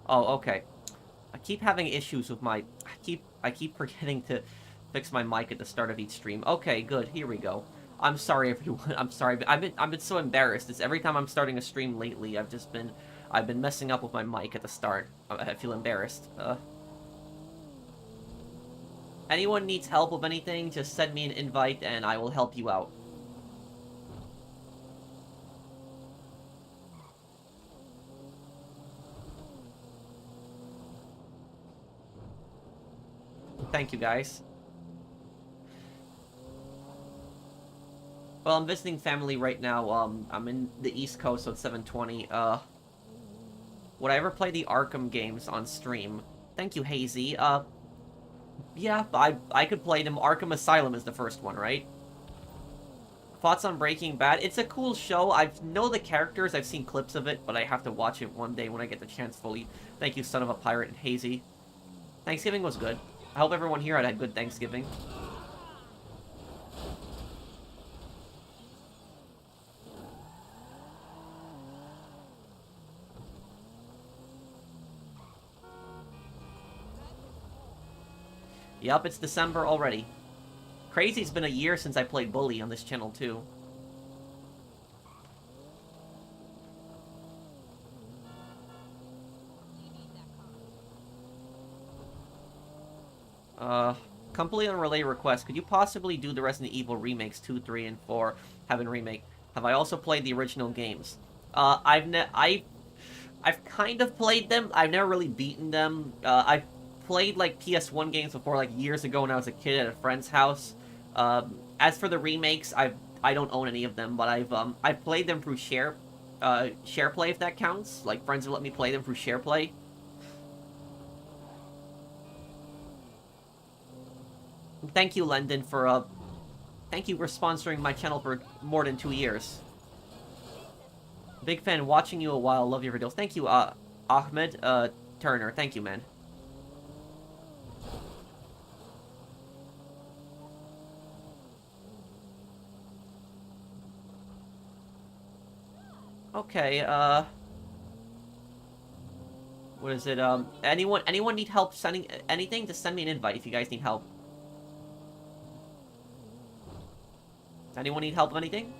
Oh, okay. I keep having issues with my... I keep forgetting to fix my mic at the start of each stream. Okay, good. Here we go. I'm sorry, everyone. I'm sorry. But I've been so embarrassed. It's every time I'm starting a stream lately, I've been messing up with my mic at the start. I feel embarrassed. Anyone needs help with anything, just send me an invite and I will help you out. Thank you, guys. Well, I'm visiting family right now. I'm in the East Coast, so it's 7:20. Would I ever play the Arkham games on stream? Thank you, Hazy. Yeah, I could play them. Arkham Asylum is the first one, right? Thoughts on Breaking Bad? It's a cool show. I know the characters. I've seen clips of it, but I have to watch it one day when I get the chance fully. Thank you, Son of a Pirate and Hazy. Thanksgiving was good. I hope everyone here had a good Thanksgiving. Yup, it's December already. Crazy, it's been a year since I played Bully on this channel, too. Completely unrelated request. Could you possibly do the Resident Evil remakes 2, 3, and 4? Haven't remake. Have I also played the original games? I've kind of played them. I've never really beaten them. I've played, like, PS1 games before, like, years ago when I was a kid at a friend's house. As for the remakes, I don't own any of them, but I've played them through SharePlay, if that counts. Like, friends have let me play them through SharePlay. Thank you, Lendon, for, thank you for sponsoring my channel for more than 2 years. Big fan, watching you a while, love your videos. Thank you, Ahmed, Turner. Thank you, man. Okay, what is it, anyone need help sending anything? Just send me an invite if you guys need help. Does anyone need help with anything?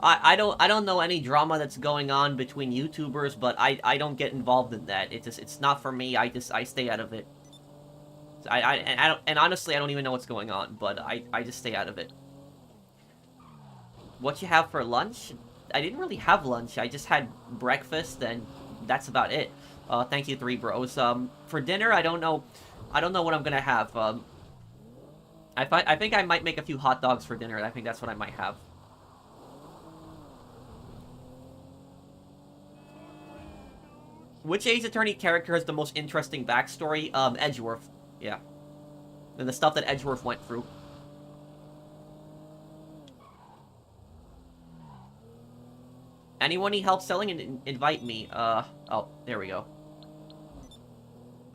I don't know any drama that's going on between YouTubers, but I don't get involved in that. It's not for me. I stay out of it. And honestly I don't even know what's going on, but I just stay out of it. What you have for lunch? I didn't really have lunch. I just had breakfast and that's about it. Thank you, Three Bros. For dinner, I don't know what I'm gonna have. I think I might make a few hot dogs for dinner. I think that's what I might have. Which Ace Attorney character has the most interesting backstory? Edgeworth. Yeah. And the stuff that Edgeworth went through. Anyone need help selling? And invite me. Oh, there we go.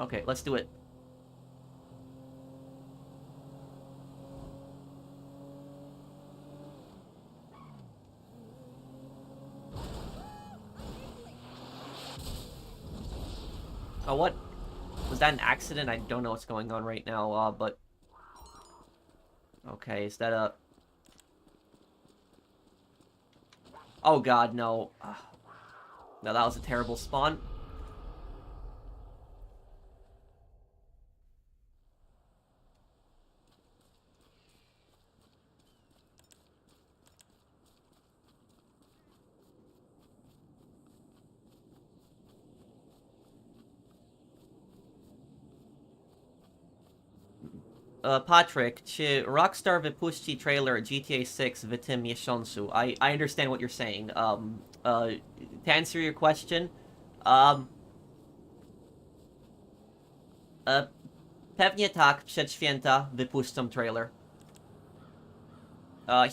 Okay, let's do it. Oh, what? Was that an accident? I don't know what's going on right now, but... Okay, is that a... Oh god, no. No, that was a terrible spawn. Patrick, czy Rockstar wypuści trailer GTA 6 w tym miesiącu? I understand what you're saying. To answer your question, Pewnie tak, przed święta wypuszczą trailer.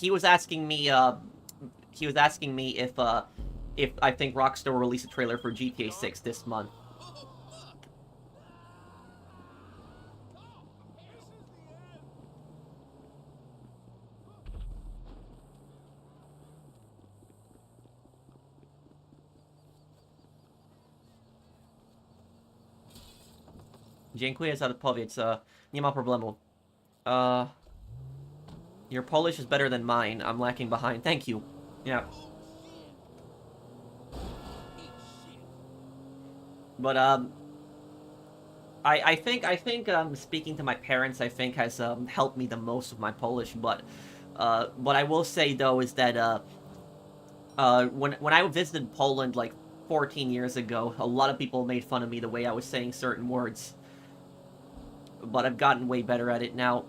He was asking me, if I think Rockstar will release a trailer for GTA 6 this month. Dziękuję za odpowiedź, nie ma problemu. Your Polish is better than mine. I'm lacking behind. Thank you. Yeah. But, I think, speaking to my parents, I think, has, helped me the most with my Polish, but, what I will say, though, is that, when I visited Poland, like, 14 years ago, a lot of people made fun of me the way I was saying certain words. But I've gotten way better at it now.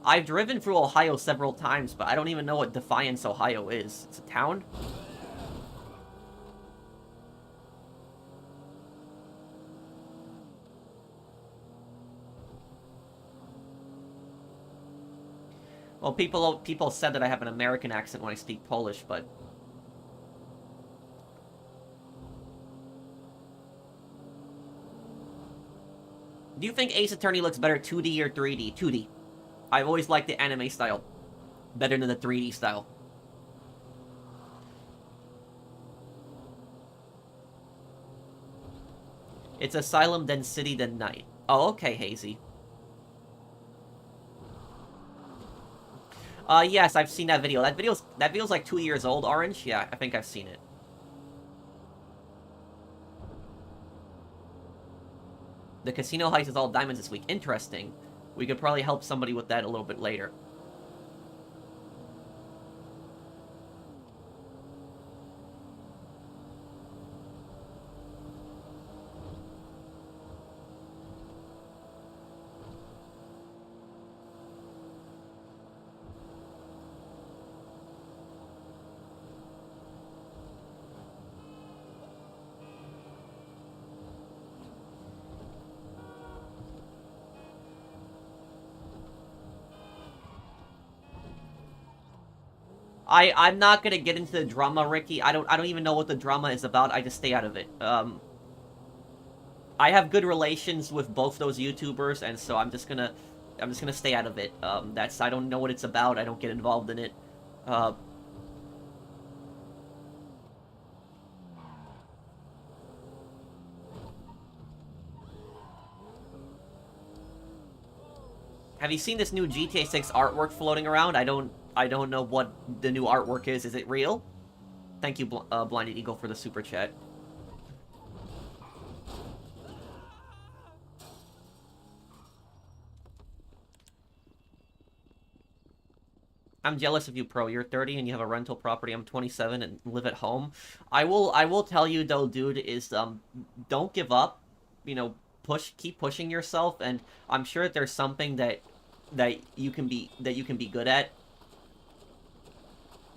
I've driven through Ohio several times, but I don't even know what Defiance, Ohio is. It's a town? Well, people said that I have an American accent when I speak Polish, but... Do you think Ace Attorney looks better 2D or 3D? 2D. I've always liked the anime style better than the 3D style. It's Asylum, then City, then Night. Oh, okay, Hazy. Yes, I've seen that video. That video's like 2 years old, Orange? Yeah, I think I've seen it. The casino heist is all diamonds this week. Interesting. We could probably help somebody with that a little bit later. I'm not gonna get into the drama, Ricky. I don't even know what the drama is about. I just stay out of it. I have good relations with both those YouTubers, and so I'm just gonna stay out of it. I don't know what it's about. I don't get involved in it. Have you seen this new GTA 6 artwork floating around? I don't know what the new artwork is. Is it real? Thank you, Blinded Eagle, for the super chat. I'm jealous of you, Pro. You're 30 and you have a rental property. I'm 27 and live at home. I will tell you though, dude, is don't give up. You know, keep pushing yourself, and I'm sure that there's something that you can be good at.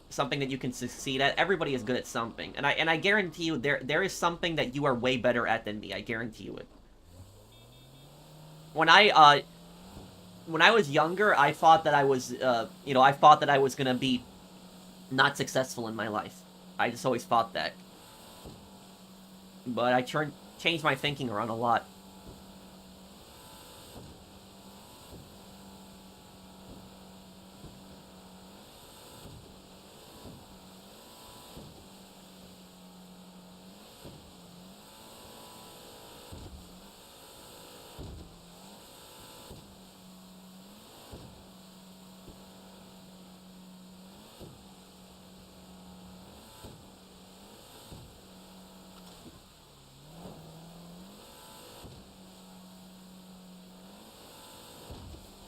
Something that you can succeed at. Everybody is good at something, and I guarantee you there is something that you are way better at than me. I guarantee you it. When I was younger, I thought that I was gonna be not successful in my life. I just always thought that, but I changed my thinking around a lot.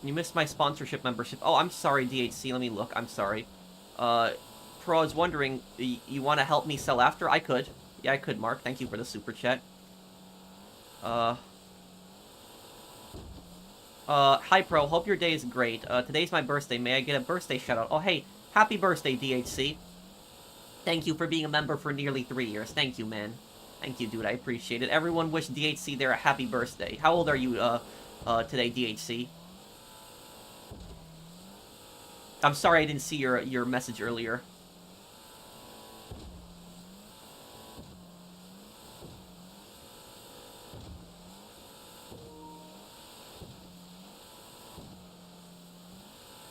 You missed my sponsorship membership. Oh, I'm sorry, DHC. Let me look. I'm sorry. Pro, I was wondering, you want to help me sell after? I could. Yeah, I could, Mark. Thank you for the super chat. Hi Pro, hope your day is great. Today's my birthday. May I get a birthday shout out? Oh, hey, happy birthday, DHC. Thank you for being a member for nearly 3 years. Thank you, man. Thank you, dude. I appreciate it. Everyone wish DHC there a happy birthday. How old are you, today, DHC? I'm sorry I didn't see your message earlier.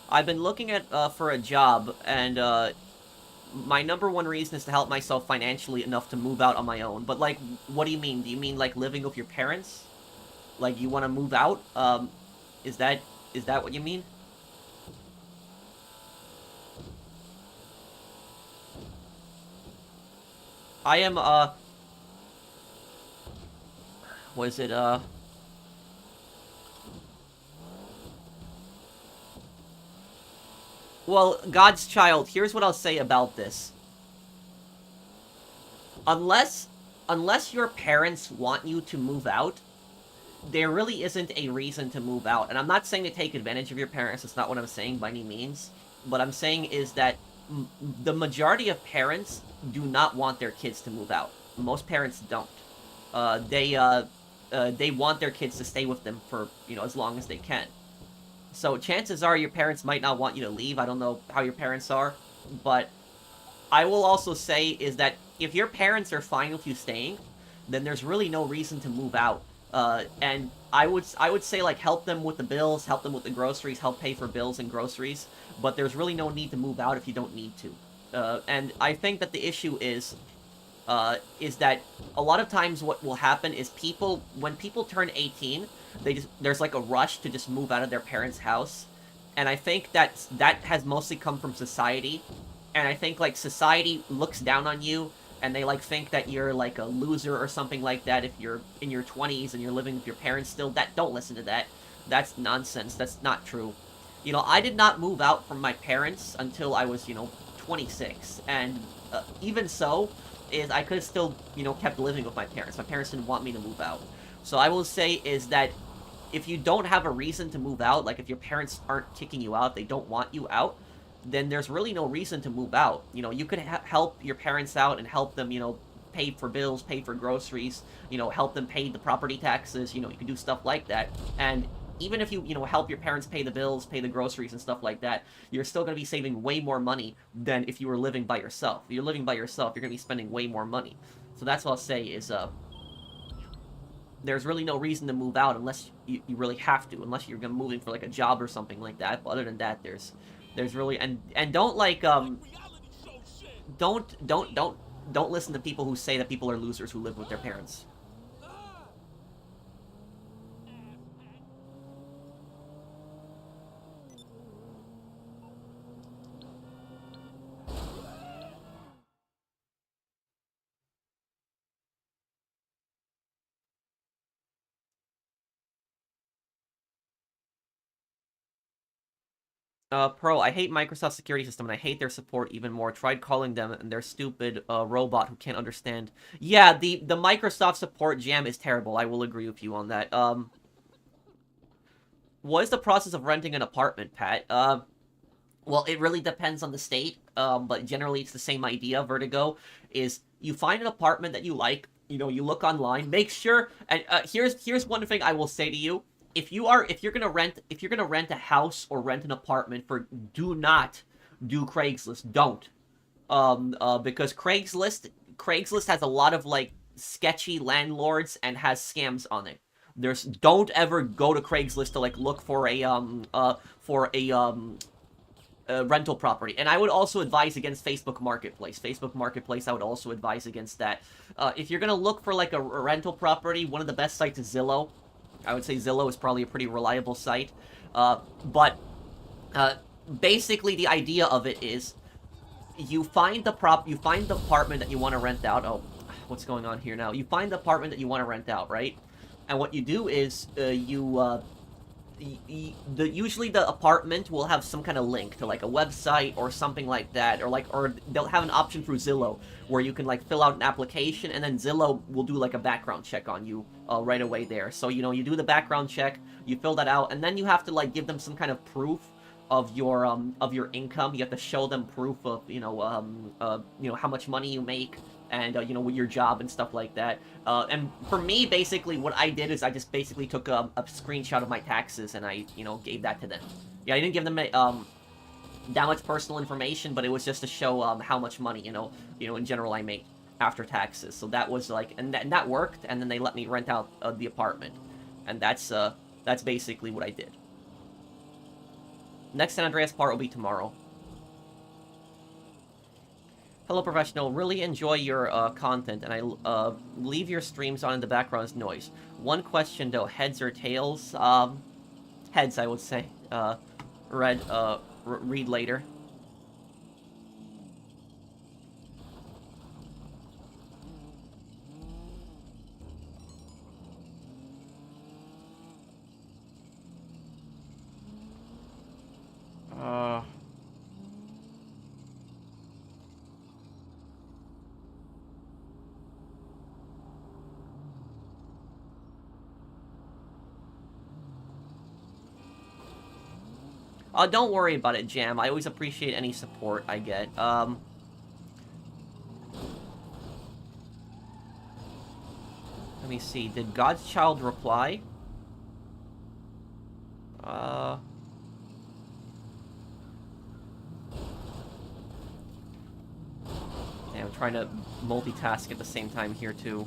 I've been looking at, for a job, and, my number one reason is to help myself financially enough to move out on my own. But, like, what do you mean? Do you mean, like, living with your parents? Like, you want to move out? Is that what you mean? I am, was it, well, God's child, here's what I'll say about this. Unless your parents want you to move out, there really isn't a reason to move out. And I'm not saying to take advantage of your parents. That's not what I'm saying by any means. What I'm saying is that the majority of parents do not want their kids to move out. Most parents don't. They want their kids to stay with them for, as long as they can. So chances are your parents might not want you to leave. I don't know how your parents are, but I will also say is that if your parents are fine with you staying, then there's really no reason to move out. And I would say, like, help them with the bills, help them with the groceries, help pay for bills and groceries, but there's really no need to move out if you don't need to. And I think that the issue is that a lot of times what will happen is when people turn 18, there's like a rush to just move out of their parents' house. And I think that has mostly come from society. And I think, like, society looks down on you, and they, like, think that you're, like, a loser or something like that if you're in your 20s and you're living with your parents still. Don't listen to that. That's nonsense. That's not true. I did not move out from my parents until I was, 26. And even so, I could have still, kept living with my parents. My parents didn't want me to move out. So I will say is that if you don't have a reason to move out, like if your parents aren't kicking you out, they don't want you out, then there's really no reason to move out. You could help your parents out and help them, pay for bills, pay for groceries, help them pay the property taxes, you can do stuff like that. And even if you, help your parents pay the bills, pay the groceries and stuff like that, you're still going to be saving way more money than if you were living by yourself. If you're living by yourself, you're going to be spending way more money. So that's what I'll say is, there's really no reason to move out unless you really have to, unless you're moving for, like, a job or something like that. But other than that, there's really, and don't, like, don't listen to people who say that people are losers who live with their parents. Pro, I hate Microsoft's security system, and I hate their support even more. Tried calling them, and their stupid, robot who can't understand. Yeah, the Microsoft support jam is terrible. I will agree with you on that. What is the process of renting an apartment, Pat? Well, it really depends on the state, but generally it's the same idea. Vertigo is you find an apartment that you like, you look online, make sure, and here's one thing I will say to you. If you're gonna rent a house or rent an apartment, do not do Craigslist. Don't. Because Craigslist has a lot of, like, sketchy landlords and has scams on it. Don't ever go to Craigslist to, like, look for a rental property. And I would also advise against Facebook Marketplace. Facebook Marketplace, I would also advise against that. If you're gonna look for, like, a rental property, one of the best sites is Zillow. I would say Zillow is probably a pretty reliable site. But basically the idea of it is you find the apartment that you want to rent out. Oh, what's going on here now? You find the apartment that you want to rent out, right? And what you do is usually the apartment will have some kind of link to like a website or something like that, or they'll have an option through Zillow where you can like fill out an application, and then Zillow will do like a background check on you right away there. So you do the background check, you fill that out, and then you have to like give them some kind of proof of your income. You have to show them proof of how much money you make, and with your job and stuff like that. And for me, basically, what I did is I just basically took a screenshot of my taxes and I gave that to them. Yeah, I didn't give them that much personal information, but it was just to show how much money in general I make after taxes. So that was like, and that worked. And then they let me rent out the apartment, and that's basically what I did. Next San Andreas part will be tomorrow. Hello, Professional. Really enjoy your content, and I leave your streams on in the background as noise. One question, though. Heads or tails? Heads, I would say. Read later. Don't worry about it, Jam. I always appreciate any support I get. Let me see. Did God's Child reply? Damn, I'm trying to multitask at the same time here, too.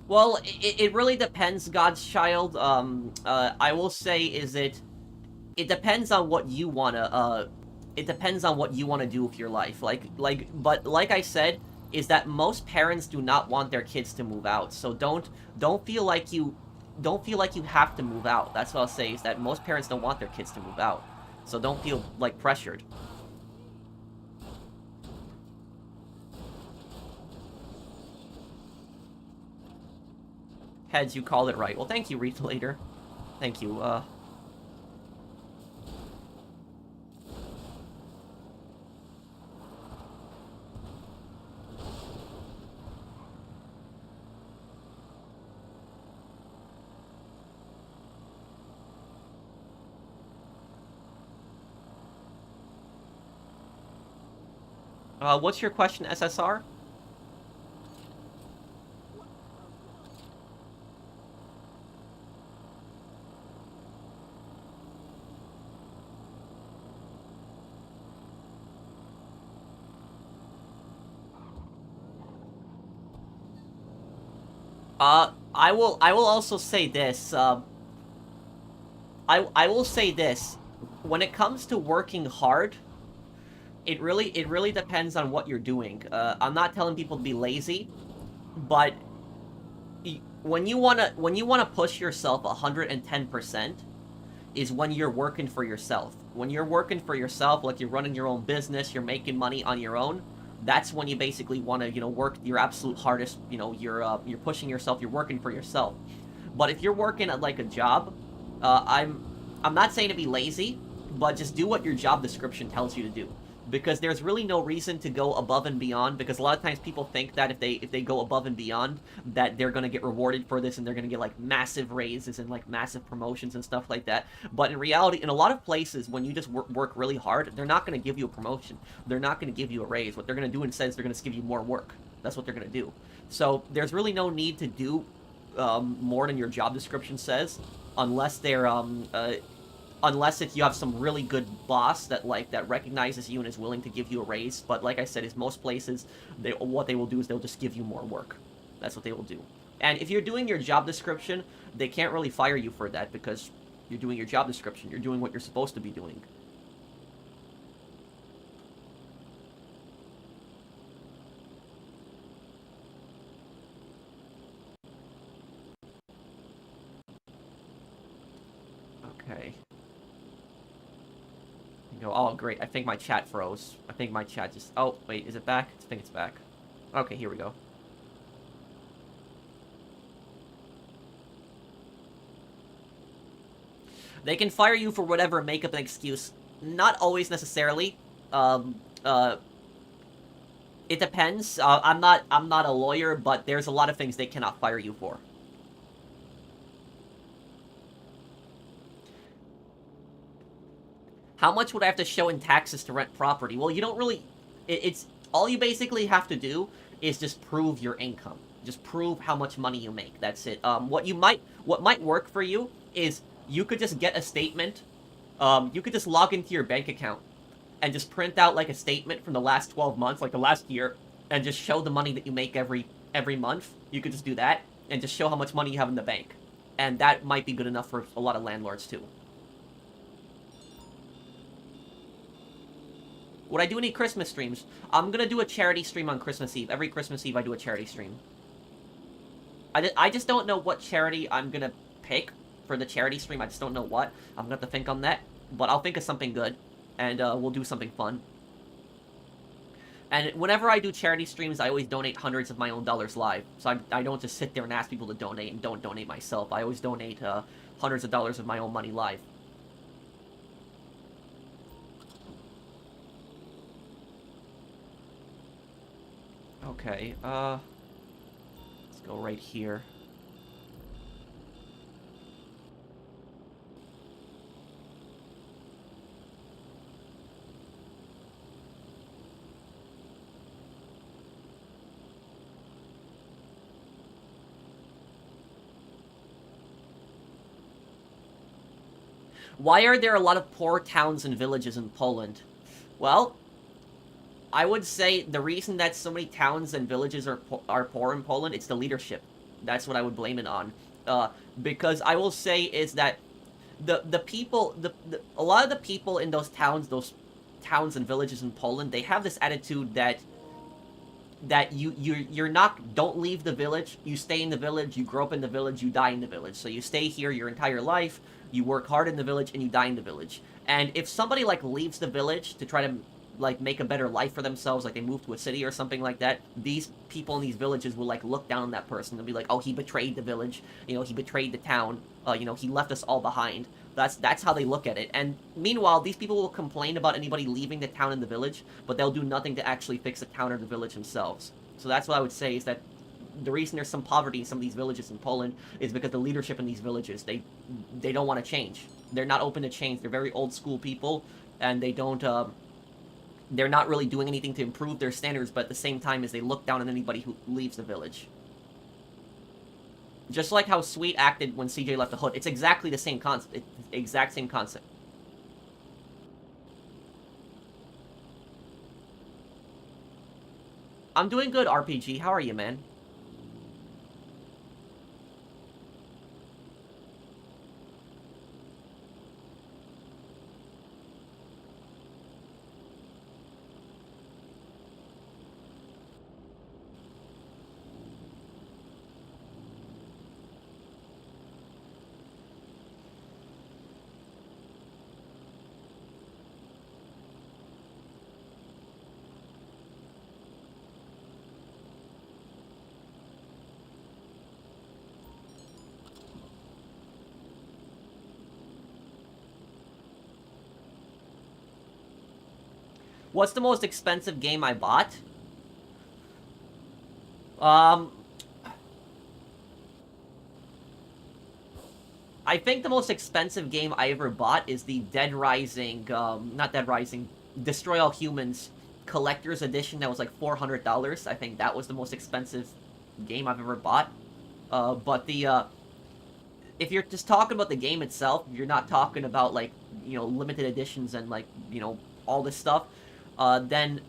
Well, it really depends, God's Child. I will say it depends on what you wanna, it depends on what you wanna do with your life. But like I said, is that most parents do not want their kids to move out. So don't feel like you have to move out. That's what I'll say, is that most parents don't want their kids to move out. So don't feel like pressured. Heads, you called it right. Well, thank you, Read Later. Thank you. What's your question, SSR? I will also say this. I will say this. When it comes to working hard, it really depends on what you're doing. I'm not telling people to be lazy, but when you wanna push yourself 110% is when you're working for yourself. When you're working for yourself, like you're running your own business, you're making money on your own. That's when you basically want to, work your absolute hardest. You're pushing yourself. You're working for yourself. But if you're working at like a job, I'm not saying to be lazy, but just do what your job description tells you to do. Because there's really no reason to go above and beyond, because a lot of times people think that if they go above and beyond, that they're going to get rewarded for this, and they're going to get like massive raises and like massive promotions and stuff like that. But in reality, in a lot of places, when you just work really hard, they're not going to give you a promotion. They're not going to give you a raise. What they're going to do instead is they're going to give you more work. That's what they're going to do. So there's really no need to do more than your job description says, unless they're unless if you have some really good boss that recognizes you and is willing to give you a raise. But like I said, is most places, what they will do is they'll just give you more work. That's what they will do. And if you're doing your job description, they can't really fire you for that, because you're doing your job description. You're doing what you're supposed to be doing. Go, oh, great. I think my chat froze. I think my chat just... Oh, wait, is it back? I think it's back. Okay, here we go. They can fire you for whatever, make up an excuse. Not always necessarily. Um, uh, it depends. I'm not a lawyer, but there's a lot of things they cannot fire you for. How much would I have to show in taxes to rent property? Well, you don't really... It's... All you basically have to do is just prove your income. Just prove how much money you make. That's it. What might work for you is you could just get a statement. You could just log into your bank account and just print out, like, a statement from the last 12 months, like the last year, and just show the money that you make every month. You could just do that and just show how much money you have in the bank. And that might be good enough for a lot of landlords, too. Would I do any Christmas streams? I'm gonna do a charity stream on Christmas Eve. Every Christmas Eve I do a charity stream. I just don't know what charity I'm gonna pick for the charity stream. I just don't know what. I'm gonna have to think on that. But I'll think of something good. And we'll do something fun. And whenever I do charity streams, I always donate hundreds of my own dollars live. So I don't just sit there and ask people to donate and don't donate myself. I always donate hundreds of dollars of my own money live. Okay, let's go right here. Why are there a lot of poor towns and villages in Poland? Well, I would say the reason that so many towns and villages are poor in Poland, it's the leadership. That's what I would blame it on. Because I will say is that the people, a lot of the people in those towns and villages in Poland, they have this attitude that you're not, don't leave the village, you stay in the village, you grow up in the village, you die in the village. So you stay here your entire life, you work hard in the village, and you die in the village. And if somebody, like, leaves the village to try to, like, make a better life for themselves, like they move to a city or something like that, these people in these villages will, like, look down on that person and be like, oh, he betrayed the village, you know, he betrayed the town, you know, he left us all behind. That's how they look at it. And meanwhile, these people will complain about anybody leaving the town and the village, but they'll do nothing to actually fix the town or the village themselves. So that's what I would say, is that the reason there's some poverty in some of these villages in Poland is because the leadership in these villages, they don't want to change. They're not open to change. They're very old school people, and they don't, they're not really doing anything to improve their standards, but at the same time as they look down on anybody who leaves the village. Just like how Sweet acted when CJ left the hood. It's exactly the same concept. It's the exact same concept. I'm doing good, RPG. How are you, man? What's the most expensive game I bought? I think the most expensive game I ever bought is the Dead Rising, not Dead Rising, Destroy All Humans Collector's Edition that was like $400. I think that was the most expensive game I've ever bought. But if you're just talking about the game itself, you're not talking about, like, you know, limited editions and, like, you know, all this stuff, then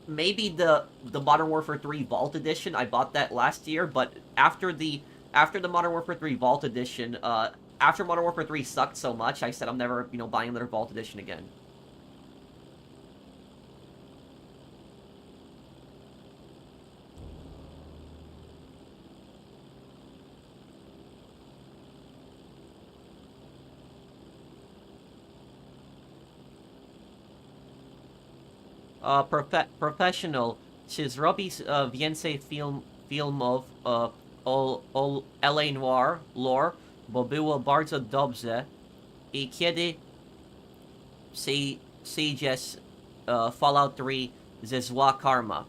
maybe the Modern Warfare 3 Vault Edition. I bought that last year, but after the Modern Warfare 3 Vault Edition, after Modern Warfare 3 sucked so much, I said I'm never, you know, buying another Vault Edition again. professional, czy zrobić więcej filmów o LA Noir lore, bo było bardzo dobrze i kiedy przyjdziesz Fallout 3 ze zła karma.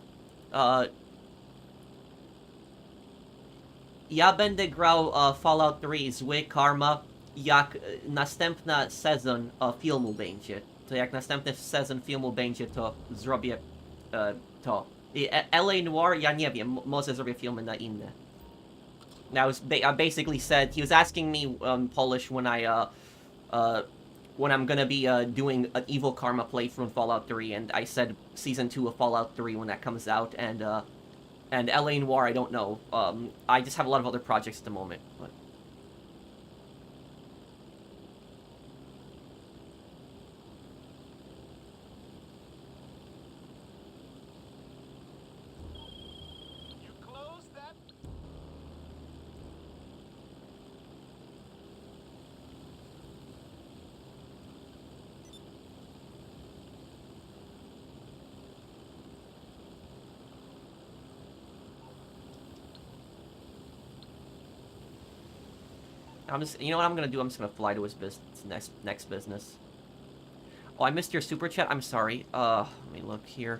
Ja będę grał Fallout 3 zły karma, jak następna sezon filmu będzie. To jak następny sezon filmu będzie, to zrobię to. I LA Noir, ja nie wiem, może zrobię filmy na inne. I basically said, he was asking me Polish when I'm gonna be doing an Evil Karma playthrough in Fallout 3, and I said Season 2 of Fallout 3 when that comes out, and LA Noir, I don't know. I just have a lot of other projects at the moment. But. You closed that? You know what I'm gonna do? I'm just gonna fly to his next business. Oh, I missed your super chat. I'm sorry. Let me look here.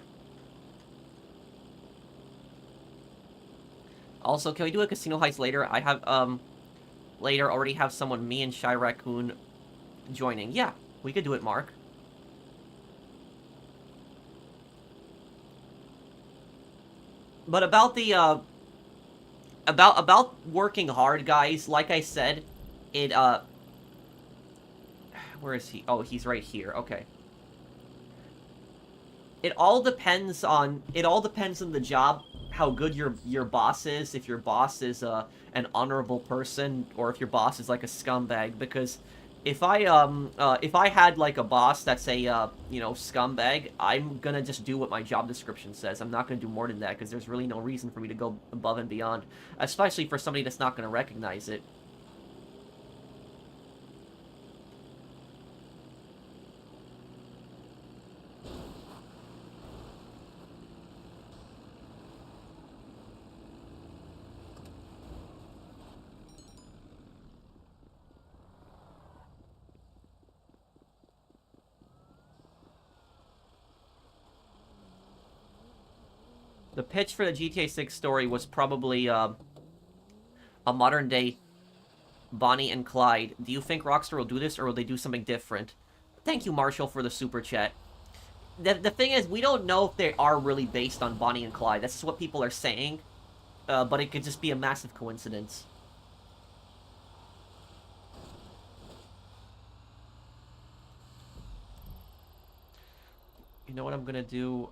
Also, can we do a Casino Heights later? I have later already have someone, me and Shy Raccoon, joining. Yeah, we could do it, Mark. But about the about working hard, guys. Like I said, it where is he? Oh, he's right here. Okay. It all depends on the job, how good your boss is. If your boss is an honorable person, or if your boss is like a scumbag. Because if I had like a boss that's a scumbag, I'm gonna just do what my job description says. I'm not gonna do more than that, because there's really no reason for me to go above and beyond, especially for somebody that's not gonna recognize it. The pitch for the GTA 6 story was probably a modern-day Bonnie and Clyde. Do you think Rockstar will do this, or will they do something different? Thank you, Marshall, for the super chat. The thing is, we don't know if they are really based on Bonnie and Clyde. That's what people are saying, but it could just be a massive coincidence. You know what I'm gonna do?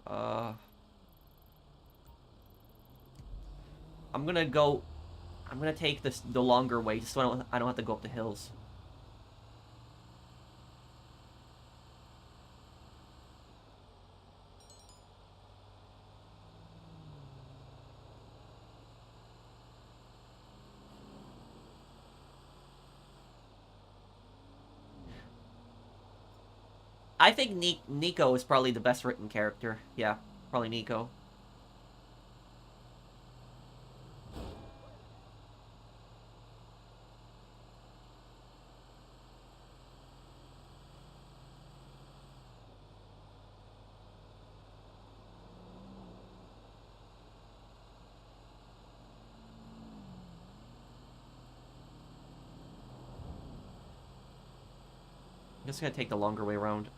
I'm gonna take the longer way, just so I don't have to go up the hills. I think Nico is probably the best written character. Yeah, probably Nico. I'm just gonna take the longer way around.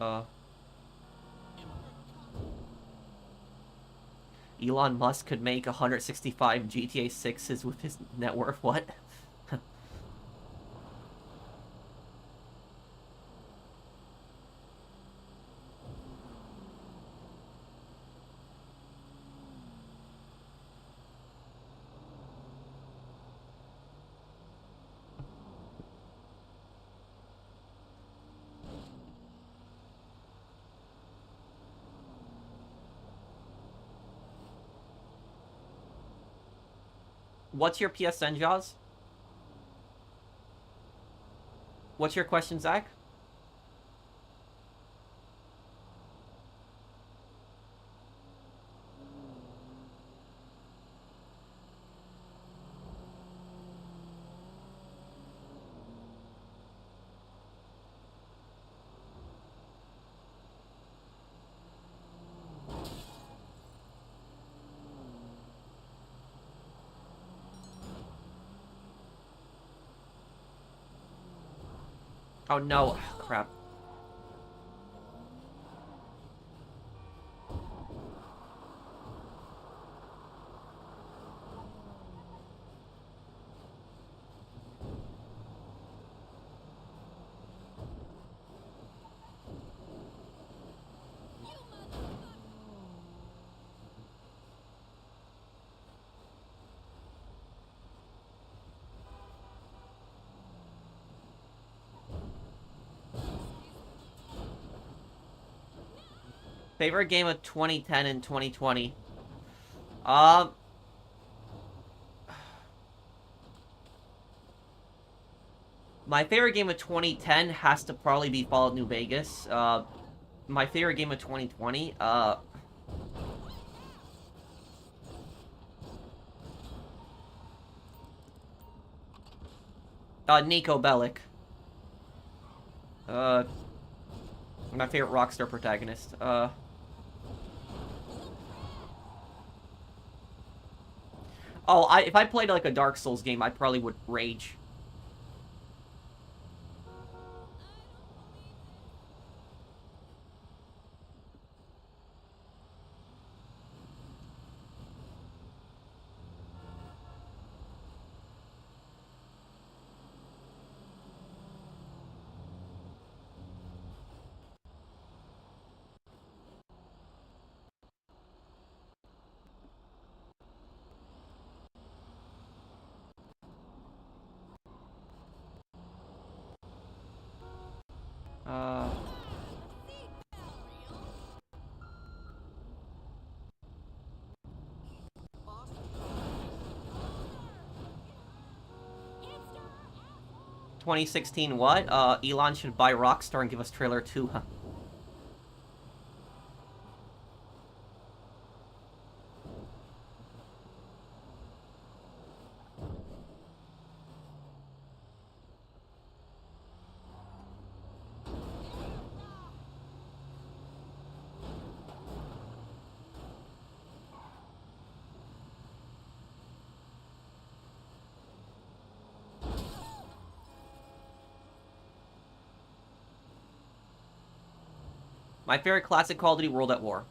Elon Musk could make 165 GTA 6s with his net worth. What? What's your PSN, Jaws? What's your question, Zach? Oh no, crap. Favorite game of 2010 and 2020? Um, my favorite game of 2010 has to probably be Fallout New Vegas. My favorite game of 2020, Nico Bellic. Uh, my favorite Rockstar protagonist. Oh, if I played like a Dark Souls game, I probably would rage. Uh, 2016 what? Elon should buy Rockstar and give us trailer 2, huh? My favorite classic Call of Duty: World at War.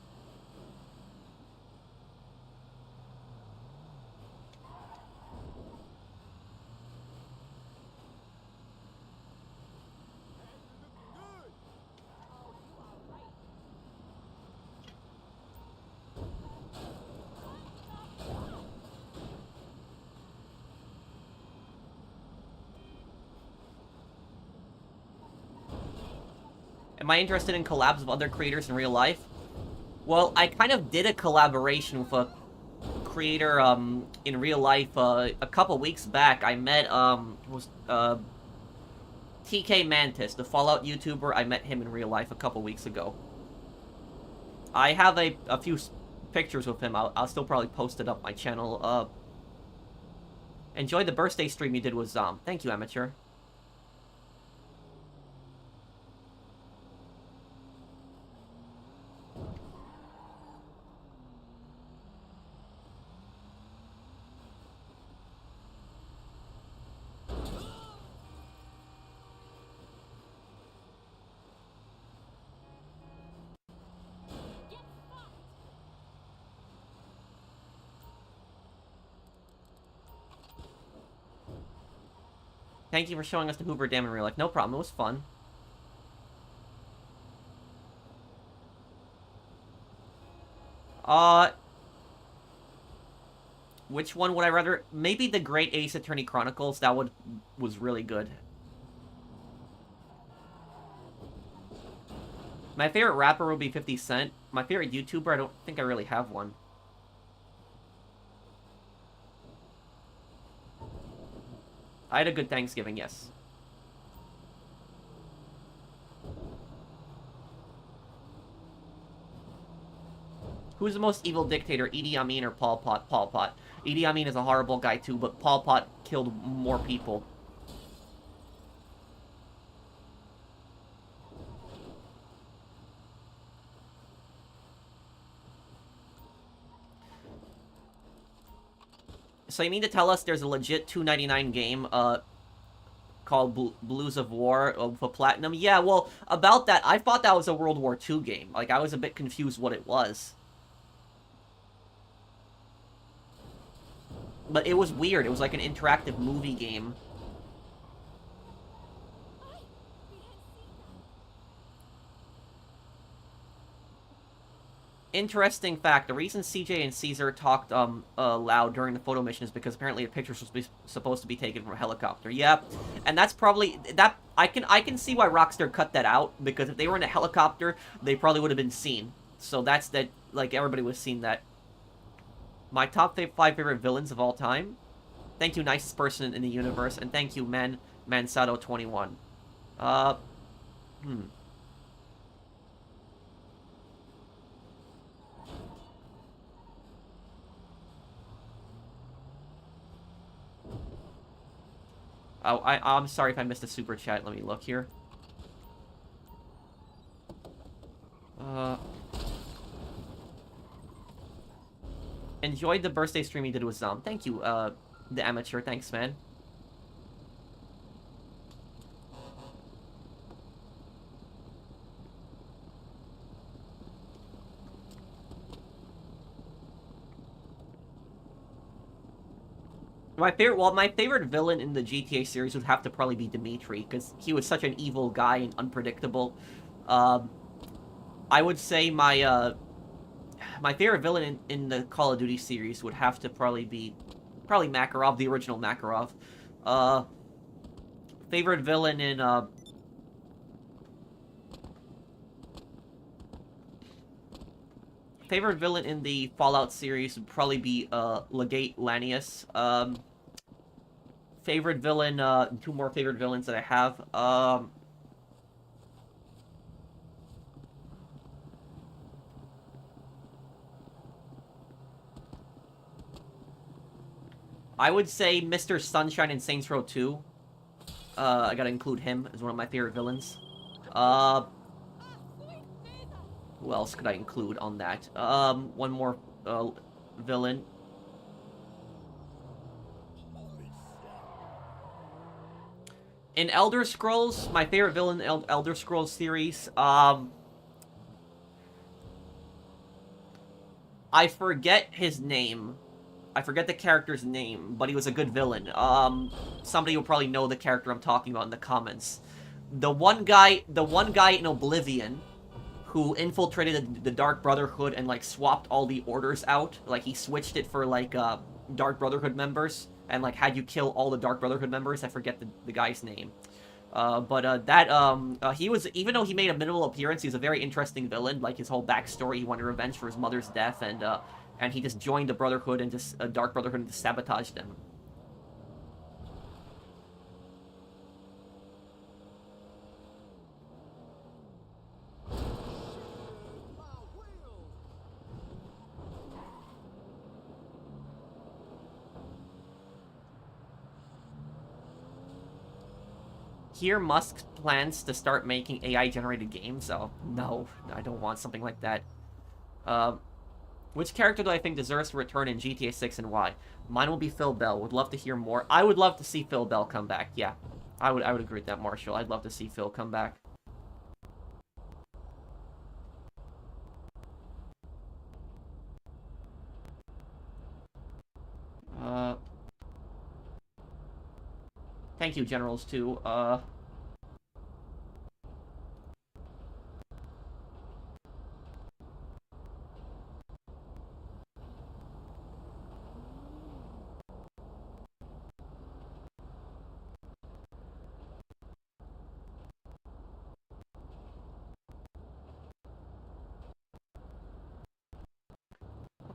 Am I interested in collabs with other creators in real life? Well, I kind of did a collaboration with a creator in real life a couple weeks back. I met TK Mantis, the Fallout YouTuber. I met him in real life a couple weeks ago. I have a few pictures with him. I'll still probably post it up my channel. Enjoy the birthday stream you did with Zom. Thank you, Amateur. Thank you for showing us the Hoover Dam in real life. No problem, it was fun. Which one would I rather? Maybe the Great Ace Attorney Chronicles. That was really good. My favorite rapper would be 50 Cent. My favorite YouTuber, I don't think I really have one. I had a good Thanksgiving, yes. Who's the most evil dictator, Idi Amin or Pol Pot? Pol Pot. Idi Amin is a horrible guy too, but Pol Pot killed more people. So you mean to tell us there's a legit $2.99 game, called Blues of War for Platinum. Yeah, well, about that, I thought that was a World War II game. Like, I was a bit confused what it was. But it was weird. It was like an interactive movie game. Interesting fact, the reason CJ and Caesar talked loud during the photo mission is because apparently the pictures was supposed to be taken from a helicopter. Yep. And that's probably that I can see why Rockstar cut that out, because if they were in a helicopter, they probably would have been seen. So that's that, like, everybody would have seen that. My top 5 favorite villains of all time. Thank you, nicest person in the universe, and thank you, Mansado21. Uh Oh, I'm sorry if I missed a super chat. Let me look here. Enjoyed the birthday stream you did with Zom. Thank you, the amateur. Thanks, man. My favorite villain in the GTA series would have to probably be Dimitri, because he was such an evil guy and unpredictable. I would say my favorite villain in the Call of Duty series would have to probably be Makarov, the original Makarov. Favorite villain in favorite villain in the Fallout series would probably be Legate Lanius. Favorite villain, 2 more favorite villains that I have. I would say Mr. Sunshine in Saints Row 2. I gotta include him as one of my favorite villains. Who else could I include on that? One more villain. In Elder Scrolls, my favorite villain in Elder Scrolls series, I forget his name. I forget the character's name, but he was a good villain. Somebody will probably know the character I'm talking about in the comments. The one guy in Oblivion who infiltrated the Dark Brotherhood and, like, swapped all the orders out. Like, he switched it for, like, Dark Brotherhood members, and, like, had you kill all the Dark Brotherhood members. I forget the guy's name. He was, even though he made a minimal appearance, he's a very interesting villain. Like, his whole backstory, he wanted revenge for his mother's death, and he just joined the Brotherhood and just, Dark Brotherhood, and just sabotaged them. Here, Musk plans to start making AI-generated games. Oh, no, I don't want something like that. Which character do I think deserves to return in GTA 6 and why? Mine will be Phil Bell. Would love to hear more. I would love to see Phil Bell come back. Yeah, I would agree with that, Marshall. I'd love to see Phil come back. Thank you, Generals, too.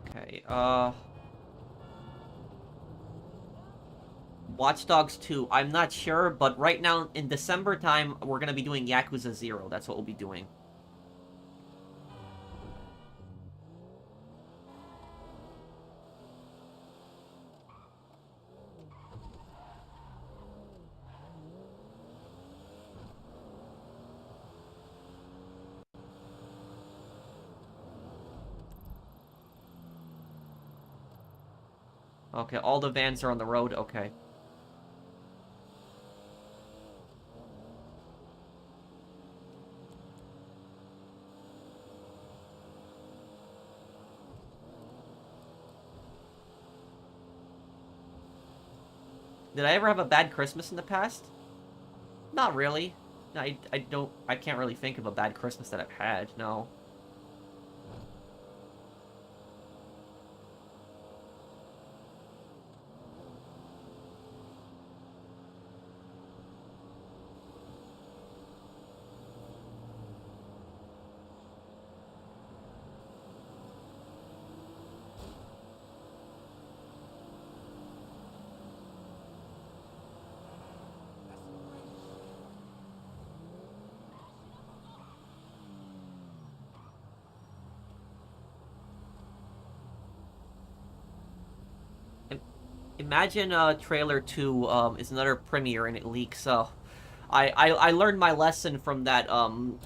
Okay, Watch Dogs 2. I'm not sure, but right now, in December time, we're gonna be doing Yakuza 0. That's what we'll be doing. Okay, all the vans are on the road. Okay. Did I ever have a bad Christmas in the past? Not really. I can't really think of a bad Christmas that I've had, no. Imagine trailer 2 is another premiere and it leaks. So I learned my lesson from that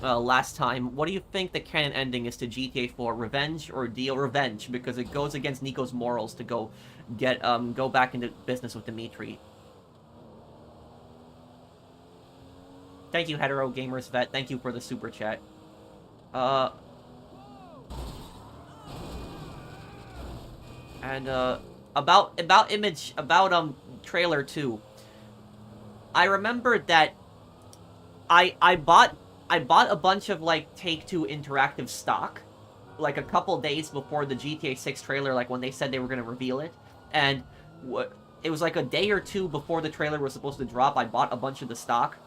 last time. What do you think the canon ending is to GTA 4? Revenge or deal? Revenge, because it goes against Nico's morals to go back into business with Dimitri. Thank you, Hetero Gamers Vet. Thank you for the super chat. And about trailer 2. I remembered that I bought a bunch of like Take-Two Interactive stock like a couple days before the GTA 6 trailer, like when they said they were going to reveal it, and it was like a day or two before the trailer was supposed to drop. I bought a bunch of the stock,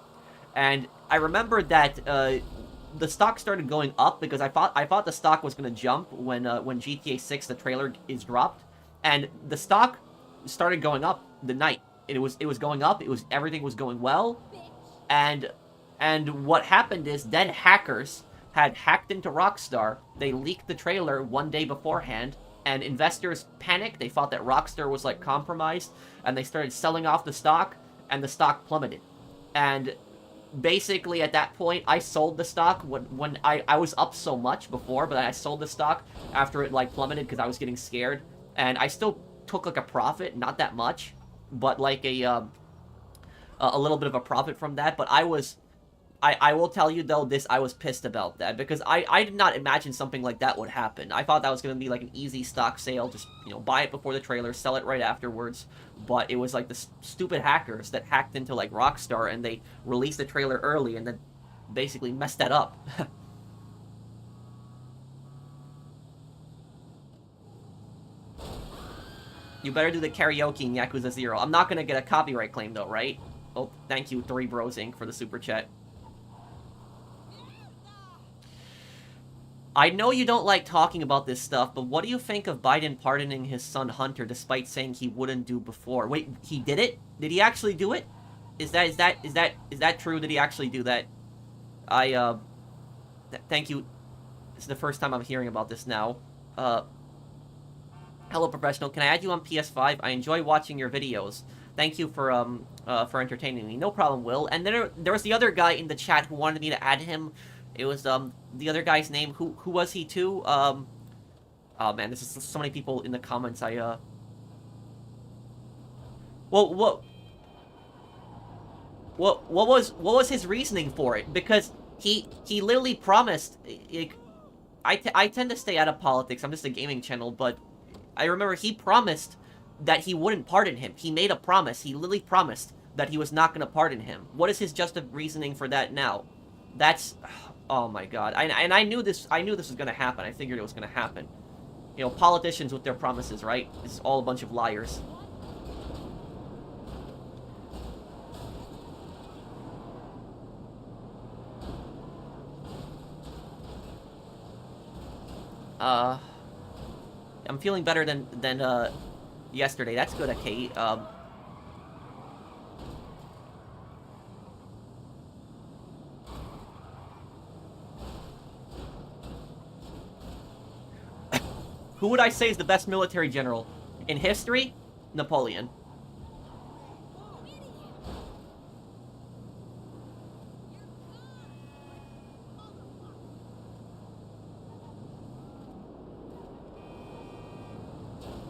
and I remembered that the stock started going up because I thought the stock was going to jump when GTA 6 the trailer is dropped, and the stock started going up the night. It was going up. Everything was going well, and what happened is then hackers had hacked into Rockstar. They leaked the trailer one day beforehand, and investors panicked. They thought that Rockstar was like compromised, and they started selling off the stock, and the stock plummeted. And basically at that point, I sold the stock when I was up so much before, but I sold the stock after it like plummeted because I was getting scared, and I still took like a profit, not that much, but like a little bit of a profit from that. But I will tell you though, I was pissed about that because I did not imagine something like that would happen. I thought that was going to be like an easy stock sale, just, you know, buy it before the trailer, sell it right afterwards. But it was like the stupid hackers that hacked into like Rockstar, and they released the trailer early and then basically messed that up. You better do the karaoke in Yakuza 0. I'm not going to get a copyright claim though, right? Oh, thank you, 3 Bros Inc. for the super chat. I know you don't like talking about this stuff, but what do you think of Biden pardoning his son Hunter despite saying he wouldn't do before? Wait, he did it? Did he actually do it? Is that true? Did he actually do that? Thank you. This is the first time I'm hearing about this now. Hello, professional. Can I add you on PS5? I enjoy watching your videos. Thank you for entertaining me. No problem, Will. And then there was the other guy in the chat who wanted me to add him. It was the other guy's name. Who was he too? Oh man, this is so many people in the comments. Well, what was his reasoning for it? Because he literally promised. I tend to stay out of politics. I'm just a gaming channel, but I remember he promised that he wouldn't pardon him. He made a promise. He literally promised that he was not going to pardon him. What is his just reasoning for that now? That's... Oh my god. I knew this was going to happen. I figured it was going to happen. You know, politicians with their promises, right? It's all a bunch of liars. I'm feeling better than yesterday. That's good, okay. Who would I say is the best military general in history? Napoleon.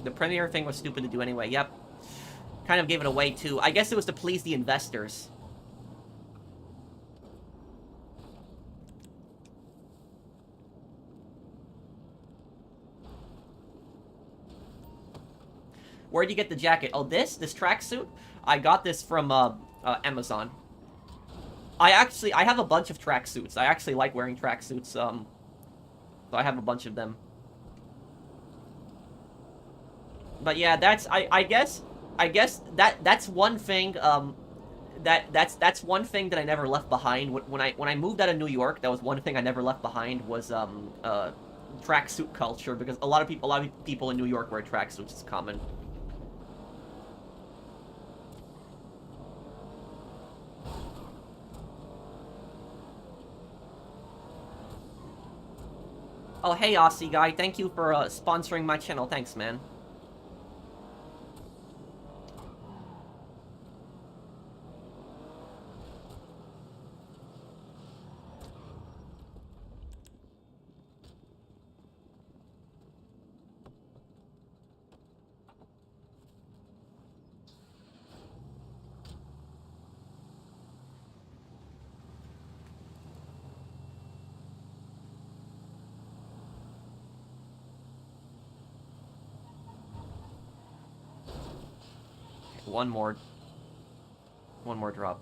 The premiere thing was stupid to do anyway. Yep. Kind of gave it away too. I guess it was to please the investors. Where'd you get the jacket? Oh, this tracksuit? I got this from, Amazon. I have a bunch of tracksuits. I actually like wearing tracksuits, so I have a bunch of them. But yeah, I guess that's one thing, that's one thing that I never left behind. When I moved out of New York, that was one thing I never left behind was, tracksuit culture, because a lot of people in New York wear tracksuits. It's common. Oh, hey, Aussie guy. Thank you for, sponsoring my channel. Thanks, man. One more drop.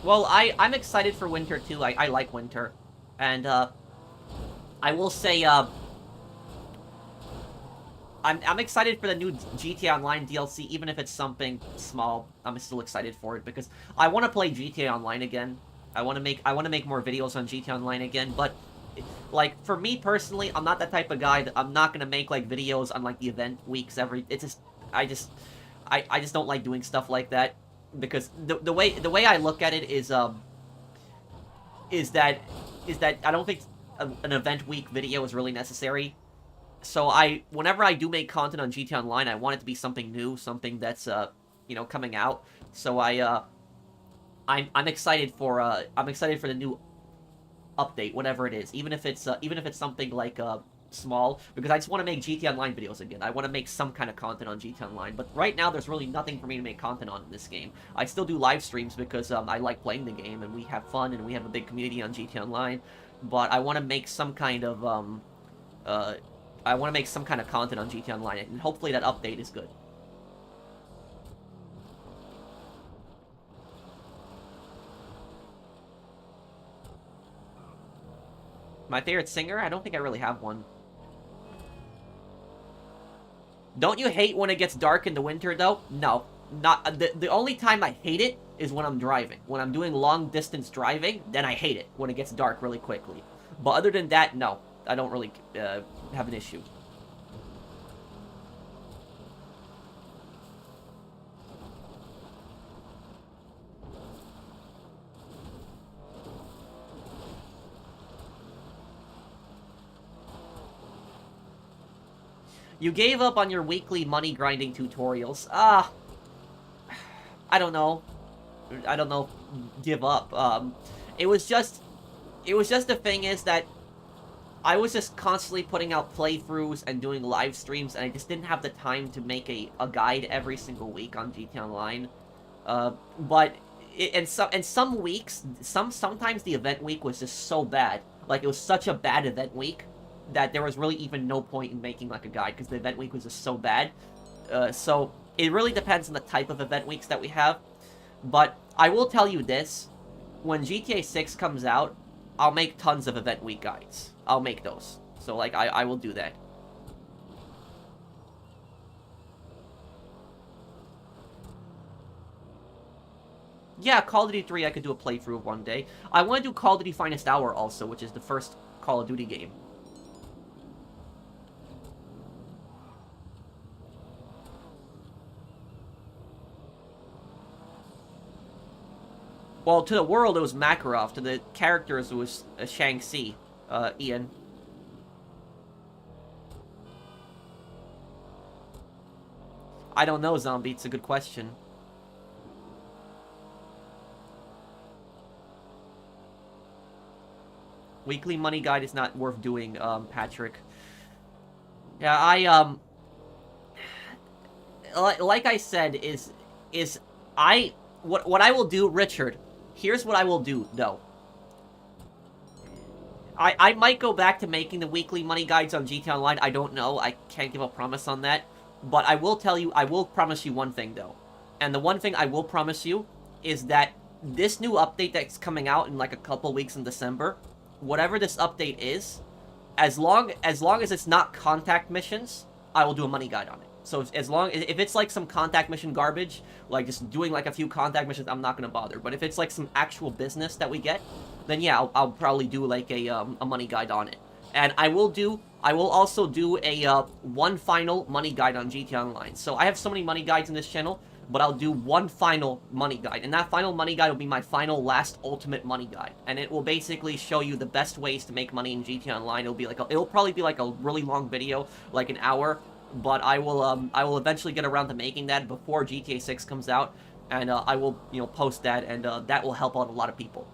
Well, I'm excited for winter too. I like winter, and I will say I'm excited for the new GTA Online DLC, even if it's something small. I'm still excited for it because I want to play GTA Online again. I want to make more videos on GTA Online again. But like for me personally, I'm not that type of guy. That I'm not gonna make like videos on like the event weeks every. It's just I just don't like doing stuff like that because the way I look at it is that I don't think an event week video is really necessary. So whenever I do make content on GTA Online, I want it to be something new, something that's you know, coming out. So I'm excited for the new update, whatever it is, even if it's something like small, because I just want to make GTA Online videos again. I want to make some kind of content on GTA Online, but right now there's really nothing for me to make content on in this game. I still do live streams because I like playing the game and we have fun and we have a big community on GTA Online, but I want to make some kind of I want to make some kind of content on GTA Online, and hopefully that update is good. My favorite singer? I don't think I really have one. Don't you hate when it gets dark in the winter, though? No. Not the only time I hate it is when I'm driving. When I'm doing long-distance driving, then I hate it when it gets dark really quickly. But other than that, no. I don't really have an issue. You gave up on your weekly money grinding tutorials. I don't know. I don't know. Give up. It was just the thing is that I was just constantly putting out playthroughs and doing live streams, and I just didn't have the time to make a guide every single week on GTA Online. But some weeks, sometimes the event week was just so bad. Like, it was such a bad event week that there was really even no point in making, like, a guide, because the event week was just so bad. So, it really depends on the type of event weeks that we have. But I will tell you this. When GTA 6 comes out, I'll make tons of event week guides. I'll make those. So, like, I will do that. Yeah, Call of Duty 3 I could do a playthrough of one day. I want to do Call of Duty Finest Hour also, which is the first Call of Duty game. Well, to the world, it was Makarov. To the characters, it was Shang-Chi, Ian. I don't know, Zombie. It's a good question. Weekly money guide is not worth doing, Patrick. Yeah, like I said, what I will do, Richard, here's what I will do, though. I might go back to making the weekly money guides on GT Online, I don't know, I can't give a promise on that, but I will tell you, I will promise you one thing, though. And the one thing I will promise you is that this new update that's coming out in like a couple weeks in December, whatever this update is, as long as it's not contact missions, I will do a money guide on it. So if it's like some contact mission garbage, like just doing like a few contact missions, I'm not gonna bother. But if it's like some actual business that we get, then yeah, I'll probably do like a money guide on it. And I will also do a one final money guide on GT Online. So I have so many money guides in this channel, but I'll do one final money guide. And that final money guide will be my final last ultimate money guide. And it will basically show you the best ways to make money in GT Online. It'll probably be like a really long video, like an hour, but I will eventually get around to making that before GTA 6 comes out, and I will, post that, and that will help out a lot of people.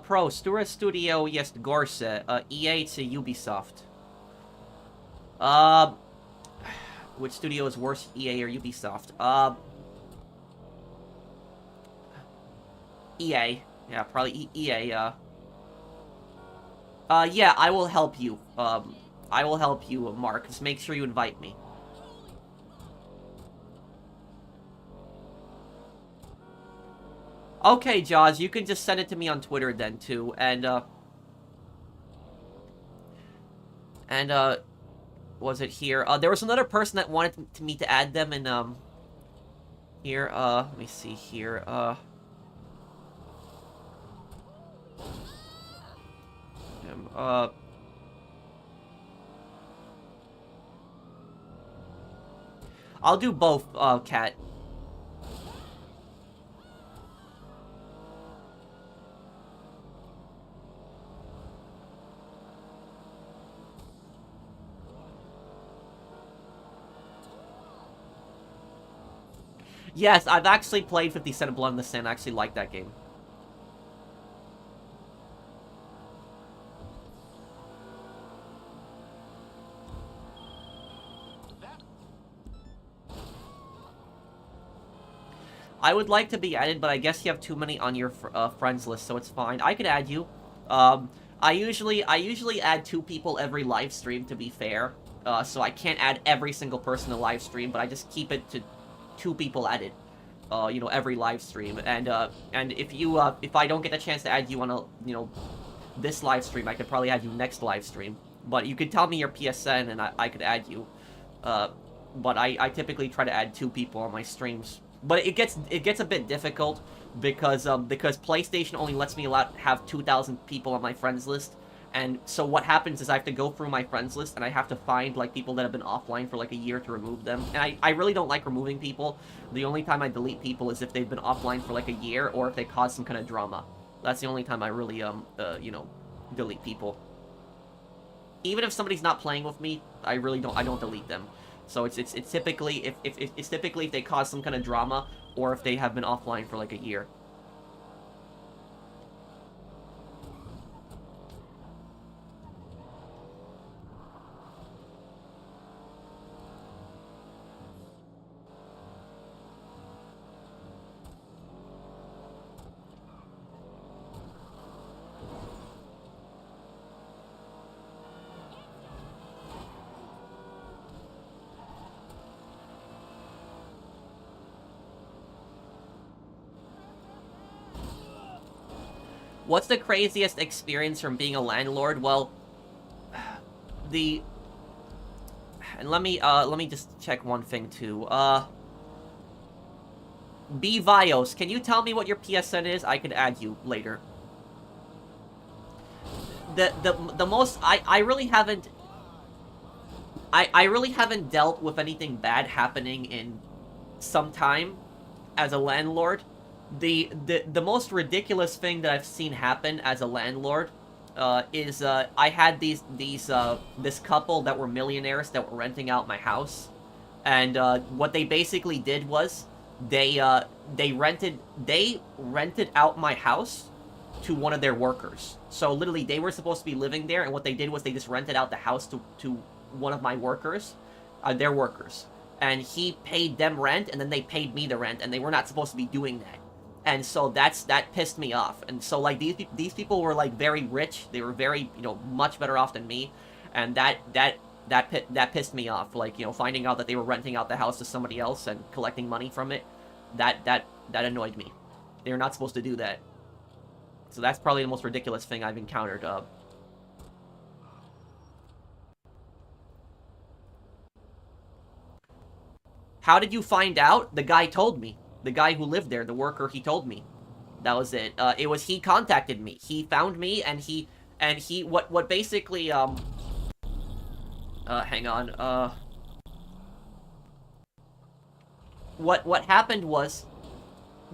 Pro, Stura Studio jest gorsze, EA to Ubisoft. Which studio is worse, EA or Ubisoft? EA. Yeah, probably EA, yeah, I will help you. I will help you, Mark. Just make sure you invite me. Okay, Jaws, you can just send it to me on Twitter then, too, and, was it here? There was another person that wanted me to add them in, here, let me see here, I'll do both, Cat. Yes, I've actually played 50 Cent of Blood in the Sand. I actually like that game. I would like to be added, but I guess you have too many on your friends list, so it's fine. I could add you. I usually add 2 people every live stream, to be fair. So I can't add every single person to live stream, but I just keep it to 2 people added. Every live stream. And if I don't get a chance to add you on this live stream, I could probably add you next live stream. But you could tell me your PSN and I could add you. But I typically try to add 2 people on my streams. But it gets a bit difficult because PlayStation only lets me have 2,000 people on my friends list. And so what happens is I have to go through my friends list, and I have to find, like, people that have been offline for, like, a year to remove them. And I really don't like removing people. The only time I delete people is if they've been offline for, like, a year, or if they cause some kind of drama. That's the only time I really, delete people. Even if somebody's not playing with me, I don't delete them. So it's typically, it's typically if they cause some kind of drama, or if they have been offline for, like, a year. What's the craziest experience from being a landlord? Well, and let me just check one thing too. B Vios, can you tell me what your PSN is? I can add you later. The most I really haven't I really haven't dealt with anything bad happening in some time as a landlord. The most ridiculous thing that I've seen happen as a landlord is I had this couple that were millionaires that were renting out my house, and what they basically did was they rented out my house to one of their workers. So literally they were supposed to be living there, and what they did was they just rented out the house to one of my workers, their workers, and he paid them rent, and then they paid me the rent, and they were not supposed to be doing that. And so that pissed me off. And so like these people were like very rich. They were very, you know, much better off than me, and that pissed me off. Like, you know, finding out that they were renting out the house to somebody else and collecting money from it, that annoyed me. They were not supposed to do that. So that's probably the most ridiculous thing I've encountered. How did you find out? The guy told me. The guy who lived there, the worker, he told me. That was it. He contacted me. He found me, and what basically, hang on, what happened was,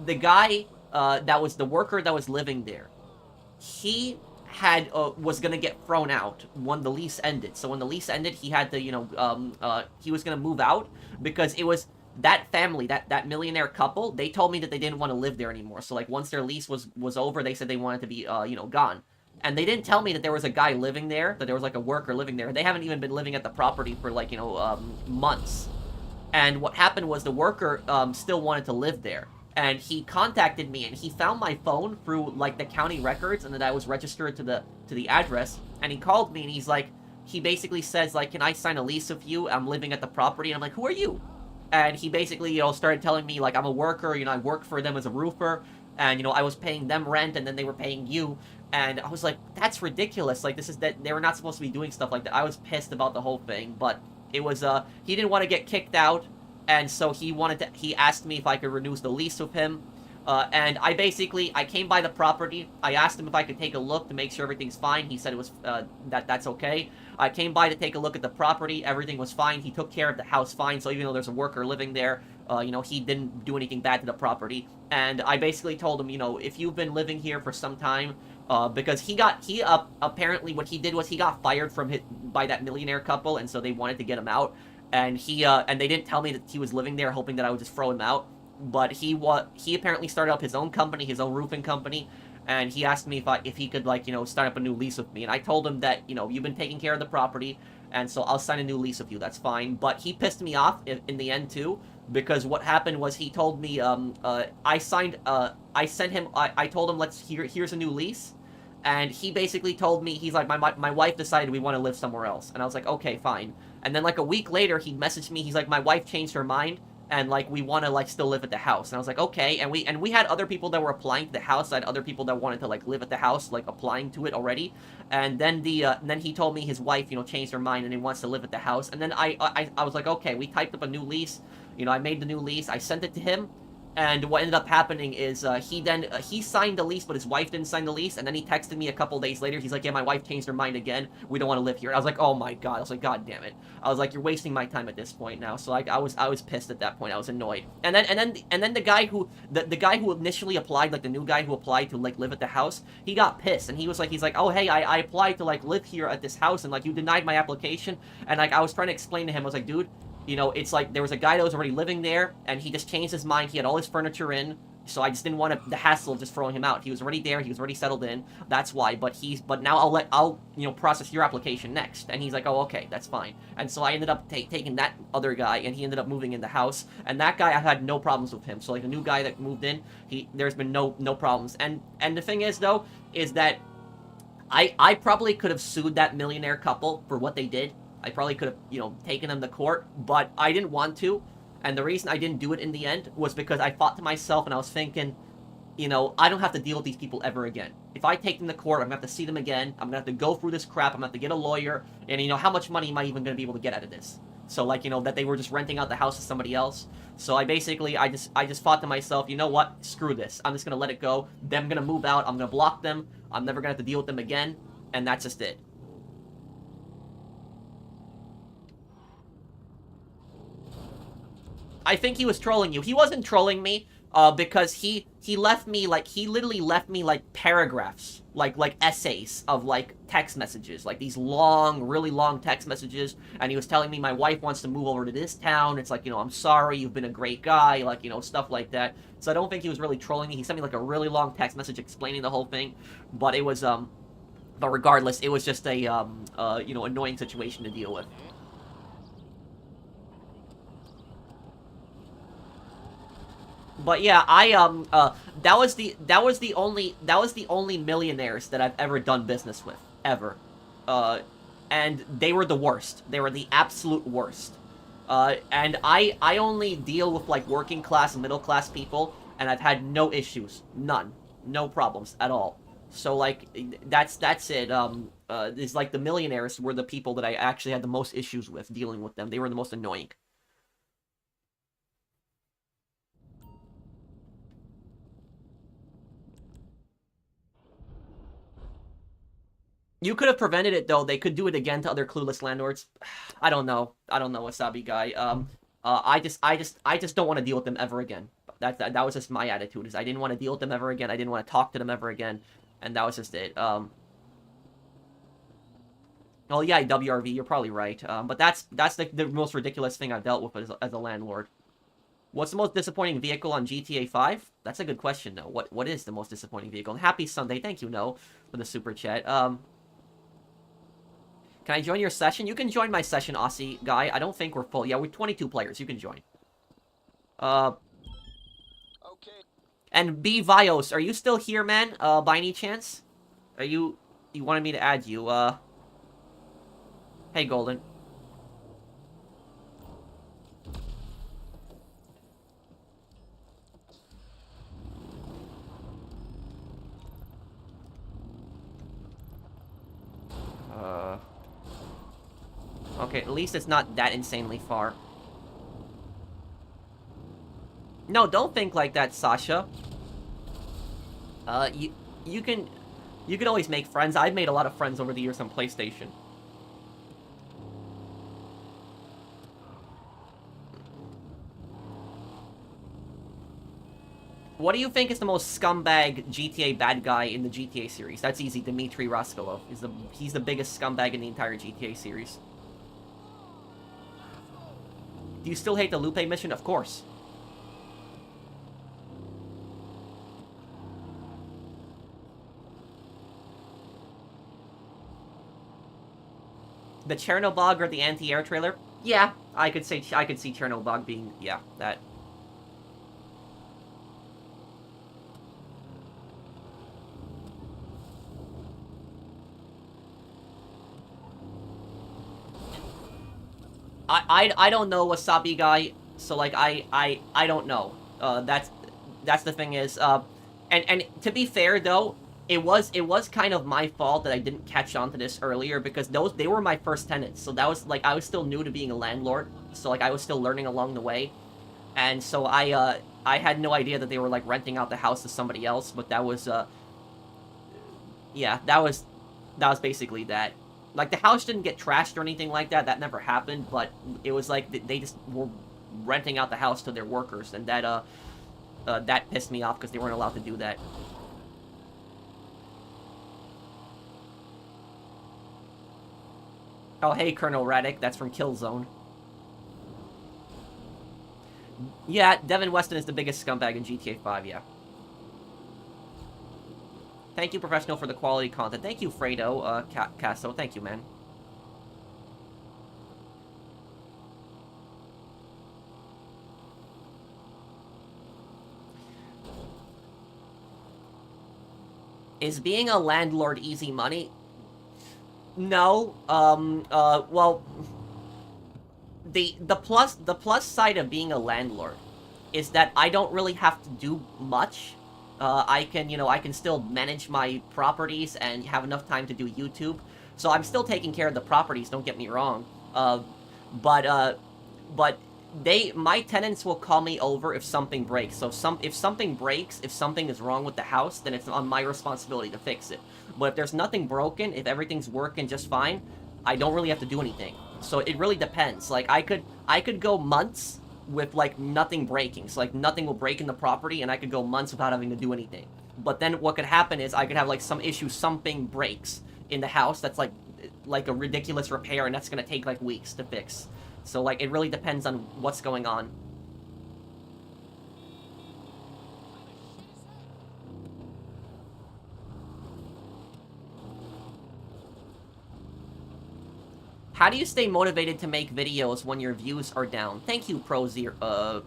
the guy, that was the worker that was living there, he was gonna get thrown out when the lease ended. So when the lease ended, he had to, you know, he was gonna move out, because it was that family, that millionaire couple, they told me that they didn't want to live there anymore. So like once their lease was over, they said they wanted to be, you know, gone. And they didn't tell me that there was a guy living there, that there was like a worker living there. They haven't even been living at the property for like, you know, months. And what happened was the worker still wanted to live there. And he contacted me, and he found my phone through like the county records, and that I was registered to the address. And he called me, and he's like, he basically says like, can I sign a lease with you? I'm living at the property. And I'm like, who are you? And he basically, you know, started telling me like, I'm a worker, you know, I work for them as a roofer, and you know, I was paying them rent, and then they were paying you. And I was like, that's ridiculous. Like, they were not supposed to be doing stuff like that. I was pissed about the whole thing, but it was he didn't want to get kicked out. And so he asked me if I could renew the lease with him. And I came by the property. I asked him if I could take a look to make sure everything's fine. He said it was, that's okay. I came by to take a look at the property. Everything was fine. He took care of the house fine. So even though there's a worker living there, you know, he didn't do anything bad to the property. And I basically told him, you know, if you've been living here for some time, because apparently what he did was he got fired by that millionaire couple, and so they wanted to get him out. And and they didn't tell me that he was living there, hoping that I would just throw him out. But he apparently started up his own company, his own roofing company, and he asked me if he could, like, you know, start up a new lease with me. And I told him that, you know, you've been taking care of the property, and so I'll sign a new lease with you. That's fine. But he pissed me off in the end too, because what happened was he told me I told him here's a new lease. And he basically told me, he's like, my wife decided we want to live somewhere else. And I was like, okay, fine. And then like a week later, he messaged me, he's like, my wife changed her mind, and like we want to like still live at the house. And I was like, okay. And we had other people that were applying to the house. I had other people that wanted to like live at the house, like applying to it already. And then then he told me his wife, you know, changed her mind and he wants to live at the house. And then I was like, okay. We typed up a new lease. You know, I made the new lease. I sent it to him. And what ended up happening is he signed the lease, but his wife didn't sign the lease. And then he texted me a couple days later. He's like, yeah, my wife changed her mind again. We don't want to live here. I was like, oh my god. I was like, god damn it. I was like, you're wasting my time at this point now. So like, I was pissed at that point. I was annoyed. And then the guy who initially applied, like the new guy who applied to like live at the house, he got pissed. And he's like, oh hey, I applied to like live here at this house, and like you denied my application. And like I was trying to explain to him, I was like, dude, you know, it's like there was a guy that was already living there, and he just changed his mind. He had all his furniture in, so I just didn't want the hassle of just throwing him out. He was already there. He was already settled in. That's why. But now I'll you know, process your application next. And he's like, oh, okay, that's fine. And so I ended up taking that other guy, and he ended up moving in the house. And that guy, I had no problems with him. So like the new guy that moved in, there's been no problems. And the thing is though, is that I probably could have sued that millionaire couple for what they did. I probably could have, you know, taken them to court, but I didn't want to. And the reason I didn't do it in the end was because I thought to myself, and I was thinking, you know, I don't have to deal with these people ever again. If I take them to court, I'm going to have to see them again. I'm going to have to go through this crap. I'm going to have to get a lawyer. And, you know, how much money am I even going to be able to get out of this? So, like, that they were just renting out the house to somebody else. So I just thought to myself, you know what? Screw this. I'm just gonna let it go. Them gonna move out. I'm gonna block them. I'm never gonna have to deal with them again. And that's just it. I think he was trolling you. He wasn't trolling me, because he left me, like, he literally left me, like, paragraphs, like essays of, like, text messages, like, these long, really long text messages, and he was telling me my wife wants to move over to this town, it's like, I'm sorry, you've been a great guy, like, stuff like that. So I don't think he was really trolling me. He sent me, like, a really long text message explaining the whole thing, but it was, but regardless, it was just a, annoying situation to deal with. But yeah, that was the only millionaires that I've ever done business with, ever. And they were the worst. They were the absolute worst. And I only deal with, like, working class, middle class people, and I've had no issues. None. No problems at all. So, like, that's it. It's like the millionaires were the people that I actually had the most issues with dealing with them. They were the most annoying. You could have prevented it, though. They could do it again to other clueless landlords. I don't know, Wasabi guy. I just don't want to deal with them ever again. That was just my attitude. Is I didn't want to deal with them ever again. I didn't want to talk to them ever again, and that was just it. Oh yeah, WRV, you're probably right. But that's the most ridiculous thing I've dealt with as a landlord. What's the most disappointing vehicle on GTA 5? That's a good question, though. What is the most disappointing vehicle? And happy Sunday, thank you, No, for the super chat. Can I join your session? You can join my session, Aussie guy. I don't think we're full. Yeah, we're 22 players. You can join. Okay. And B Vios, are you still here, man? By any chance? You wanted me to add you. Hey, Golden. Okay, at least it's not that insanely far. No, don't think like that, Sasha. You can always make friends. I've made a lot of friends over the years on PlayStation. What do you think is the most scumbag GTA bad guy in the GTA series? That's easy. Dmitry Raskolov. He's the biggest scumbag in the entire GTA series. Do you still hate the Lupe mission? Of course. The Chernobog or the anti-air trailer? Yeah, I could see Chernobog being, yeah, that. I don't know, Wasabi guy, so, like, I don't know. That's the thing is, and to be fair, though, it was kind of my fault that I didn't catch on to this earlier, because they were my first tenants, so that was, like, I was still new to being a landlord, so, like, I was still learning along the way, and so I had no idea that they were, like, renting out the house to somebody else, but that was, yeah, that was basically that. Like, the house didn't get trashed or anything like that. That never happened, but it was like they just were renting out the house to their workers, and that pissed me off because they weren't allowed to do that. Oh, hey, Colonel Raddick. That's from Killzone. Yeah, Devin Weston is the biggest scumbag in GTA 5, yeah. Thank you, Professional, for the quality content. Thank you, Fredo, Casso. Thank you, man. Is being a landlord easy money? No. Well, the plus side of being a landlord is that I don't really have to do much. I can still manage my properties and have enough time to do YouTube. So I'm still taking care of the properties, don't get me wrong. but my tenants will call me over if something breaks. So if something breaks, if something is wrong with the house, then it's on my responsibility to fix it. But if there's nothing broken, if everything's working just fine, I don't really have to do anything. So it really depends. Like I could go months with like nothing breaking. So like nothing will break in the property, and I could go months without having to do anything. But then what could happen is I could have like some issue, something breaks in the house that's like a ridiculous repair, and that's gonna take like weeks to fix. So like it really depends on what's going on. How do you stay motivated to make videos when your views are down? Thank you, Prozero.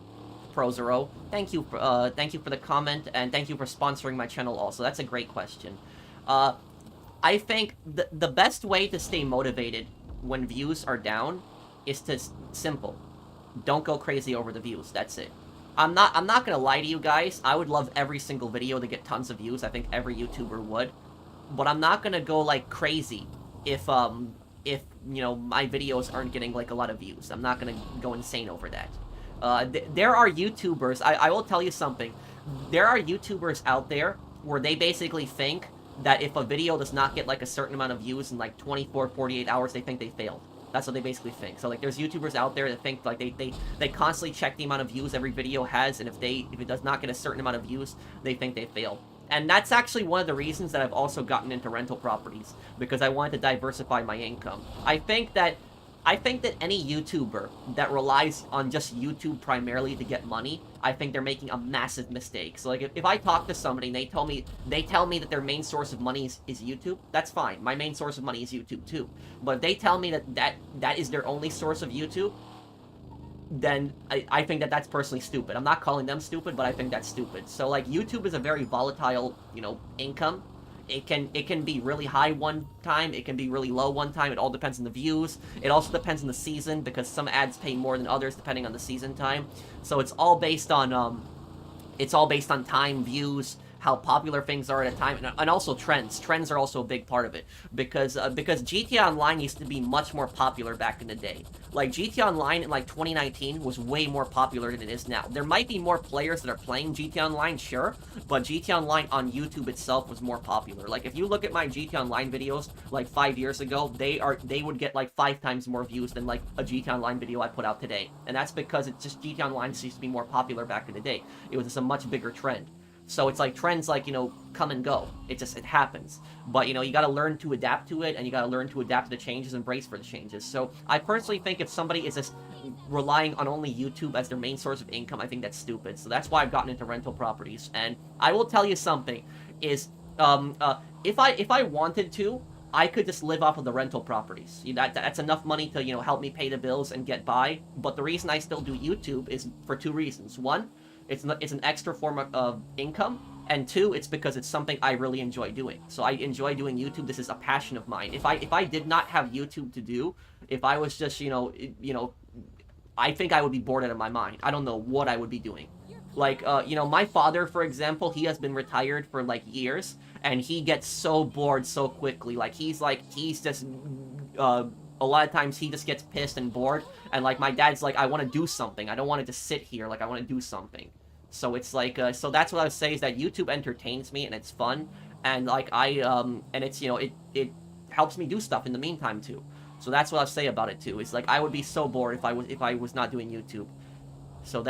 Thank you for the comment, and thank you for sponsoring my channel also. That's a great question. I think the best way to stay motivated when views are down is to simple. Don't go crazy over the views. That's it. I'm not gonna lie to you guys. I would love every single video to get tons of views. I think every YouTuber would. But I'm not gonna go like crazy if you know my videos aren't getting like a lot of views. I'm not gonna go insane over that. There are YouTubers. I will tell you something. There are YouTubers out there where they basically think that if a video does not get like a certain amount of views in like 24, 48 hours, they think they failed. That's what they basically think. So like there's YouTubers out there that think like they constantly check the amount of views every video has, and if it does not get a certain amount of views, they think they failed. And that's actually one of the reasons that I've also gotten into rental properties, because I wanted to diversify my income. I think that any YouTuber that relies on just YouTube primarily to get money, I think they're making a massive mistake. So like if I talk to somebody and they tell me that their main source of money is YouTube, that's fine. My main source of money is YouTube too. But if they tell me that is their only source of YouTube, then I think that's personally stupid. I'm not calling them stupid, but I think that's stupid. So like YouTube is a very volatile, you know, income. It can be really high one time, it can be really low one time. It all depends on the views. It also depends on the season, because some ads pay more than others depending on the season time. So it's all based on time, views, how popular things are at a time, and also trends. Trends are also a big part of it, because GTA Online used to be much more popular back in the day. Like GTA Online in like 2019 was way more popular than it is now. There might be more players that are playing GTA Online, sure, but GTA Online on YouTube itself was more popular. Like if you look at my GTA Online videos like 5 years ago, they would get like 5 times more views than like a GTA Online video I put out today, and that's because it's just GTA Online used to be more popular back in the day. It was just a much bigger trend. So it's like trends, like, you know, come and go. It happens. But, you know, you gotta learn to adapt to it, and you gotta learn to adapt to the changes and brace for the changes. So I personally think if somebody is just relying on only YouTube as their main source of income, I think that's stupid. So that's why I've gotten into rental properties. And I will tell you something, is, if I wanted to, I could just live off of the rental properties. That's enough money to, you know, help me pay the bills and get by. But the reason I still do YouTube is for 2 reasons. One, it's an extra form of income, and 2, it's because it's something I really enjoy doing. So I enjoy doing YouTube. This is a passion of mine. If I did not have YouTube to do, if I was just, you know, I think I would be bored out of my mind. I don't know what I would be doing. Like, you know, my father, for example, he has been retired for like years, and he gets so bored so quickly. Like he's just a lot of times he just gets pissed and bored, and like my dad's like, I want to do something. I don't want to just sit here. Like I want to do something. So it's like, so that's what I would say, is that YouTube entertains me and it's fun, and like and it's, you know, it helps me do stuff in the meantime too. So that's what I'll say about it too. It's like I would be so bored if I was not doing YouTube. So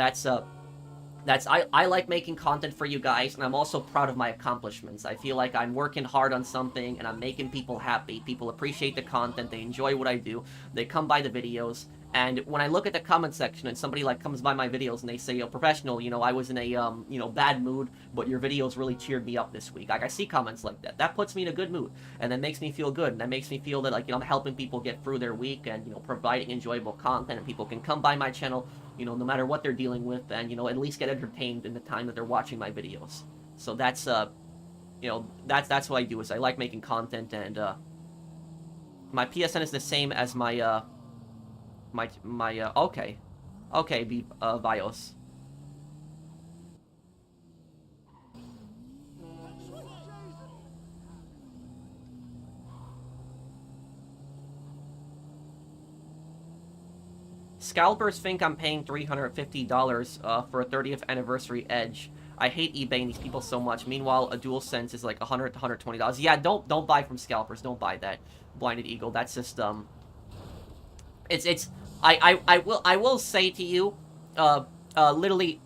I like making content for you guys, and I'm also proud of my accomplishments. I feel like I'm working hard on something, and I'm making people happy. People appreciate the content, they enjoy what I do, they come by the videos, and when I look at the comment section and somebody like comes by my videos and they say, yo, professional, you know, I was in a, you know, bad mood, but your videos really cheered me up this week. Like, I see comments like that. That puts me in a good mood, and that makes me feel good, and that makes me feel that, like, you know, I'm helping people get through their week, and, you know, providing enjoyable content, and people can come by my channel, you know, no matter what they're dealing with, and, you know, at least get entertained in the time that they're watching my videos. So that's, you know, that's what I do, is I like making content, and, my PSN is the same as my, okay. Okay, Bios. Scalpers think I'm paying $350 for a 30th anniversary Edge. I hate eBay and these people so much. Meanwhile, a DualSense is like $100 to $120. Yeah, don't buy from scalpers. Don't buy that. Blinded Eagle. That's just I will say to you, literally,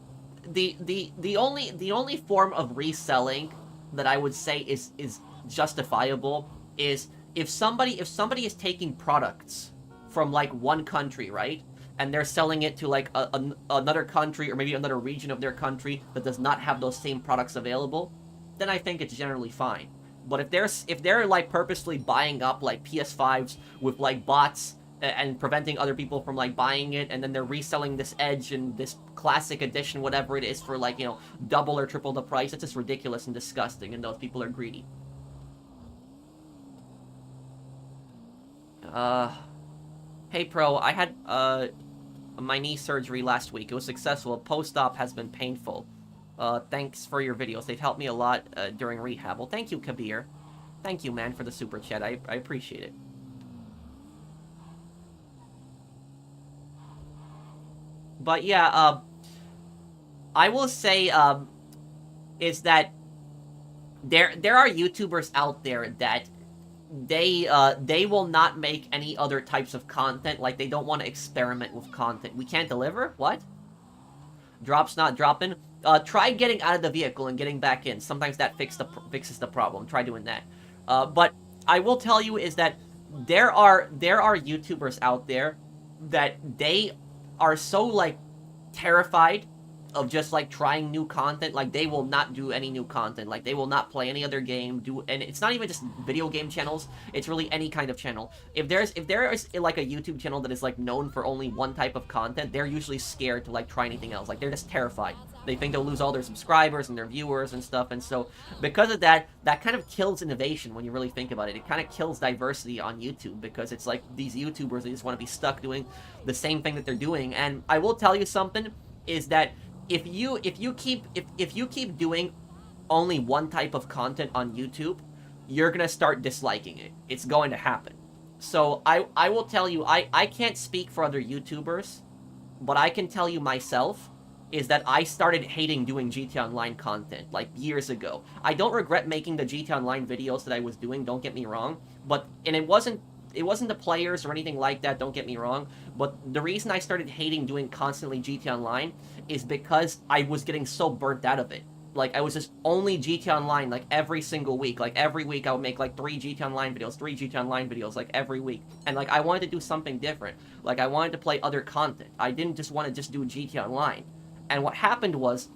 the only form of reselling that I would say is justifiable is if somebody is taking products from like one country, right? And they're selling it to like another country or maybe another region of their country that does not have those same products available, then I think it's generally fine. But if they're like purposely buying up like PS5s with like bots and preventing other people from like buying it, and then they're reselling this Edge and this classic edition, whatever it is, for like, you know, double or triple the price, it's just ridiculous and disgusting, and those people are greedy. Hey Pro, I had my knee surgery last week. It was successful. Post-op has been painful. Thanks for your videos. They've helped me a lot during rehab. Well, thank you, Kabir. Thank you, man, for the super chat. I appreciate it. But yeah, I will say is that there are YouTubers out there that they will not make any other types of content. Like, they don't want to experiment with content. We can't deliver? What? Drops not dropping? Try getting out of the vehicle and getting back in. Sometimes that fixes the problem. Try doing that. But I will tell you is that there are YouTubers out there that they are so, like, terrified of just, like, trying new content. Like, they will not do any new content. Like, they will not play any other game, and it's not even just video game channels, it's really any kind of channel. If there is, like, a YouTube channel that is, like, known for only one type of content, they're usually scared to, like, try anything else. Like, they're just terrified. They think they'll lose all their subscribers and their viewers and stuff, and so, because of that, that kind of kills innovation when you really think about it. It kind of kills diversity on YouTube, because it's like, these YouTubers, they just want to be stuck doing the same thing that they're doing. And I will tell you something, is that if you keep doing only one type of content on YouTube, you're gonna start disliking it. It's going to happen. So I will tell you, I can't speak for other YouTubers, but I can tell you myself, is that I started hating doing GTA Online content, like, years ago. I don't regret making the GTA Online videos that I was doing, don't get me wrong, and it wasn't the players or anything like that, don't get me wrong, but the reason I started hating doing constantly GTA Online is because I was getting so burnt out of it. Like, I was just only GTA Online, like, every single week. Like, every week I would make, like, 3 GTA Online videos, like, every week. And, like, I wanted to do something different. Like, I wanted to play other content. I didn't just want to just do GTA Online. And what happened was,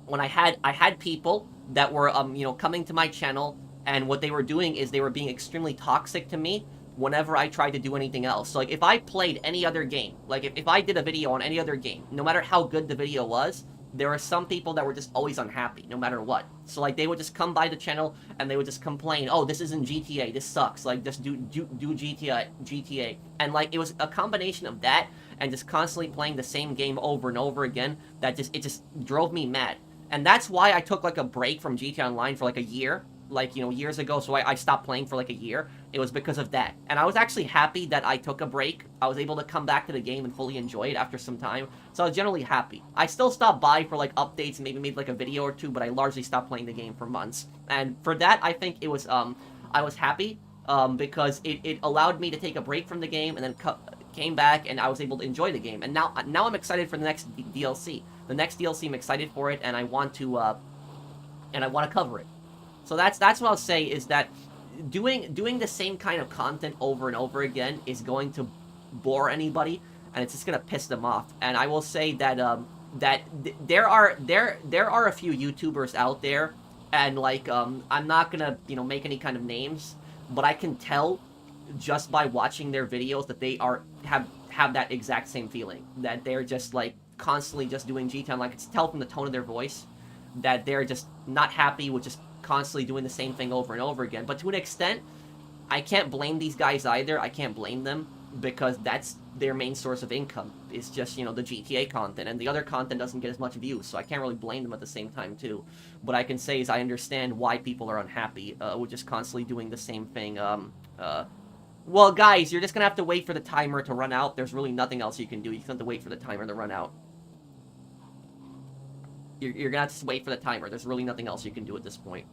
when I had people that were, you know, coming to my channel, and what they were doing is they were being extremely toxic to me whenever I tried to do anything else. So, like, if I played any other game, like, if I did a video on any other game, no matter how good the video was, there were some people that were just always unhappy, no matter what. So, like, they would just come by the channel, and they would just complain, oh, this isn't GTA, this sucks, like, just do GTA. And, like, it was a combination of that, and just constantly playing the same game over and over again, that it just drove me mad. And that's why I took, like, a break from GTA Online for, like, a year, like, you know, years ago, so I stopped playing for, like, a year. It was because of that. And I was actually happy that I took a break. I was able to come back to the game and fully enjoy it after some time. So I was generally happy. I still stopped by for, like, updates and maybe made, like, a video or two, but I largely stopped playing the game for months. And for that, I think it was, I was happy, because it allowed me to take a break from the game, and then came back, and I was able to enjoy the game. And now I'm excited for the next DLC. The next DLC, I'm excited for it, and I want to cover it. So that's what I'll say, is that doing the same kind of content over and over again is going to bore anybody, and it's just gonna piss them off. And I will say that there are a few YouTubers out there, and, like, I'm not gonna, you know, make any kind of names, but I can tell just by watching their videos that they have that exact same feeling, that they're just, like, constantly just doing GTA. Like, I can tell from the tone of their voice that they're just not happy with just constantly doing the same thing over and over again. But to an extent, I can't blame these guys either. I can't blame them, because that's their main source of income. It's just, you know, the GTA content, and the other content doesn't get as much views, so I can't really blame them at the same time too. What I can say is I understand why people are unhappy with just constantly doing the same thing Well, guys, you're just gonna have to wait for the timer to run out. There's really nothing else you can do. You just have to wait for the timer to run out. You're gonna have to wait for the timer. There's really nothing else you can do at this point.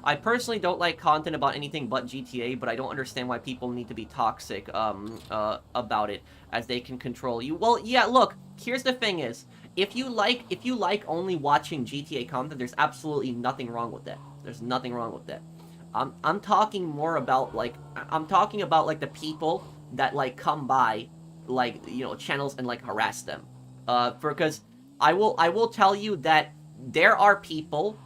I personally don't like content about anything but GTA, but I don't understand why people need to be toxic about it, as they can control you. Well, yeah, look, here's the thing is, if you like only watching GTA content, there's absolutely nothing wrong with that. There's nothing wrong with that. I'm talking more about, like, I'm talking about, like, the people that, like, come by, like, you know, channels and, like, harass them. Because I will tell you that there are people,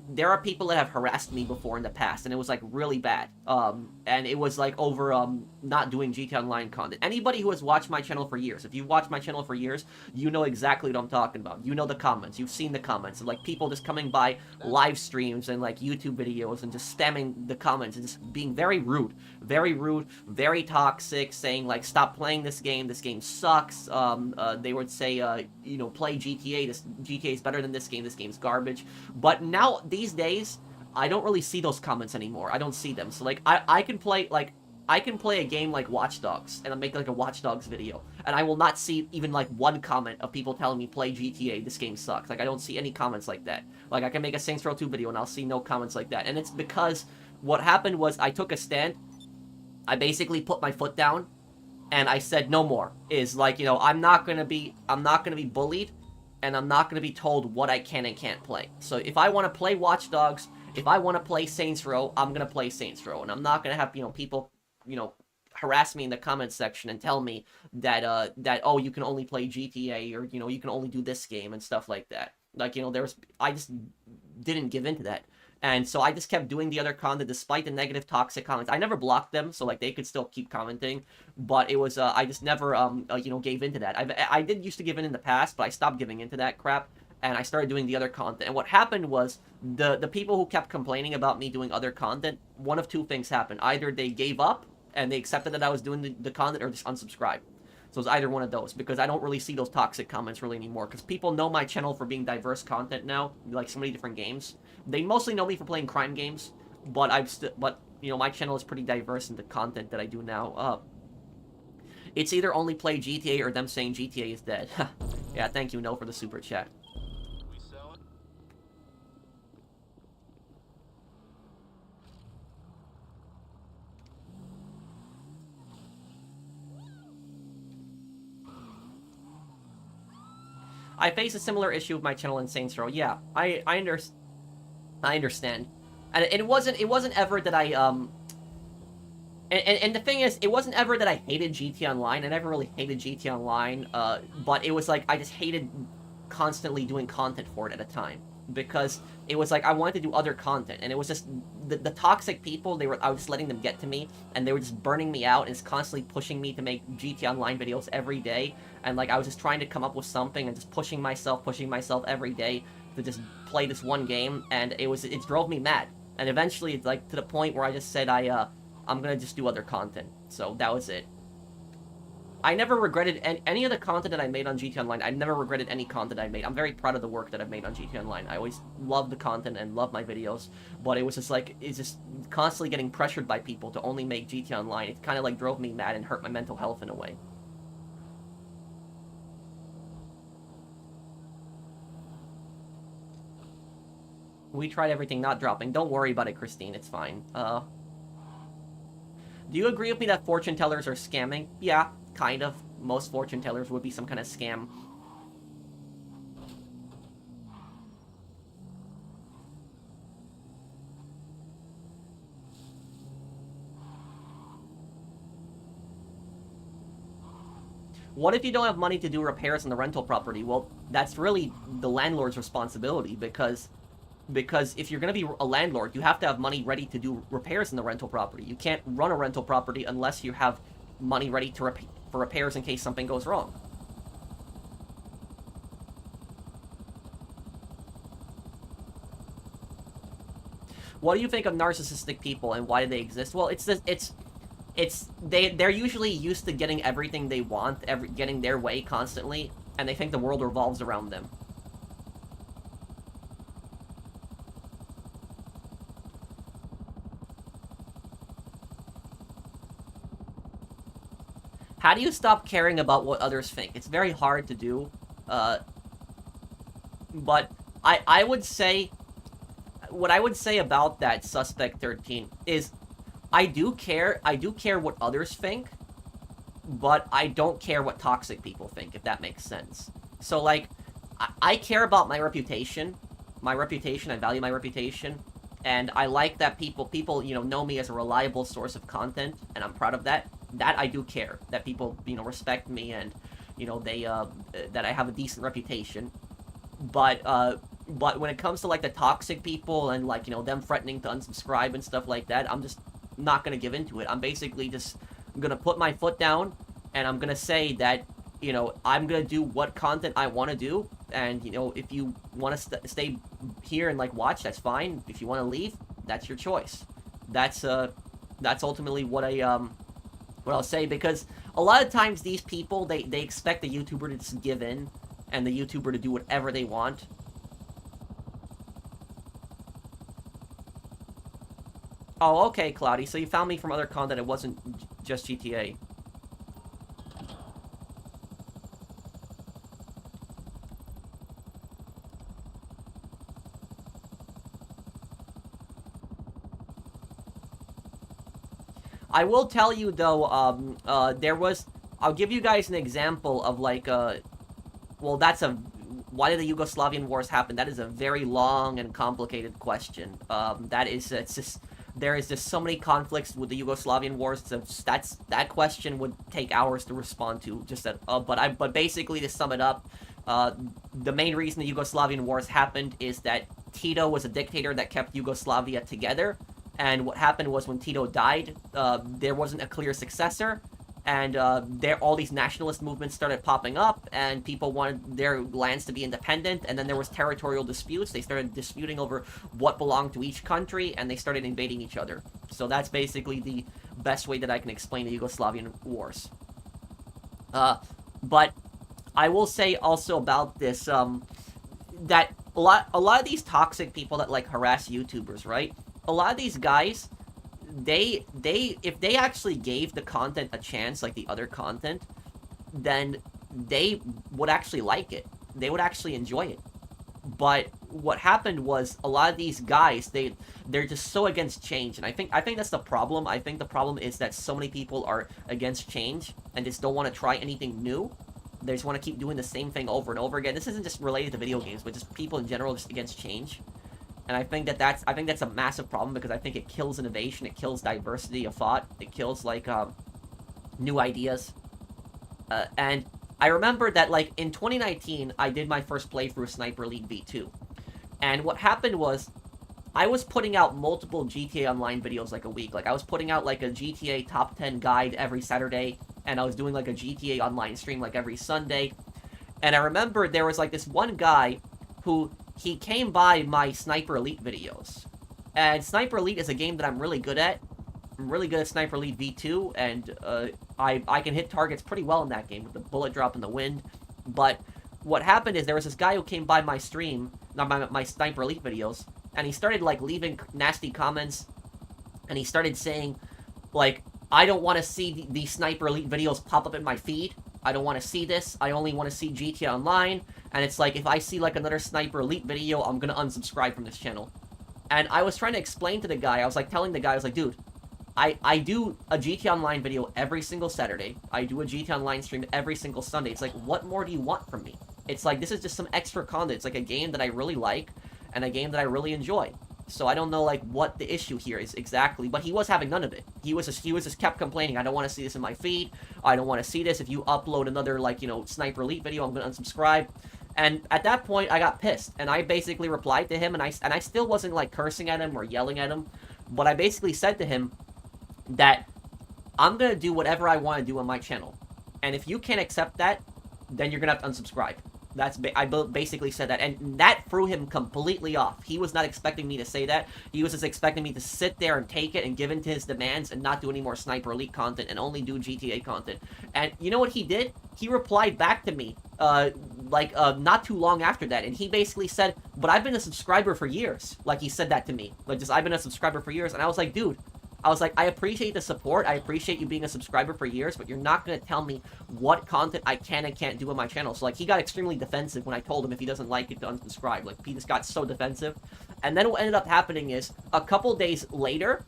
there are people that have harassed me before in the past, and it was, like, really bad. And it was, like, over, not doing GTA Online content. Anybody who has watched my channel for years, if you've watched my channel for years, you know exactly what I'm talking about. You know the comments. You've seen the comments. And, like, people just coming by live streams and, like, YouTube videos and just spamming the comments and just being very rude, very toxic, saying, like, stop playing this game sucks. They would say, you know, play GTA, GTA is better than this game's garbage. But now, these days, I don't really see those comments anymore. I don't see them. So, like, I can play, like, I can play a game like Watch Dogs, and I'll make, like, a Watch Dogs video, and I will not see even, like, one comment of people telling me, play GTA, this game sucks. Like, I don't see any comments like that. Like, I can make a Saints Row 2 video, and I'll see no comments like that. And it's because what happened was I took a stand. I basically put my foot down, and I said no more. Is, like, you know, I'm not gonna be bullied, and I'm not gonna be told what I can and can't play. So if I want to play Watch Dogs, if I want to play Saints Row, I'm gonna play Saints Row, and I'm not gonna have, you know, people, you know, harass me in the comments section and tell me that oh, you can only play GTA, or, you know, you can only do this game and stuff like that. Like, you know, I just didn't give in to that. And so I just kept doing the other content despite the negative, toxic comments. I never blocked them, so, like, they could still keep commenting. But it was, I just never, you know, gave into that. I did used to give in the past, but I stopped giving into that crap. And I started doing the other content. And what happened was, the people who kept complaining about me doing other content, one of two things happened. Either they gave up, and they accepted that I was doing the content, or just unsubscribed. So it's either one of those, because I don't really see those toxic comments really anymore, because people know my channel for being diverse content now, like so many different games. They mostly know me for playing crime games, but you know, my channel is pretty diverse in the content that I do now. It's either only play GTA or them saying GTA is dead. Yeah, thank you, No, for the super chat. We sell it? I face a similar issue with my channel in Saints Row. Yeah, I understand. And it wasn't ever that I, and the thing is, it wasn't ever that I hated GTA Online. I never really hated GTA Online, but it was like, I just hated constantly doing content for it at a time. Because it was like, I wanted to do other content, and it was just, the toxic people, I was just letting them get to me, and they were just burning me out, and it's constantly pushing me to make GTA Online videos every day, and, like, I was just trying to come up with something, and just pushing myself every day to just play this one game, and it drove me mad. And eventually, it's, like, to the point where I just said, I'm gonna just do other content. So, that was it. I never regretted any of the content that I made on GTA Online. I never regretted any content I made. I'm very proud of the work that I've made on GTA Online. I always loved the content and loved my videos, but it was just like, it's just constantly getting pressured by people to only make GTA Online. It kind of, like, drove me mad and hurt my mental health in a way. We tried everything not dropping. Don't worry about it, Christine. It's fine. Do you agree with me that fortune tellers are scamming? Yeah, kind of. Most fortune tellers would be some kind of scam. What if you don't have money to do repairs on the rental property? Well, that's really the landlord's responsibility, because if you're going to be a landlord, you have to have money ready to do repairs in the rental property. You can't run a rental property unless you have money ready for repairs in case something goes wrong. What do you think of narcissistic people, and why do they exist? Well, they're usually used to getting everything they want, getting their way constantly, and they think the world revolves around them. How do you stop caring about what others think? It's very hard to do. But I would say... What I would say about that Suspect 13 is... I do care what others think, but I don't care what toxic people think, if that makes sense. So, like, I care about my reputation. I value my reputation. And I like that people, you know, know me as a reliable source of content, and I'm proud of that. That I do care. That people, you know, respect me and, you know, they, that I have a decent reputation. But when it comes to, like, the toxic people and, like, you know, them threatening to unsubscribe and stuff like that, I'm just not gonna give into it. I'm basically just gonna put my foot down, and I'm gonna say that, you know, I'm gonna do what content I want to do, and, you know, if you want to stay here and, like, watch, that's fine. If you want to leave, that's your choice. That's ultimately what I'll say, because a lot of times these people, they expect the YouTuber to just give in, and the YouTuber to do whatever they want. Oh, okay, Cloudy, so you found me from other content, it wasn't just GTA. I will tell you, though, I'll give you guys an example of, like, well, why did the Yugoslavian wars happen? That is a very long and complicated question. There is just so many conflicts with the Yugoslavian wars, so that question would take hours to respond to, but basically, to sum it up, the main reason the Yugoslavian wars happened is that Tito was a dictator that kept Yugoslavia together, and what happened was when Tito died, there wasn't a clear successor, and all these nationalist movements started popping up, and people wanted their lands to be independent, and then there was territorial disputes. They started disputing over what belonged to each country, and they started invading each other. So that's basically the best way that I can explain the Yugoslavian wars. But I will say also about this, that a lot of these toxic people that, like, harass YouTubers, right? A lot of these guys, if they actually gave the content a chance, like the other content, then they would actually like it. They would actually enjoy it. But what happened was, a lot of these guys, they're just so against change, and I think that's the problem. I think the problem is that so many people are against change and just don't want to try anything new. They just want to keep doing the same thing over and over again. This isn't just related to video games, but just people in general just against change. And I think that's a massive problem, because I think it kills innovation, it kills diversity of thought, it kills, like, new ideas. And I remember that, like, in 2019, I did my first playthrough of Sniper Elite V2. And what happened was, I was putting out multiple GTA Online videos, like, a week. Like, I was putting out, like, a GTA Top 10 guide every Saturday, and I was doing, like, a GTA Online stream, like, every Sunday. And I remember there was, like, this one guy who... he came by my Sniper Elite videos. And Sniper Elite is a game that I'm really good at. I'm really good at Sniper Elite V2, and I can hit targets pretty well in that game with the bullet drop in the wind. But what happened is there was this guy who came by my stream, not my Sniper Elite videos, and he started, like, leaving nasty comments, and he started saying, like, I don't want to see the Sniper Elite videos pop up in my feed. I don't want to see this. I only want to see GTA Online. And it's like, if I see, like, another Sniper Elite video, I'm gonna unsubscribe from this channel. And I was trying to explain to the guy, I was, like, telling the guy, I was like, dude, I do a GTA Online video every single Saturday. I do a GTA Online stream every single Sunday. It's like, what more do you want from me? It's like, this is just some extra content. It's like a game that I really like, and a game that I really enjoy. So I don't know, like, what the issue here is exactly, but he was having none of it. He was just kept complaining, I don't want to see this in my feed, I don't want to see this, if you upload another, like, you know, Sniper Elite video, I'm gonna unsubscribe. And at that point, I got pissed, and I basically replied to him, and I still wasn't, like, cursing at him or yelling at him, but I basically said to him that I'm gonna do whatever I want to do on my channel, and if you can't accept that, then you're gonna have to unsubscribe. I basically said that, and that threw him completely off. He was not expecting me to say that. He was just expecting me to sit there and take it and give in to his demands and not do any more Sniper Elite content and only do GTA content. And you know what he did? He replied back to me, not too long after that, and he basically said, but I've been a subscriber for years. Like, he said that to me. Like, just, I've been a subscriber for years, and I was like, dude, I was like, I appreciate the support, I appreciate you being a subscriber for years, but you're not gonna tell me what content I can and can't do on my channel. So, like, he got extremely defensive when I told him if he doesn't like it to unsubscribe. Like, he just got so defensive. And then what ended up happening is, a couple days later,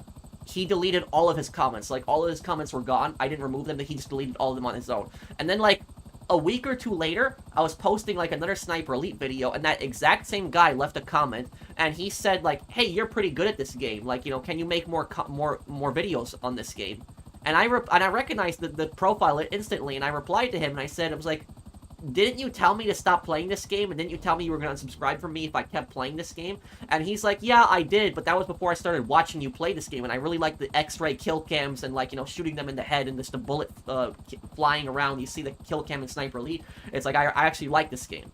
he deleted all of his comments. Like, all of his comments were gone. I didn't remove them, but he just deleted all of them on his own. And then, like, a week or two later, I was posting, like, another Sniper Elite video, and that exact same guy left a comment, and he said, like, hey, you're pretty good at this game. Like, you know, can you make more videos on this game? And I recognized the profile instantly, and I replied to him, and I said, I was like, didn't you tell me to stop playing this game? And didn't you tell me you were going to unsubscribe from me if I kept playing this game? And he's like, yeah, I did, but that was before I started watching you play this game, and I really like the X-ray kill cams and, like, you know, shooting them in the head and just the bullet flying around. You see the kill cam in Sniper Elite. It's like, I actually like this game.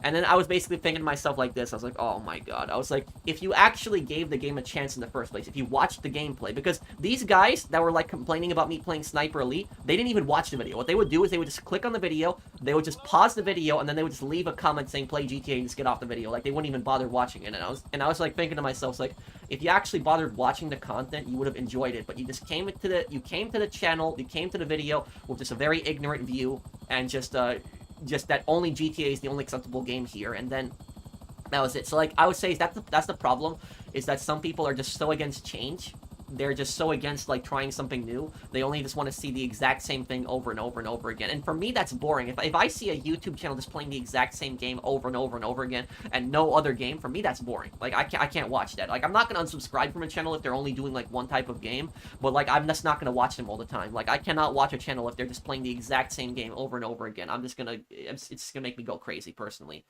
And then I was basically thinking to myself like this. I was like, oh my god. I was like, if you actually gave the game a chance in the first place, if you watched the gameplay, because these guys that were, like, complaining about me playing Sniper Elite, they didn't even watch the video. What they would do is they would just click on the video, they would just pause the video, and then they would just leave a comment saying play GTA and just get off the video. Like, they wouldn't even bother watching it. And I was like, thinking to myself, like, if you actually bothered watching the content, you would have enjoyed it. But you just came to the channel, you came to the video with just a very ignorant view, and just that only GTA is the only acceptable game here, and then that was it. So, like, I would say that's the problem, is that some people are just so against change. They're just so against, like, trying something new. They only just want to see the exact same thing over and over and over again. And for me, that's boring. If I see a YouTube channel just playing the exact same game over and over and over again, and no other game, for me, that's boring. Like, I can't watch that. Like, I'm not going to unsubscribe from a channel if they're only doing, like, one type of game, but, like, I'm just not going to watch them all the time. Like, I cannot watch a channel if they're just playing the exact same game over and over again. It's just going to make me go crazy, personally.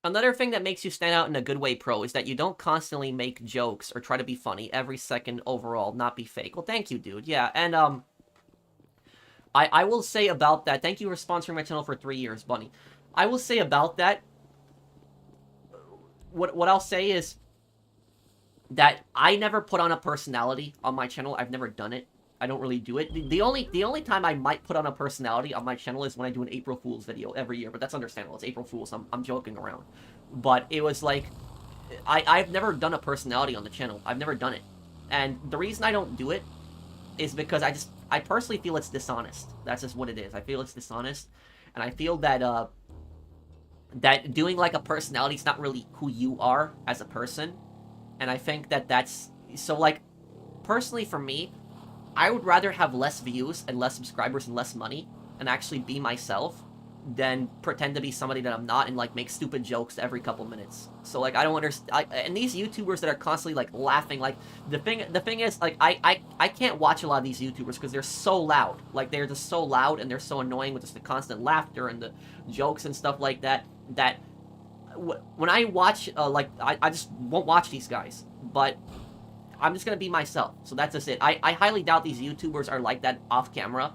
Another thing that makes you stand out in a good way, Pro, is that you don't constantly make jokes or try to be funny every second overall, not be fake. Well, thank you, dude. Yeah, and, I will say about that, thank you for sponsoring my channel for 3 years, Bunny. I will say about that, what I'll say is that I never put on a personality on my channel. I've never done it. I don't really do it. The only time I might put on a personality on my channel is when I do an April Fool's video every year, but that's understandable. It's April Fool's. I'm joking around. But it was like, I've never done a personality on the channel. I've never done it. And the reason I don't do it is because I personally feel it's dishonest. That's just what it is. I feel it's dishonest. And I feel that, that doing, like, a personality is not really who you are as a person. And I think that that's... So, like, personally for me, I would rather have less views and less subscribers and less money and actually be myself than pretend to be somebody that I'm not and, like, make stupid jokes every couple minutes. So, like, I don't understand. And these YouTubers that are constantly, like, laughing, like, the thing is, like, I can't watch a lot of these YouTubers because they're so loud. Like, they're just so loud and they're so annoying with just the constant laughter and the jokes and stuff like that, that when I watch, like, I just won't watch these guys. But I'm just gonna be myself. So that's just it. I highly doubt these YouTubers are like that off camera.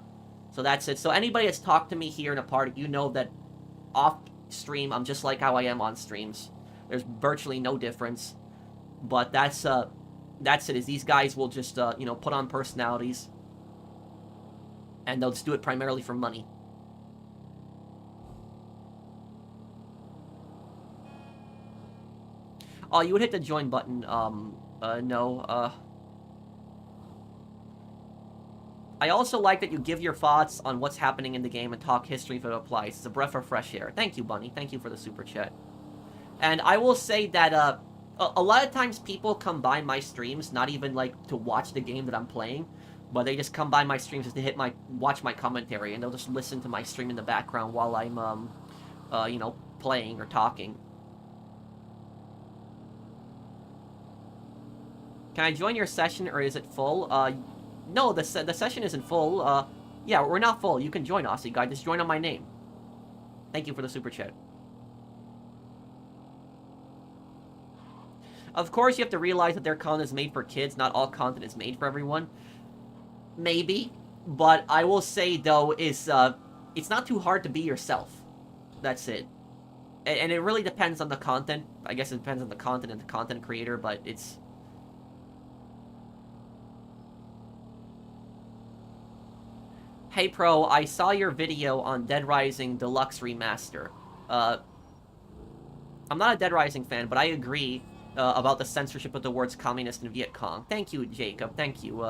So that's it. So anybody that's talked to me here in a party, you know that off stream, I'm just like how I am on streams. There's virtually no difference. But that's it, is these guys will just, you know, put on personalities. And they'll just do it primarily for money. Oh, you would hit the join button, no, I also like that you give your thoughts on what's happening in the game and talk history if it applies. It's a breath of fresh air. Thank you, Bunny. Thank you for the super chat. And I will say that, a lot of times people come by my streams, not even, like, to watch the game that I'm playing, but they just come by my streams just to watch my commentary, and they'll just listen to my stream in the background while I'm, you know, playing or talking. Can I join your session, or is it full? No, the session isn't full. Yeah, we're not full. You can join, Aussie Guy. Just join on my name. Thank you for the super chat. Of course, you have to realize that their content is made for kids. Not all content is made for everyone. Maybe. But I will say, though, it's not too hard to be yourself. That's it. And it really depends on the content. I guess it depends on the content and the content creator, but it's... Hey Pro, I saw your video on Dead Rising Deluxe Remaster. I'm not a Dead Rising fan, but I agree about the censorship of the words communist and Viet Cong. Thank you, Jacob. Thank you.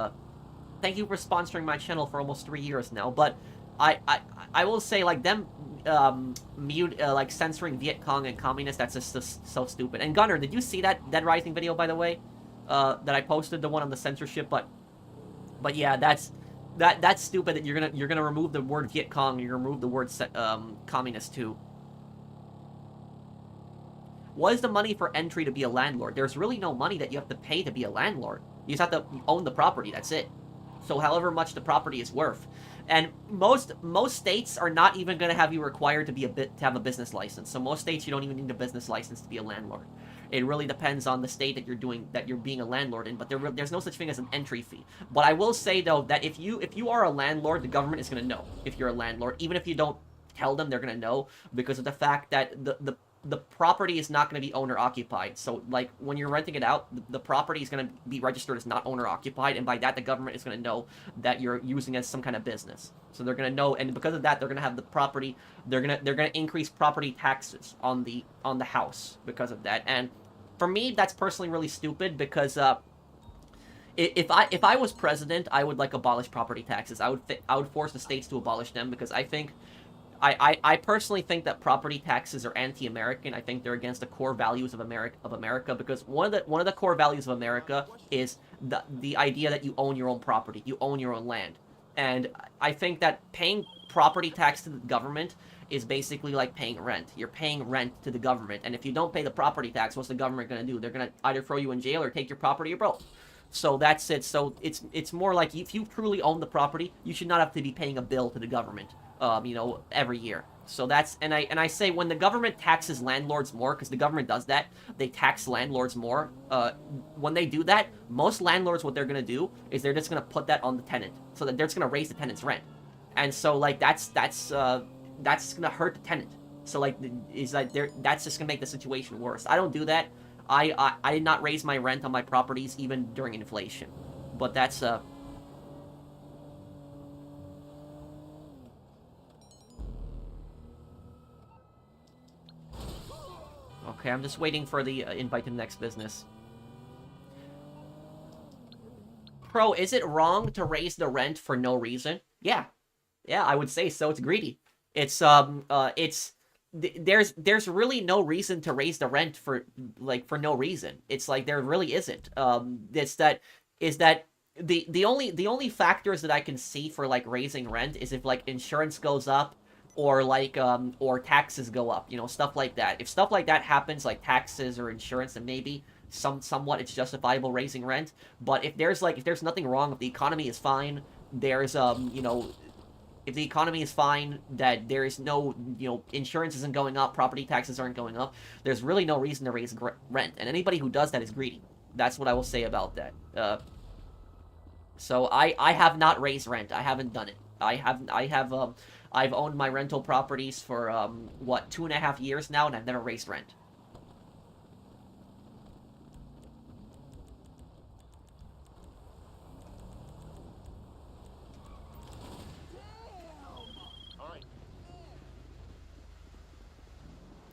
Thank you for sponsoring my channel for almost 3 years now. But I will say, like, them like censoring Viet Cong and communist, that's just so stupid. And Gunner, did you see that Dead Rising video, by the way? That I posted, the one on the censorship, but yeah, that's stupid that you're gonna remove the word Viet Cong and you're gonna remove the word communist too. What is the money for entry to be a landlord? There's really no money that you have to pay to be a landlord. You just have to own the property, that's it. So however much the property is worth. And most states are not even going to have you required to have a business license. So most states you don't even need a business license to be a landlord. It really depends on the state that you're being a landlord in, but there's no such thing as an entry fee. But I will say though that if you are a landlord, the government is going to know if you're a landlord, even if you don't tell them, they're going to know because of the fact that the property is not going to be owner occupied. So like when you're renting it out, the property is going to be registered as not owner occupied, and by that the government is going to know that you're using it as some kind of business. So they're going to know, and because of that, they're going to have the property. They're going to increase property taxes on the house because of that. And for me, that's personally really stupid because if I was president, I would like abolish property taxes. I would force the states to abolish them because I think. I personally think that property taxes are anti-American. I think they're against the core values of America because one of the core values of America is the idea that you own your own property, you own your own land. And I think that paying property tax to the government is basically like paying rent. You're paying rent to the government, and if you don't pay the property tax, what's the government going to do? They're going to either throw you in jail or take your property or both. So that's it. So it's more like if you truly own the property, you should not have to be paying a bill to the government. Every year. So that's, and I say when the government taxes landlords more, because the government does that, they tax landlords more. When they do that, most landlords, what they're going to do is they're just going to put that on the tenant, so that they're just going to raise the tenant's rent. And so like that's going to hurt the tenant. So like that's just going to make the situation worse. I don't do that. I did not raise my rent on my properties even during inflation. But that's Okay, I'm just waiting for the invite to the next business. Pro, is it wrong to raise the rent for no reason? Yeah. Yeah, I would say so. It's greedy. It's there's really no reason to raise the rent for no reason. It's like there really isn't. The only factors that I can see for like raising rent is if like insurance goes up, or like or taxes go up, stuff like that. If stuff like that happens, like taxes or insurance, then maybe somewhat it's justifiable raising rent. But if there's nothing wrong, if the economy is fine, there's if the economy is fine, that there is no insurance isn't going up, property taxes aren't going up, there's really no reason to raise rent. And anybody who does that is greedy. That's what I will say about that. So I have not raised rent. I haven't done it. I've owned my rental properties for, 2.5 years now, and I've never raised rent.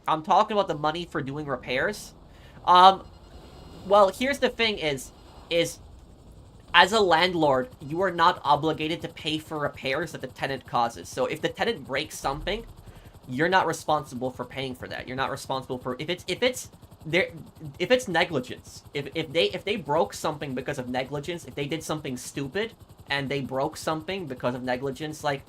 I'm talking about the money for doing repairs. Well, here's the thing is as a landlord, you are not obligated to pay for repairs that the tenant causes. So if the tenant breaks something, you're not responsible for paying for that. You're not responsible for if it's negligence. If they broke something because of negligence, if they did something stupid and they broke something because of negligence, like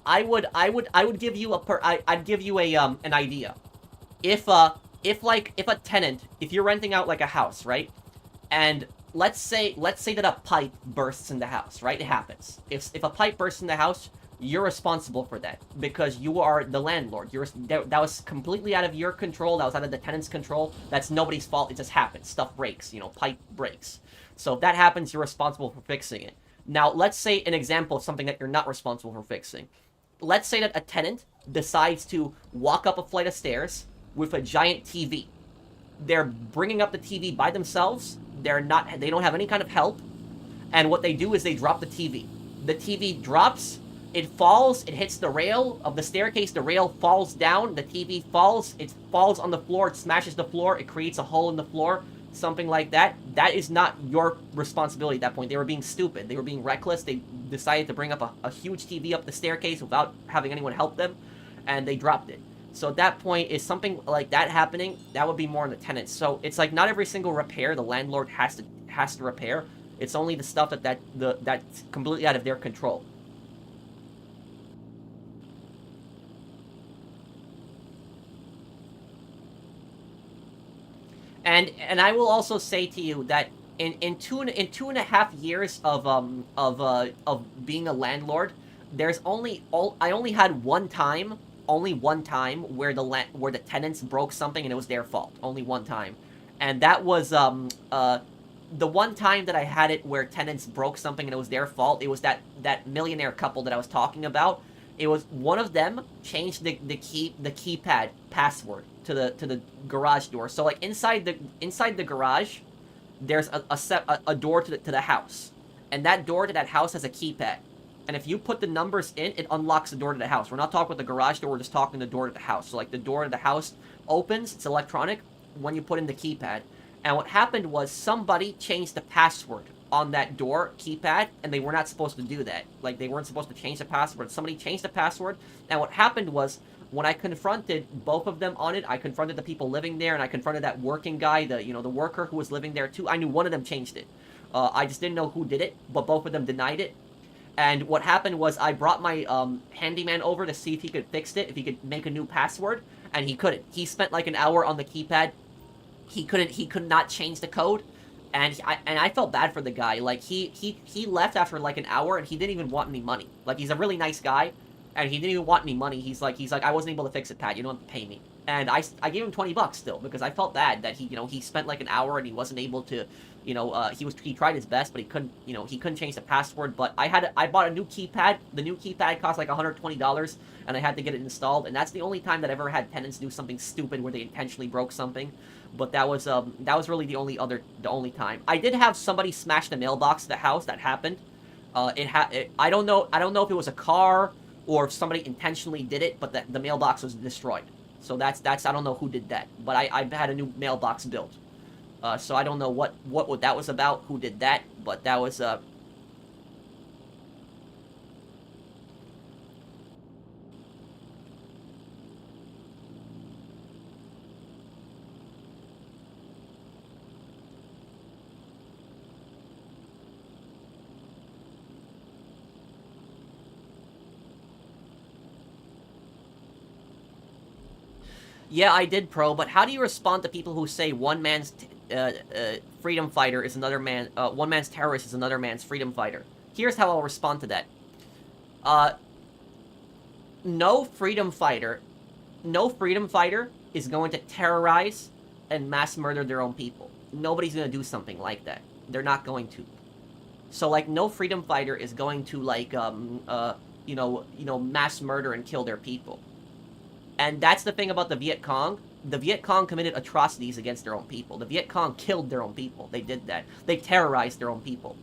I would give you I'd give you an idea. If a tenant, if you're renting out like a house, right? And let's say that a pipe bursts in the house, right? It happens. If a pipe bursts in the house, you're responsible for that because you are the landlord. That was completely out of your control. That was out of the tenant's control. That's nobody's fault. It just happens. Stuff breaks. Pipe breaks. So if that happens, you're responsible for fixing it. Now, let's say an example of something that you're not responsible for fixing. Let's say that a tenant decides to walk up a flight of stairs with a giant TV. They're bringing up the TV by themselves. They don't have any kind of help. And what they do is they drop the TV. the TV drops, it falls, it hits the rail of the staircase, the rail falls down, the TV falls, it falls on the floor, it smashes the floor, it creates a hole in the floor, something like that. That is not your responsibility at that point. They were being stupid. They were being reckless. They decided to bring up a huge TV up the staircase without having anyone help them, and they dropped it. So at that point, is something like that happening, that would be more on the tenants. So it's like not every single repair the landlord has to repair. It's only the stuff that's completely out of their control. And I will also say to you that in 2.5 years of being a landlord, I only had one time, where the tenants broke something and it was their fault. Only one time, and that was the one time that I had it where tenants broke something and it was their fault. It was that millionaire couple that I was talking about. It was one of them changed the keypad password to the garage door. So like inside the garage, there's a door to the house, and that door to that house has a keypad. And if you put the numbers in, it unlocks the door to the house. We're not talking about the garage door. We're just talking the door to the house. So like the door to the house opens. It's electronic when you put in the keypad. And what happened was somebody changed the password on that door keypad, and they were not supposed to do that. Like, they weren't supposed to change the password. Somebody changed the password, and what happened was, when I confronted both of them on it, I confronted the people living there, and I confronted that working guy, the worker who was living there too. I knew one of them changed it. I just didn't know who did it, but both of them denied it. And what happened was, I brought my handyman over to see if he could fix it, if he could make a new password, and he couldn't. He spent like an hour on the keypad. He could not change the code, and I felt bad for the guy. Like, he left after like an hour, and he didn't even want any money. Like, he's a really nice guy, and he didn't even want any money. He's like, I wasn't able to fix it, Pat. You don't have to pay me. And I gave him $20 still, because I felt bad that he spent like an hour and he wasn't able to, he tried his best, but he couldn't change the password. But I bought a new keypad. The new keypad cost like $120, and I had to get it installed. And that's the only time that I've ever had tenants do something stupid where they intentionally broke something. But that was really the only time. I did have somebody smash the mailbox to the house. That happened. I don't know if it was a car or if somebody intentionally did it, but the mailbox was destroyed. So that's I don't know who did that, but I had a new mailbox built. So I don't know what that was about, who did that, but that was Yeah, I did, Pro, but how do you respond to people who say one man's freedom fighter is another man, one man's terrorist is another man's freedom fighter? Here's how I'll respond to that. No freedom fighter is going to terrorize and mass murder their own people. Nobody's going to do something like that. They're not going to. So, like, no freedom fighter is going to, like, mass murder and kill their people. And that's the thing about the Viet Cong. The Viet Cong committed atrocities against their own people. The Viet Cong killed their own people. They did that. They terrorized their own people.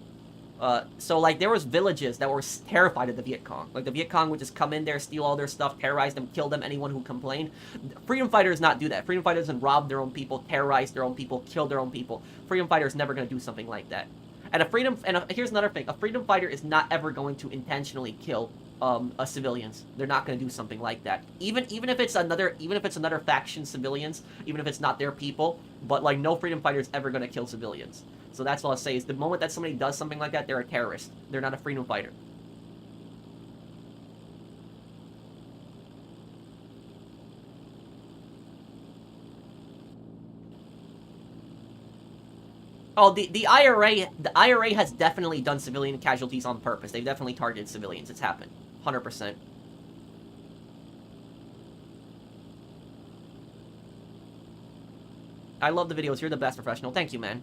So, like, there was villages that were terrified of the Viet Cong. Like, the Viet Cong would just come in there, steal all their stuff, terrorize them, kill them, anyone who complained. Freedom fighters not do that. Freedom fighters doesn't rob their own people, terrorize their own people, kill their own people. Freedom fighters never going to do something like that. And here's another thing. A freedom fighter is not ever going to intentionally kill civilians. They're not going to do something like that. Even if it's another faction civilians, even if it's not their people, but like no freedom fighter is ever going to kill civilians. So that's all I'll say is the moment that somebody does something like that, they're a terrorist. They're not a freedom fighter. Oh, the IRA has definitely done civilian casualties on purpose. They've definitely targeted civilians. It's happened. 100%. I love the videos. You're the best professional. Thank you, man.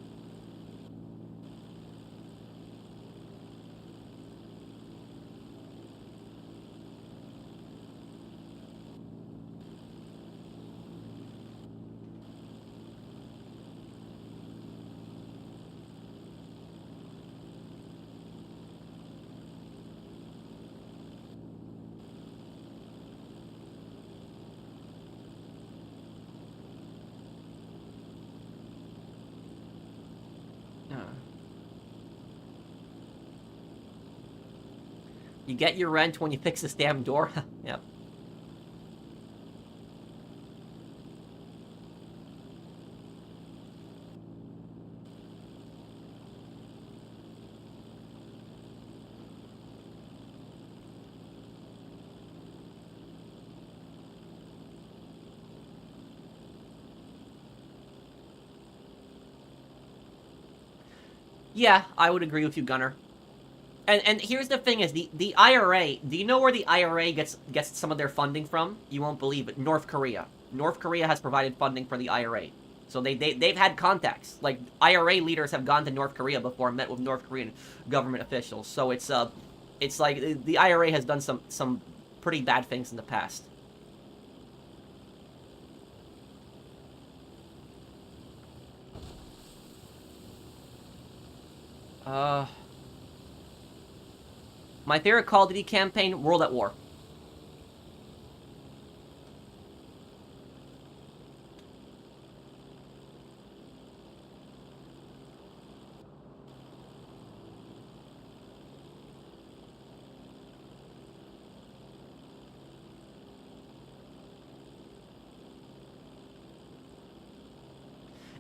You get your rent when you fix this damn door. Yep. Yeah, I would agree with you, Gunner. And here's the thing: is the IRA? Do you know where the IRA gets some of their funding from? You won't believe it. North Korea. North Korea has provided funding for the IRA, so they've had contacts. Like IRA leaders have gone to North Korea before and met with North Korean government officials. So it's like the IRA has done some pretty bad things in the past. My favorite Call of Duty campaign: World at War.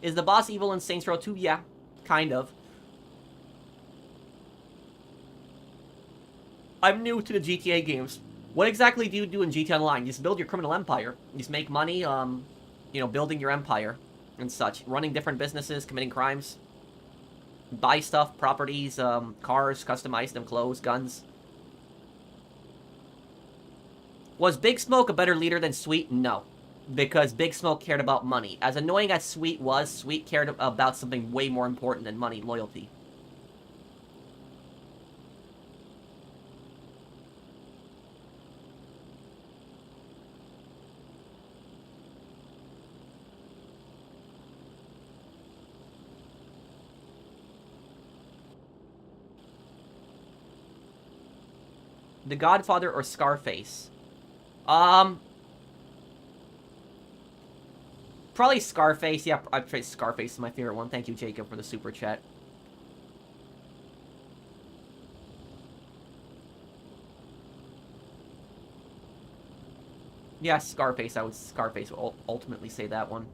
Is the boss evil in Saints Row 2? Yeah, kind of. I'm new to the GTA games. What exactly do you do in GTA Online? You just build your criminal empire. You just make money, building your empire and such. Running different businesses, committing crimes. Buy stuff, properties, cars, customize them, clothes, guns. Was Big Smoke a better leader than Sweet? No. Because Big Smoke cared about money. As annoying as Sweet was, Sweet cared about something way more important than money: loyalty. The Godfather or Scarface? Probably Scarface. Yeah, I'd say Scarface is my favorite one. Thank you, Jacob, for the super chat. Yeah, Scarface. I would Scarface will ultimately say that one.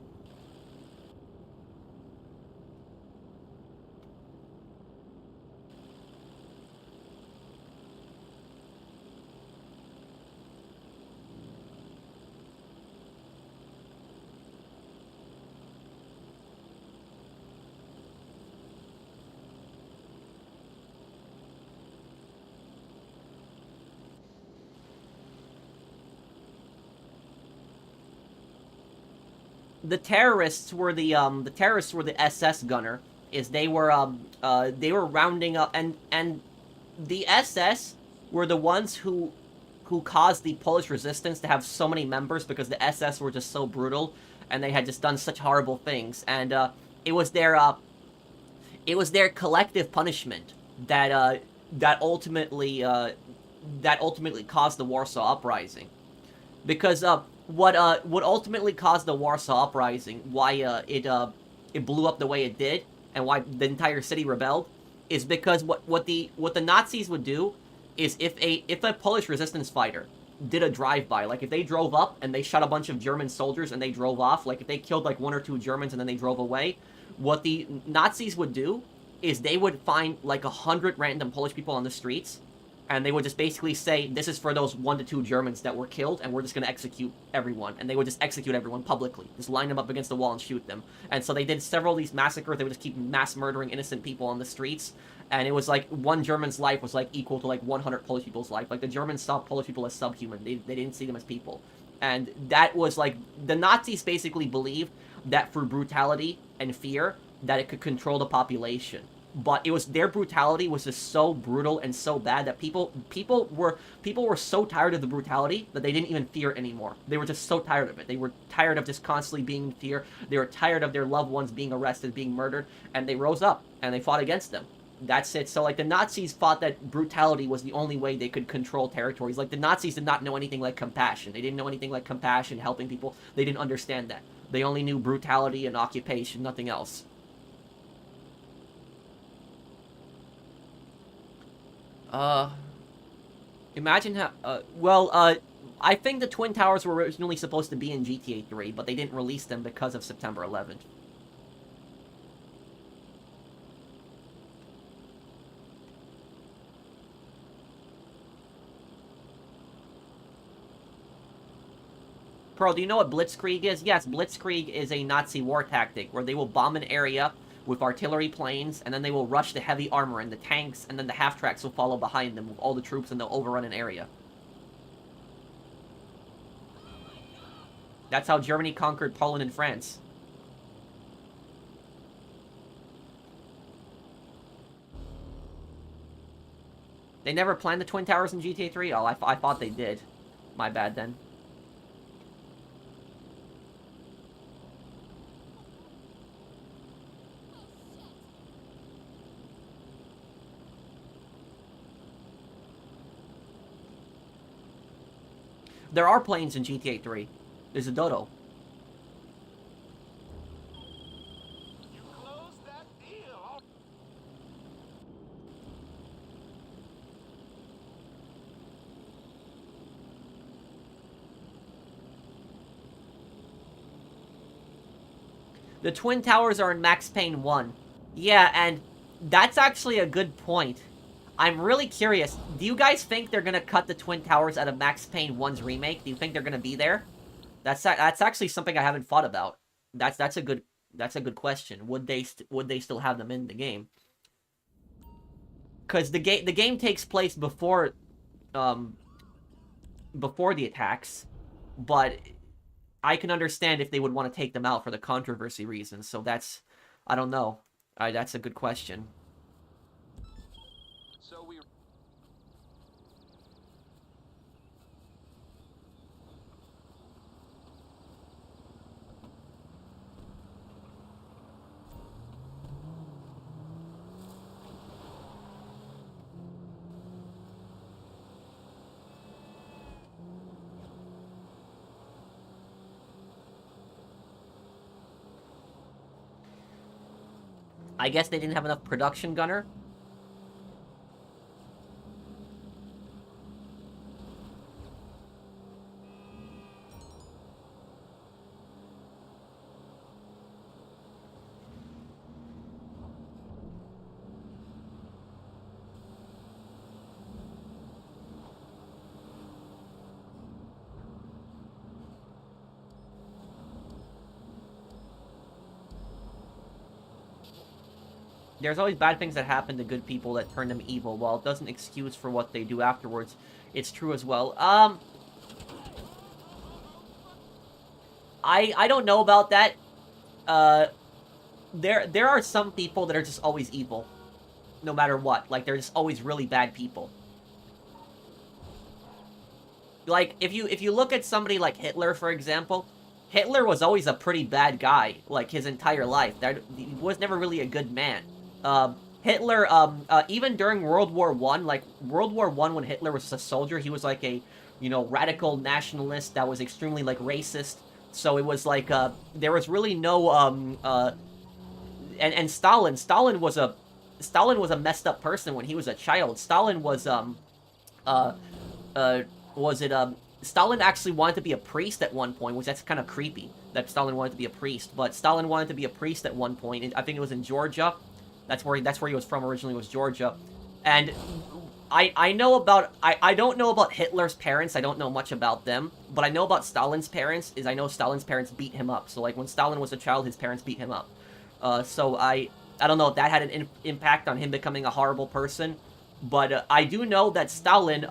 The terrorists were the SS gunner. Is they were rounding up, and the SS were the ones who caused the Polish resistance to have so many members, because the SS were just so brutal and they had just done such horrible things, and it was their collective punishment that ultimately caused the Warsaw Uprising. Because what ultimately caused the Warsaw Uprising, why it blew up the way it did, and why the entire city rebelled, is because what the Nazis would do is, if a Polish resistance fighter did a drive-by, like if they drove up and they shot a bunch of German soldiers and they drove off, like if they killed like 1 or 2 Germans and then they drove away, what the Nazis would do is they would find like 100 random Polish people on the streets, and they would just basically say, this is for those 1 to 2 Germans that were killed, and we're just going to execute everyone. And they would just execute everyone publicly. Just line them up against the wall and shoot them. And so they did several of these massacres. They would just keep mass murdering innocent people on the streets. And it was like 1 German's life was like equal to like 100 Polish people's life. Like the Germans saw Polish people as subhuman. They didn't see them as people. And that was like, the Nazis basically believed that through brutality and fear, that it could control the population. But it was, their brutality was just so brutal and so bad that people were so tired of the brutality that they didn't even fear it anymore. They were just so tired of it. They were tired of just constantly being in fear. They were tired of their loved ones being arrested, being murdered, and they rose up and they fought against them. That's it. So like the Nazis thought that brutality was the only way they could control territories. Like the Nazis did not know anything like compassion. They didn't know anything like compassion, helping people. They didn't understand that. They only knew brutality and occupation, nothing else. Uh, Imagine how, I think the Twin Towers were originally supposed to be in GTA 3, but they didn't release them because of September 11th. Pearl, do you know what Blitzkrieg is? Yes, Blitzkrieg is a Nazi war tactic where they will bomb an area with artillery planes, and then they will rush the heavy armor and the tanks, and then the half-tracks will follow behind them with all the troops, and they'll overrun an area. That's how Germany conquered Poland and France. They never planned the Twin Towers in GTA 3? Oh, I thought they did. My bad, then. There are planes in GTA 3. There's a dodo. You closed that deal. The Twin Towers are in Max Payne 1. Yeah, and that's actually a good point. I'm really curious. Do you guys think they're gonna cut the Twin Towers out of Max Payne 1's remake? Do you think they're gonna be there? That's actually something I haven't thought about. That's a good question. Would they still have them in the game? Because the game takes place before the attacks, but I can understand if they would want to take them out for the controversy reasons. So I don't know. That's a good question. So we. I guess they didn't have enough production gunner. There's always bad things that happen to good people that turn them evil. While it doesn't excuse for what they do afterwards, it's true as well. I don't know about that. There are some people that are just always evil, no matter what. Like, they're just always really bad people. Like, if you look at somebody like Hitler, for example, Hitler was always a pretty bad guy, like, his entire life. He was never really a good man. Hitler, even during World War I, like, World War I, when Hitler was a soldier, he was like a, radical nationalist that was extremely, like, racist. So it was like, there was really no, and Stalin was a messed up person when he was a child. Stalin was, Stalin actually wanted to be a priest at one point, which that's kind of creepy, that Stalin wanted to be a priest. But Stalin wanted to be a priest at one point, I think it was in Georgia. That's where he was from originally, was Georgia. And I don't know about Hitler's parents, I don't know much about them, but I know about Stalin's parents, I know Stalin's parents beat him up. So, like, when Stalin was a child, his parents beat him up. So I don't know if that had an impact on him becoming a horrible person, but I do know that Stalin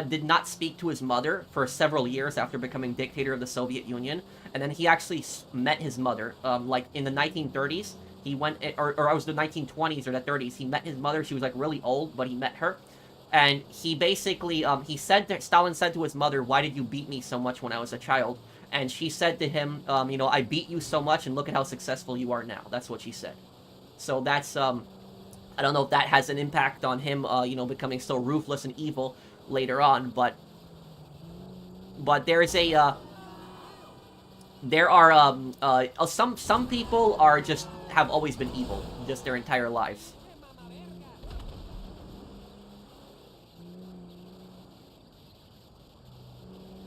did not speak to his mother for several years after becoming dictator of the Soviet Union, and then he actually met his mother, like, in the 1930s. He went, or it was the 1920s or the 30s, he met his mother. She was, like, really old, but he met her. And he basically, Stalin said to his mother, "Why did you beat me so much when I was a child?" And she said to him, "I beat you so much, and look at how successful you are now." That's what she said. So that's, I don't know if that has an impact on him, becoming so ruthless and evil later on, but there's there are, some people are have always been evil, just their entire lives.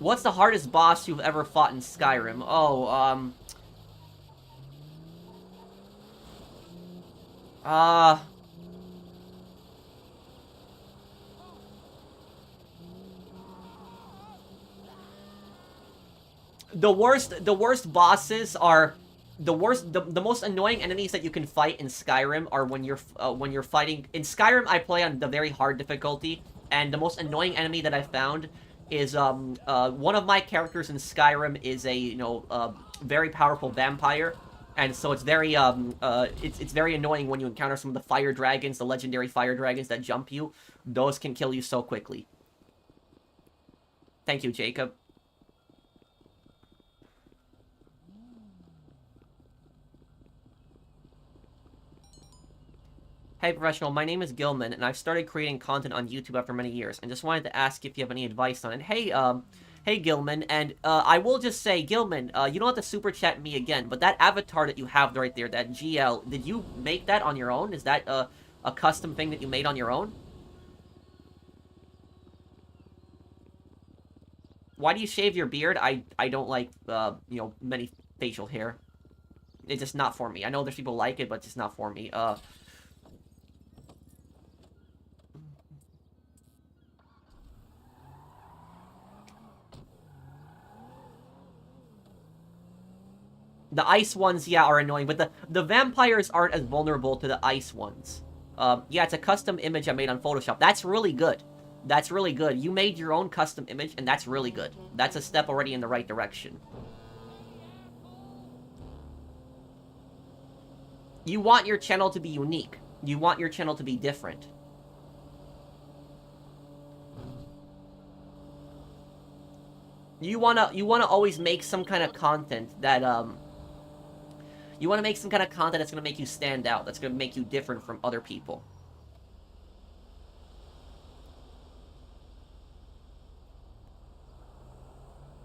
What's the hardest boss you've ever fought in Skyrim? Oh, uh... the worst bosses are the most annoying enemies that you can fight in Skyrim are when you're fighting in Skyrim. I play on the very hard difficulty, and the most annoying enemy that I found is one of my characters in Skyrim is a very powerful vampire, and so it's very it's very annoying when you encounter some of the fire dragons, the legendary fire dragons that jump you. Those can kill you so quickly. Thank you, Jacob. Hey Professional, my name is Gilman, and I've started creating content on YouTube after many years, and just wanted to ask if you have any advice on it. Hey Gilman, and I will just say, Gilman, you don't have to super chat me again, but that avatar that you have right there, that GL, did you make that on your own? Is that a custom thing that you made on your own? Why do you shave your beard? I don't like, many facial hair. It's just not for me. I know there's people like it, but it's just not for me. The ice ones, yeah, are annoying, but the vampires aren't as vulnerable to the ice ones. Yeah, it's a custom image I made on Photoshop. That's really good. That's really good. You made your own custom image, and that's really good. That's a step already in the right direction. You want your channel to be unique. You want your channel to be different. You wanna always make some kind of content that, you want to make some kind of content that's going to make you stand out, that's going to make you different from other people.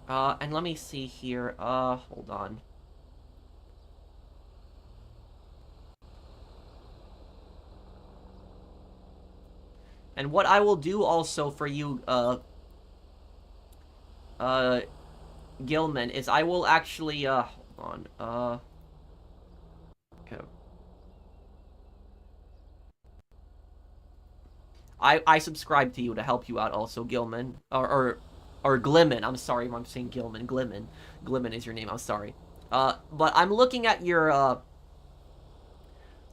And let me see here, hold on. And what I will do also for you, Gilman, is I will actually, hold on, okay. I subscribe to you to help you out also, Gilman. Or Glimmin. I'm sorry if I'm saying Gilman. Glimmin. Glimmin is your name, I'm sorry. But I'm looking at your,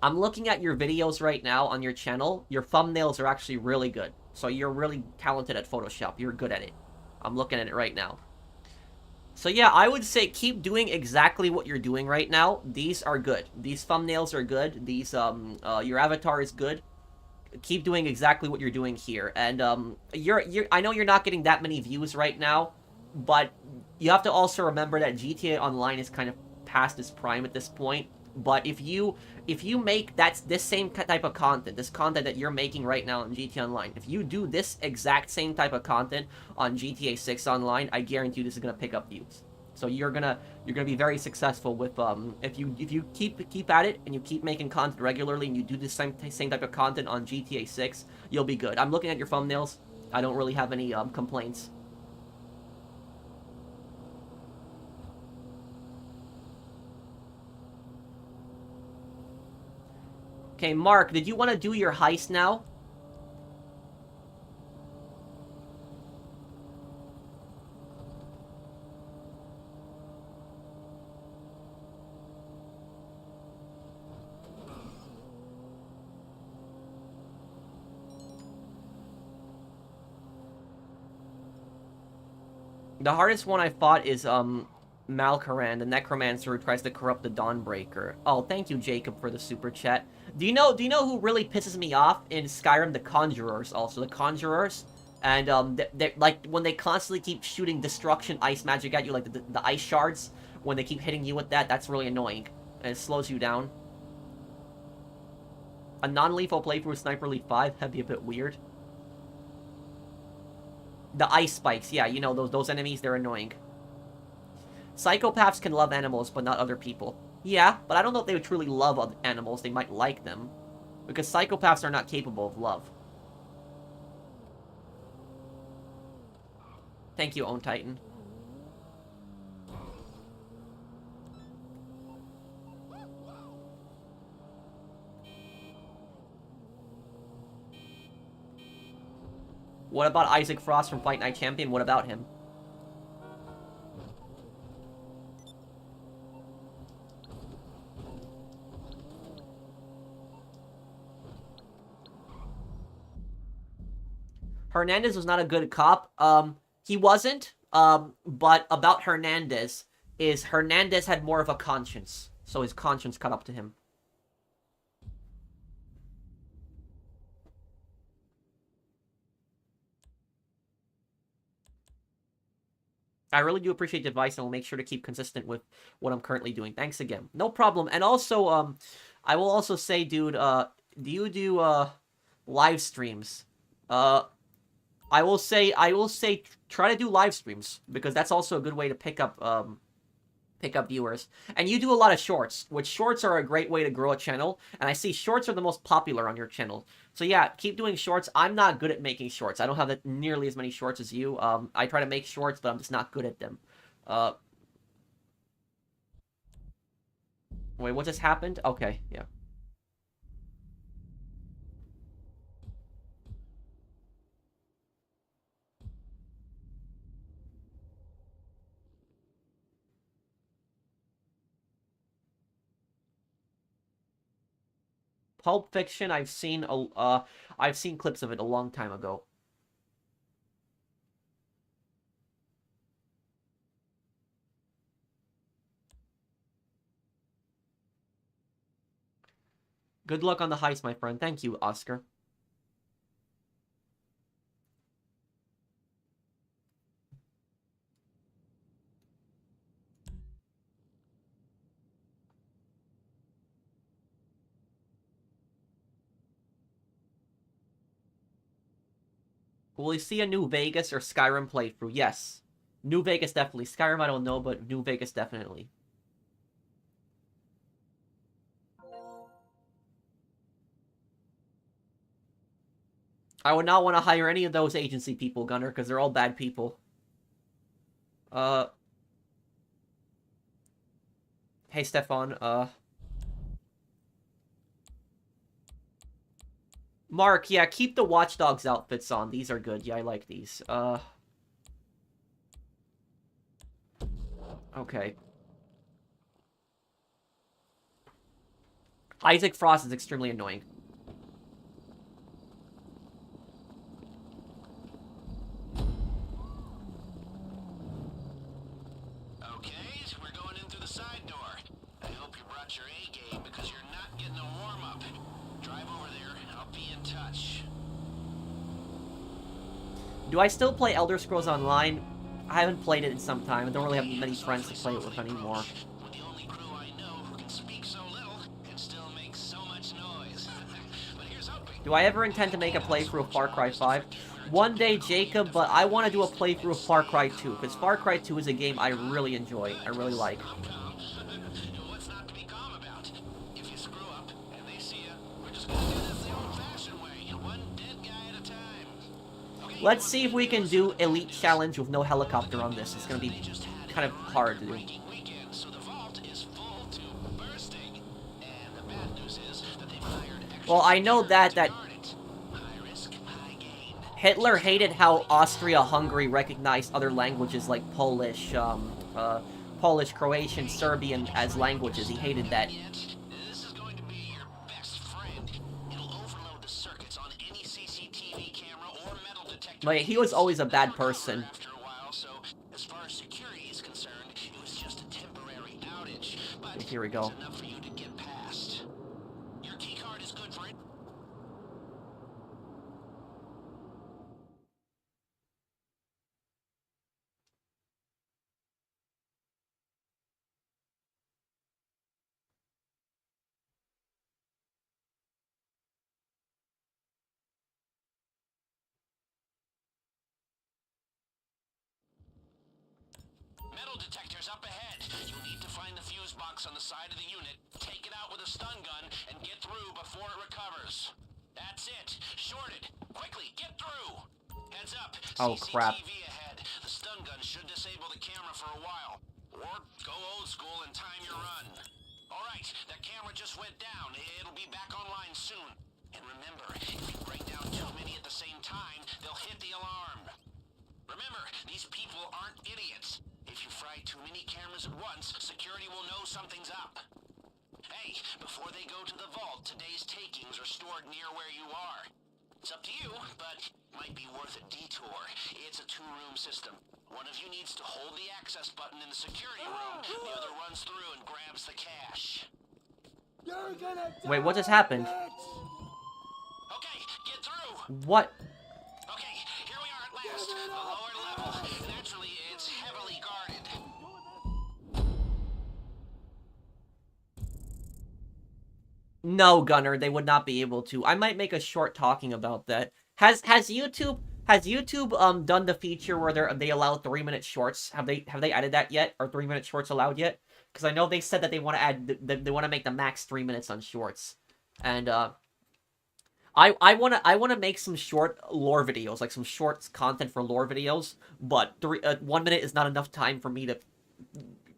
videos right now on your channel. Your thumbnails are actually really good. So you're really talented at Photoshop. You're good at it. I'm looking at it right now. So yeah, I would say keep doing exactly what you're doing right now. These are good. These thumbnails are good. These, your avatar is good. Keep doing exactly what you're doing here. And, I know you're not getting that many views right now, but you have to also remember that GTA Online is kind of past its prime at this point. But if you make this same type of content, this content that you're making right now on GTA Online, if you do this exact same type of content on GTA 6 Online, I guarantee you this is gonna pick up views. So you're gonna be very successful with if you keep at it and you keep making content regularly and you do the same type of content on GTA 6, you'll be good. I'm looking at your thumbnails. I don't really have any complaints. Okay, Mark, did you want to do your heist now? The hardest one I fought is, Malkaran, the necromancer who tries to corrupt the Dawnbreaker. Oh, thank you, Jacob, for the super chat. Do you know who really pisses me off in Skyrim? The Conjurers, also. The Conjurers. And, they're, like, when they constantly keep shooting destruction ice magic at you, like the ice shards, when they keep hitting you with that, that's really annoying. And it slows you down. A non-lethal playthrough with Sniper Elite 5, that'd be a bit weird. The ice spikes, yeah, you know, those enemies, they're annoying. Psychopaths can love animals, but not other people. Yeah, but I don't know if they would truly love other animals. They might like them. Because psychopaths are not capable of love. Thank you, Own Titan. What about Isaac Frost from Fight Night Champion? What about him? Hernandez was not a good cop. He wasn't. But about Hernandez is Hernandez had more of a conscience, so his conscience caught up to him. I really do appreciate the advice, and I'll make sure to keep consistent with what I'm currently doing. Thanks again. No problem. And also, I will also say, dude, do you do, live streams? I will say, try to do live streams, because that's also a good way to pick up viewers. And you do a lot of shorts, which shorts are a great way to grow a channel, and I see shorts are the most popular on your channel. So yeah, keep doing shorts. I'm not good at making shorts. I don't have nearly as many shorts as you. I try to make shorts, but I'm just not good at them. Wait, what just happened? Okay, yeah. Pulp Fiction, I've seen clips of it a long time ago. Good luck on the heist, my friend. Thank you, Oscar. Will we see a New Vegas or Skyrim playthrough? Yes. New Vegas, definitely. Skyrim, I don't know, but New Vegas, definitely. I would not want to hire any of those agency people, Gunner, because they're all bad people. Hey, Stefan, Mark, yeah, keep the Watch Dogs outfits on. These are good. Yeah, I like these. Okay. Isaac Frost is extremely annoying. Okay, we're going in through the side door. I hope you brought your A game because you're not getting a warm-up. Drive over there. I'll be in touch. Do I still play Elder Scrolls Online? I haven't played it in some time. I don't really have many friends to play it with anymore. With the only crew I know who can speak so little and still make so much noise. But here's hoping. Do I ever intend to make a playthrough of Far Cry 5? One day, Jacob, but I want to do a playthrough of Far Cry 2, because Far Cry 2 is a game I really enjoy. I really like. What's not to be calm about? If you screw up and they see you, we're just gonna do this the old-fashioned way, one dead guy at a time. Okay, Let's see if we can do Elite Challenge with no helicopter on this. It's going to be kind of hard to do. weekend, so the vault is full to bursting. And the bad news is that they've hired extra Well, I know that guard it. High risk, high gain. Hitler hated how Austria-Hungary recognized other languages like Polish, Polish, Croatian, Serbian as languages. He hated that. This is going to be your best friend. It'll overload the circuits on any CCTV camera or metal detector. But he was always a bad person. After a while, so as far as security is concerned, it was just a temporary outage. But Here we go. it's enough for you to get past. Your key card is good for it. Metal detectors up ahead. You'll need to find the fuse box on the side of the unit, take it out with a stun gun, and get through before it recovers. That's it. Shorted. Quickly, get through. Heads up. Oh, crap. CCTV ahead. The stun gun should disable the camera for a while. Or go old school and time your run. All right, that camera just went down. It'll be back online soon. And remember, if you bring down too many at the same time, they'll hit the alarm. Remember, these people aren't idiots. If you fry too many cameras at once, security will know something's up. Hey, before they go to the vault, today's takings are stored near where you are. It's up to you, but might be worth a detour. It's a two-room system. One of you needs to hold the access button in the security room. The other runs through and grabs the cash. You're gonna die, Wait, what just happened? Okay, get through. What? Okay, here we are at last. The lower level. Naturally, it's heavily guarded. No, Gunner, they would not be able to. I might make a short talking about that. Has YouTube done the feature where they allow 3-minute shorts? Have they added that yet? Are 3-minute shorts allowed yet? Because I know they said that they want to add they want to make the max 3 minutes on shorts, and I want to make some short lore videos, like some short content for lore videos. But 1 minute is not enough time for me to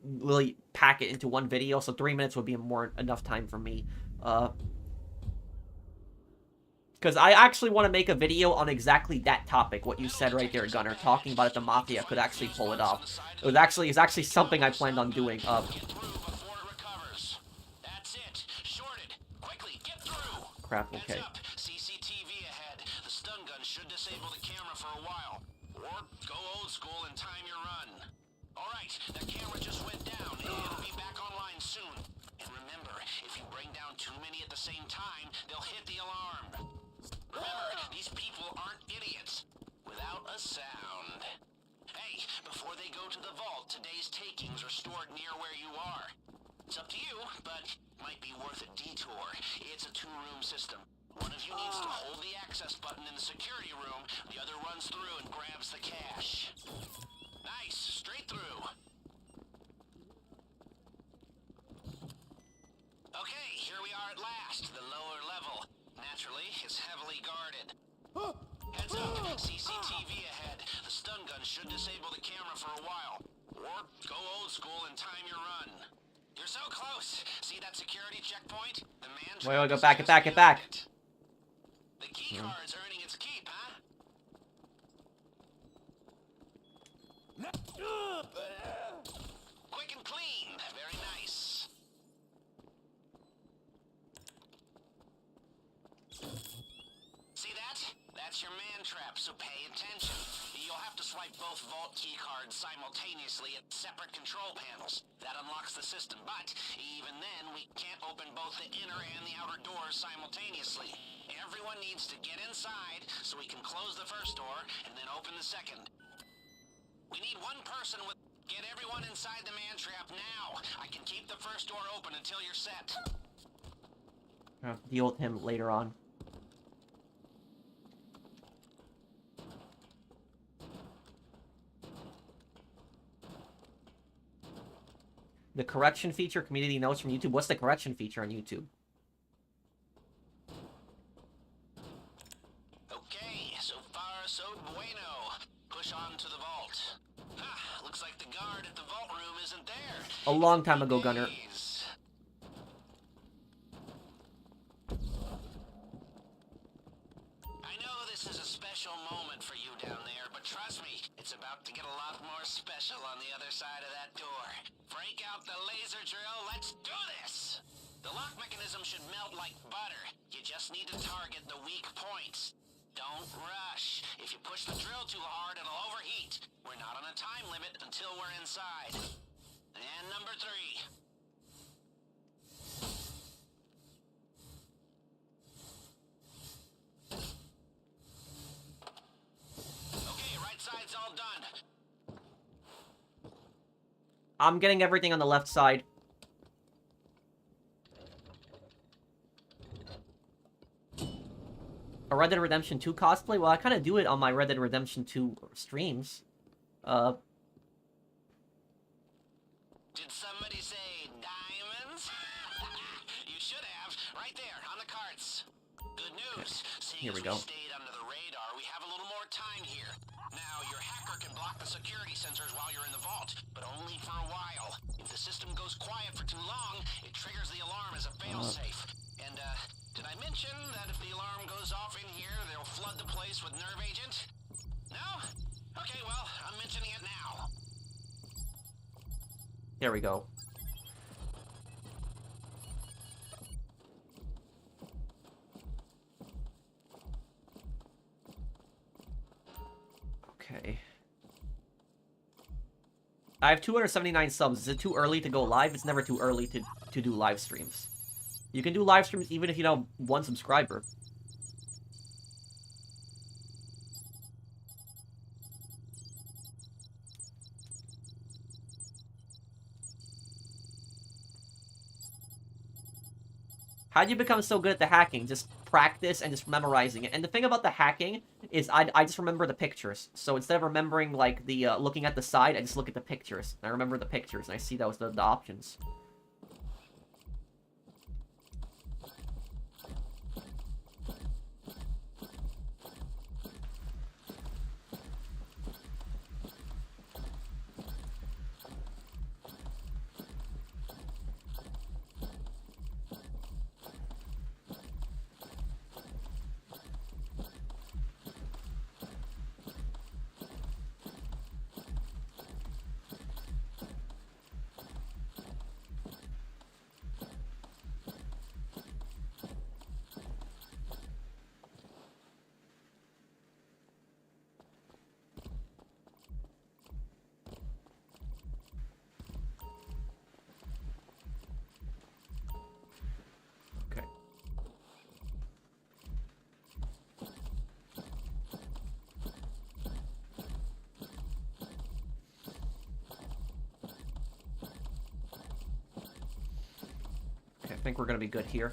really pack it into one video, so 3 minutes would be enough time for me. Because I actually want to make a video on exactly that topic, what you said right there, Gunner, talking about if the Mafia could actually pull it off. It's actually something I planned on doing. Crap, okay. CCTV ahead. The stun gun should disable the camera for a while. Or go old school and time your run. Alright, that camera just went down. It'll be back online soon. And remember, if you bring down too many at the same time, they'll hit the alarm. Remember, these people aren't idiots. Without a sound. Hey, before they go to the vault, today's takings are stored near where you are. It's up to you, but might be worth a detour. It's a two-room system. One of you needs to hold the access button in the security room. The other runs through and grabs the cash. Nice, straight through. Okay, here we are at last, the lower level. Naturally, it's heavily guarded. Heads up, CCTV ahead. The stun gun should disable the camera for a while. Or go old school and time your run. You're so close. See that security checkpoint? The man. Wait, go back, get back, get back. The key card's earning its keep, huh? Quick and clean. Very nice. See that? That's your man trap, so pay attention. You'll have to swipe both vault key cards simultaneously at separate control panels. That unlocks the system, but even then, we can't open both the inner and the outer doors simultaneously. Everyone needs to get inside so we can close the first door and then open the second. We need one person with... Get everyone inside the man trap now. I can keep the first door open until you're set. I'll deal with him later on. The correction feature, community notes from YouTube. What's the correction feature on YouTube? Okay, so far so bueno. Push on to the vault. Looks like the guard at the vault room isn't there. A long time ago, Gunner. I know this is a special moment for you down there, but trust me, it's about to get a lot more special on the other side of that door. Break out the laser drill, let's do this! The lock mechanism should melt like butter. You just need to target the weak points. Don't rush. If you push the drill too hard, it'll overheat. We're not on a time limit until we're inside. And number 3. Okay, right side's all done. I'm getting everything on the left side. A Red Dead Redemption 2 cosplay? Well, I kind of do it on my Red Dead Redemption 2 streams. Did somebody say diamonds? You should have. Right there, on the carts. Good news. Here we go. Stayed under the radar. We have a little more time here. Now, your hacker can block the security sensors while you're in the vault, but only for a while. If the system goes quiet for too long, it triggers the alarm as a failsafe. And, did I mention that if the alarm goes off in here, they'll flood the place with nerve agent? No? Okay, well, I'm mentioning it now. There we go. Okay. I have 279 subs. Is it too early to go live? It's never too early to do live streams. You can do live streams even if you don't have 1 subscriber. How'd you become so good at the hacking? Just practice and just memorizing it. And the thing about the hacking is I just remember the pictures. So instead of remembering, like, the looking at the side, I just look at the pictures. And I remember the pictures, and I see that was the options. Okay. Okay, I think we're gonna be good here.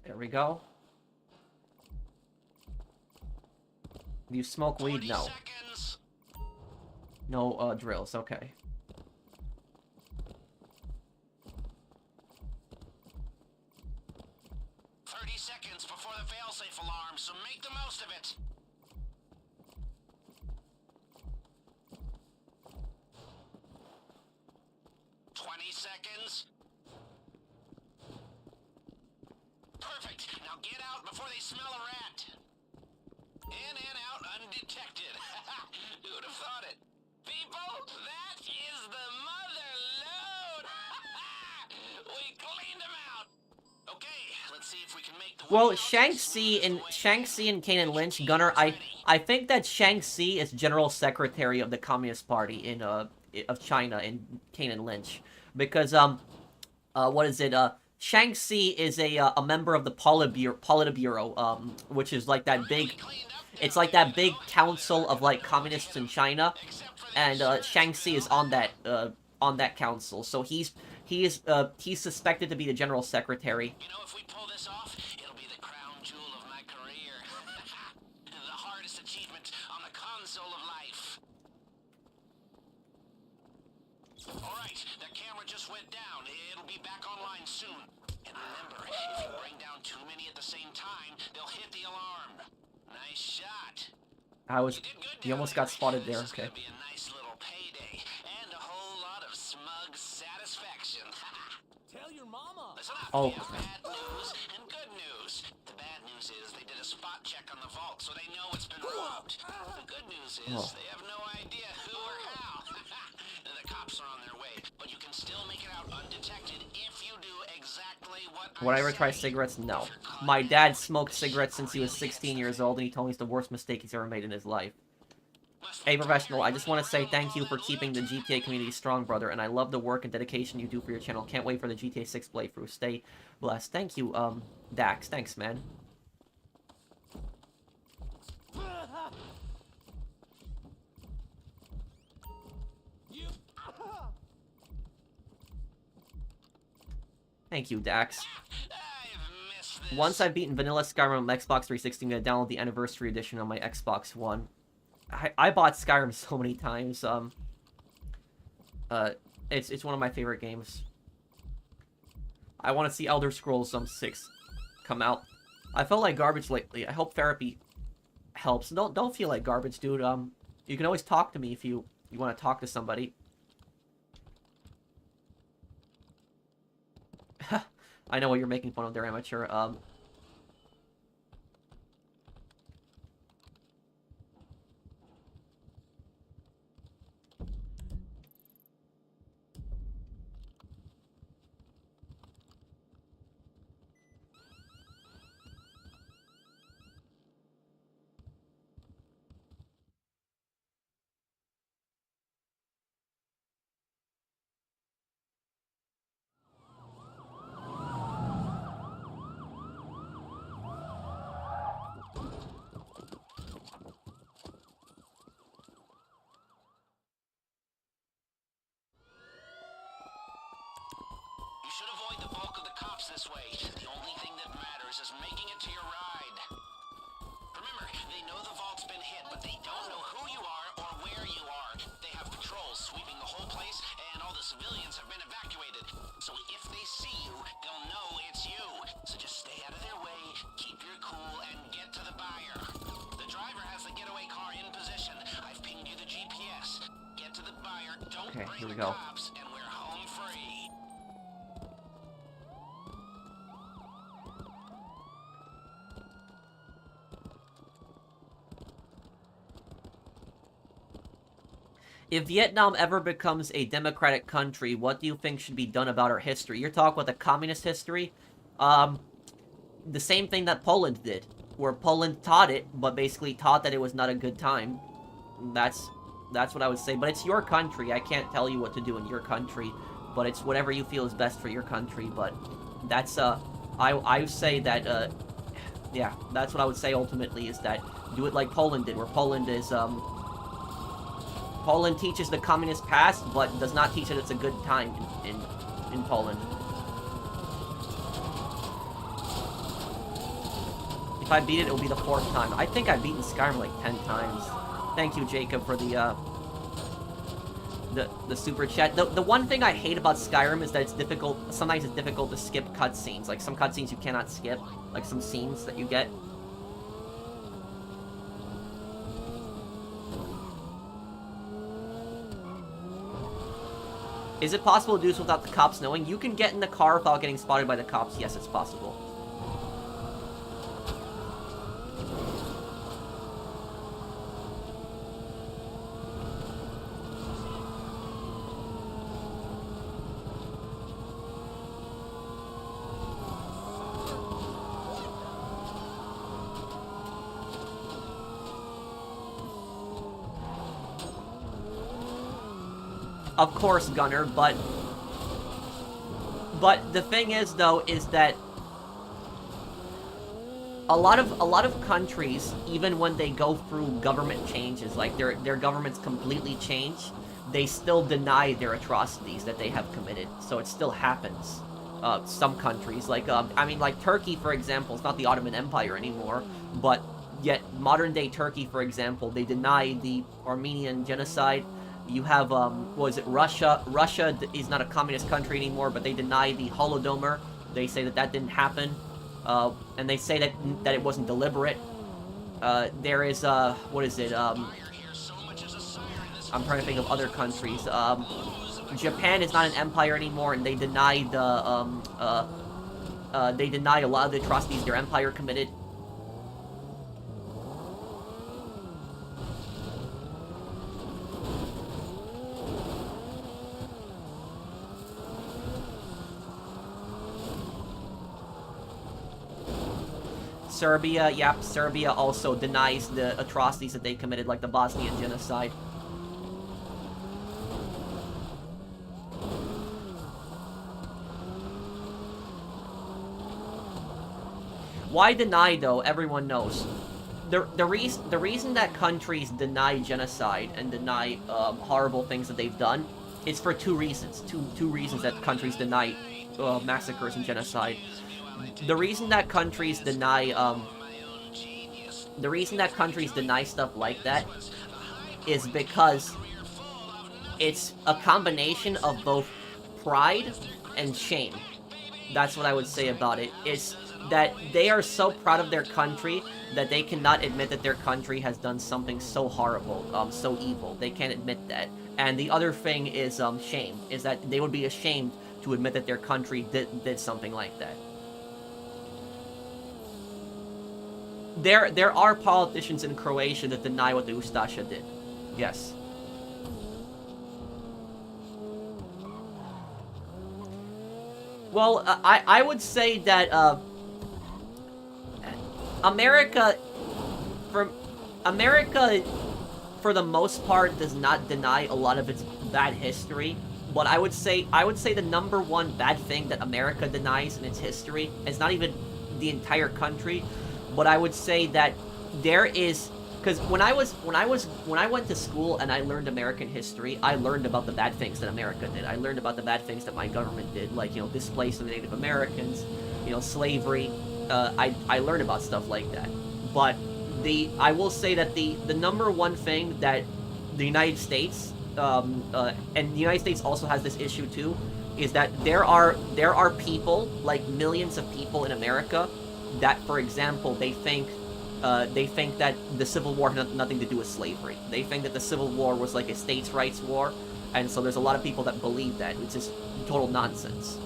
There we go. Do you smoke weed? 20 No. seconds. No, drills. Okay. Seconds before the failsafe alarm, so make the most of it. Seconds. Perfect. Now get out before they smell a rat. In and out undetected. Who would have thought it? People, that is the mother load. We cleaned them out. Okay, let's see if we can make the Well, Shaanxi and Kane and Lynch, Gunnar, I think that Shaanxi is General Secretary of the Communist Party in of China in Kane and Lynch, because what is it? Shaanxi is a member of the Politburo, which is like that big. It's like that big council of like communists in China, and Shaanxi is on that council. So he's suspected to be the general secretary. You know, if we pull this off, it'll be the crown jewel of my career. The hardest achievement on the console of life. Alright, that camera just went down. It'll be back online soon. And remember, if you bring down too many at the same time, they'll hit the alarm. Nice shot. You almost got spotted there. This is Okay. gonna be a nice little payday, and a whole lot of smug satisfaction. Tell your mama. Listen up. Oh. We have bad news and good news. The bad news is they did a spot check on the vault, so they know it's been robbed. The good news is they have no idea who or how. The cops are on their way, but you can still make it out undetected if you do exactly what Would I I ever try say. cigarettes? No. My dad smoked cigarettes since he was 16 years old, and he told me it's the worst mistake he's ever made in his life. Hey, Professional, I just want to say thank you for keeping the GTA community strong, brother, and I love the work and dedication you do for your channel. Can't wait for the GTA 6 playthrough. Stay blessed. Thank you, Dax. Thanks, man. Thank you, Dax. I've missed this. Once I've beaten Vanilla Skyrim on my Xbox 360, I'm gonna download the Anniversary Edition on my Xbox One. I bought Skyrim so many times. It's one of my favorite games. I want to see Elder Scrolls 6 come out. I felt like garbage lately. I hope therapy helps. Don't feel like garbage, dude. You can always talk to me if you want to talk to somebody. I know what you're making fun of. They're amateur. You should avoid the bulk of the cops this way. The only thing that matters is making it to your ride. Remember, they know the vault's been hit, but they don't know who you are or where you are. They have patrols sweeping the whole place, and all the civilians have been evacuated. So if they see you, they'll know it's you. So just stay out of their way, keep your cool, and get to the buyer. The driver has the getaway car in position. I've pinged you the GPS. Get to the buyer, don't Okay, bring here we the go. cops, and we're home free. If Vietnam ever becomes a democratic country, what do you think should be done about our history? You're talking about the communist history? The same thing that Poland did, where Poland taught it, but basically taught that it was not a good time. That's what I would say. But it's your country. I can't tell you what to do in your country, but it's whatever you feel is best for your country. But that's, I would say that, yeah, that's what I would say ultimately, is that do it like Poland did, where Poland is, Poland teaches the communist past, but does not teach that it's a good time in Poland. If I beat it, it'll be the 4th time. I think I've beaten Skyrim like 10 times. Thank you, Jacob, for the super chat. The one thing I hate about Skyrim is that it's difficult. Sometimes it's difficult to skip cutscenes. Like some cutscenes you cannot skip. Like some scenes that you get. Is it possible to do this without the cops knowing? You can get in the car without getting spotted by the cops. Yes, it's possible. Of course, Gunner, but the thing is, though, is that a lot of countries, even when they go through government changes, like their governments completely change, they still deny their atrocities that they have committed. So it still happens. Some countries, like I mean, like Turkey, for example, it's not the Ottoman Empire anymore, but yet modern-day Turkey, for example, they deny the Armenian genocide. You have, what is it, Russia? Russia is not a communist country anymore, but they deny the Holodomor. They say that didn't happen. And they say that it wasn't deliberate. There is, what is it, I'm trying to think of other countries. Japan is not an empire anymore, and they deny they deny a lot of the atrocities their empire committed. Serbia, yep, Serbia also denies the atrocities that they committed, like the Bosnian genocide. Why deny, though? Everyone knows. The reason that countries deny genocide and deny horrible things that they've done is for two reasons. Two reasons that countries deny massacres and genocide. The reason that countries deny stuff like that is because it's a combination of both pride and shame. That's what I would say about it. Is that they are so proud of their country that they cannot admit that their country has done something so horrible, so evil. They can't admit that. And the other thing is shame. Is that they would be ashamed to admit that their country did something like that. There are politicians in Croatia that deny what the Ustasha did. Yes. Well, I would say that America, for America, for the most part, does not deny a lot of its bad history. But I would say the number one bad thing that America denies in its history is not even the entire country, but I would say that there is, because when I went to school and I learned American history, I learned about the bad things that America did. I learned about the bad things that my government did, like, you know, displacing the Native Americans, you know, slavery. I learned about stuff like that. But I will say that the number one thing that the United States, and the United States also has this issue too, is that there are people, like millions of people in America, that, for example, they think that the Civil War had nothing to do with slavery. They think that the Civil War was like a states' rights war, and so there's a lot of people that believe that, which is total nonsense.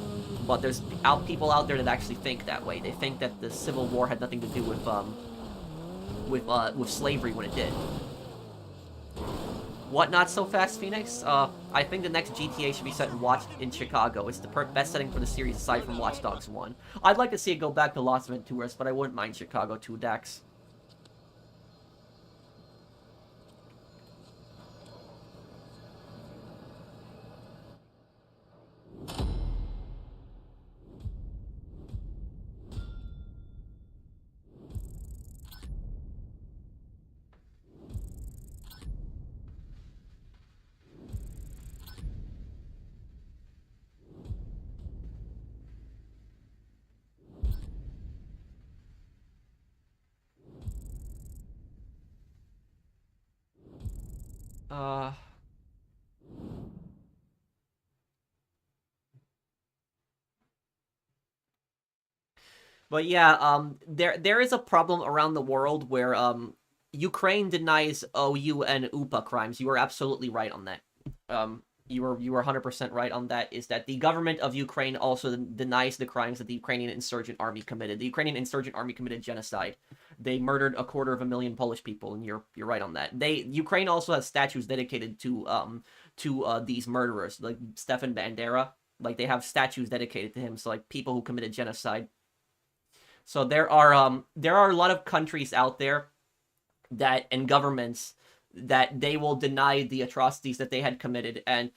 But there's people out there that actually think that way. They think that the Civil War had nothing to do with slavery when it did. What, not so fast, Phoenix? I think the next GTA should be set in Chicago. It's the best setting for the series aside from Watch Dogs 1. I'd like to see it go back to Las Venturas, but I wouldn't mind Chicago 2, Dax. But yeah, there is a problem around the world where Ukraine denies OU and UPA crimes. You are absolutely right on that. You were 100% right on that. Is that the government of Ukraine also denies the crimes that the Ukrainian insurgent army committed. The Ukrainian insurgent army committed genocide. They murdered 250,000 Polish people, and you're right on that. Ukraine also has statues dedicated to these murderers, like Stefan Bandera. Like, they have statues dedicated to him. So, like, people who committed genocide. So there are a lot of countries out there that, and governments, that they will deny the atrocities that they had committed, and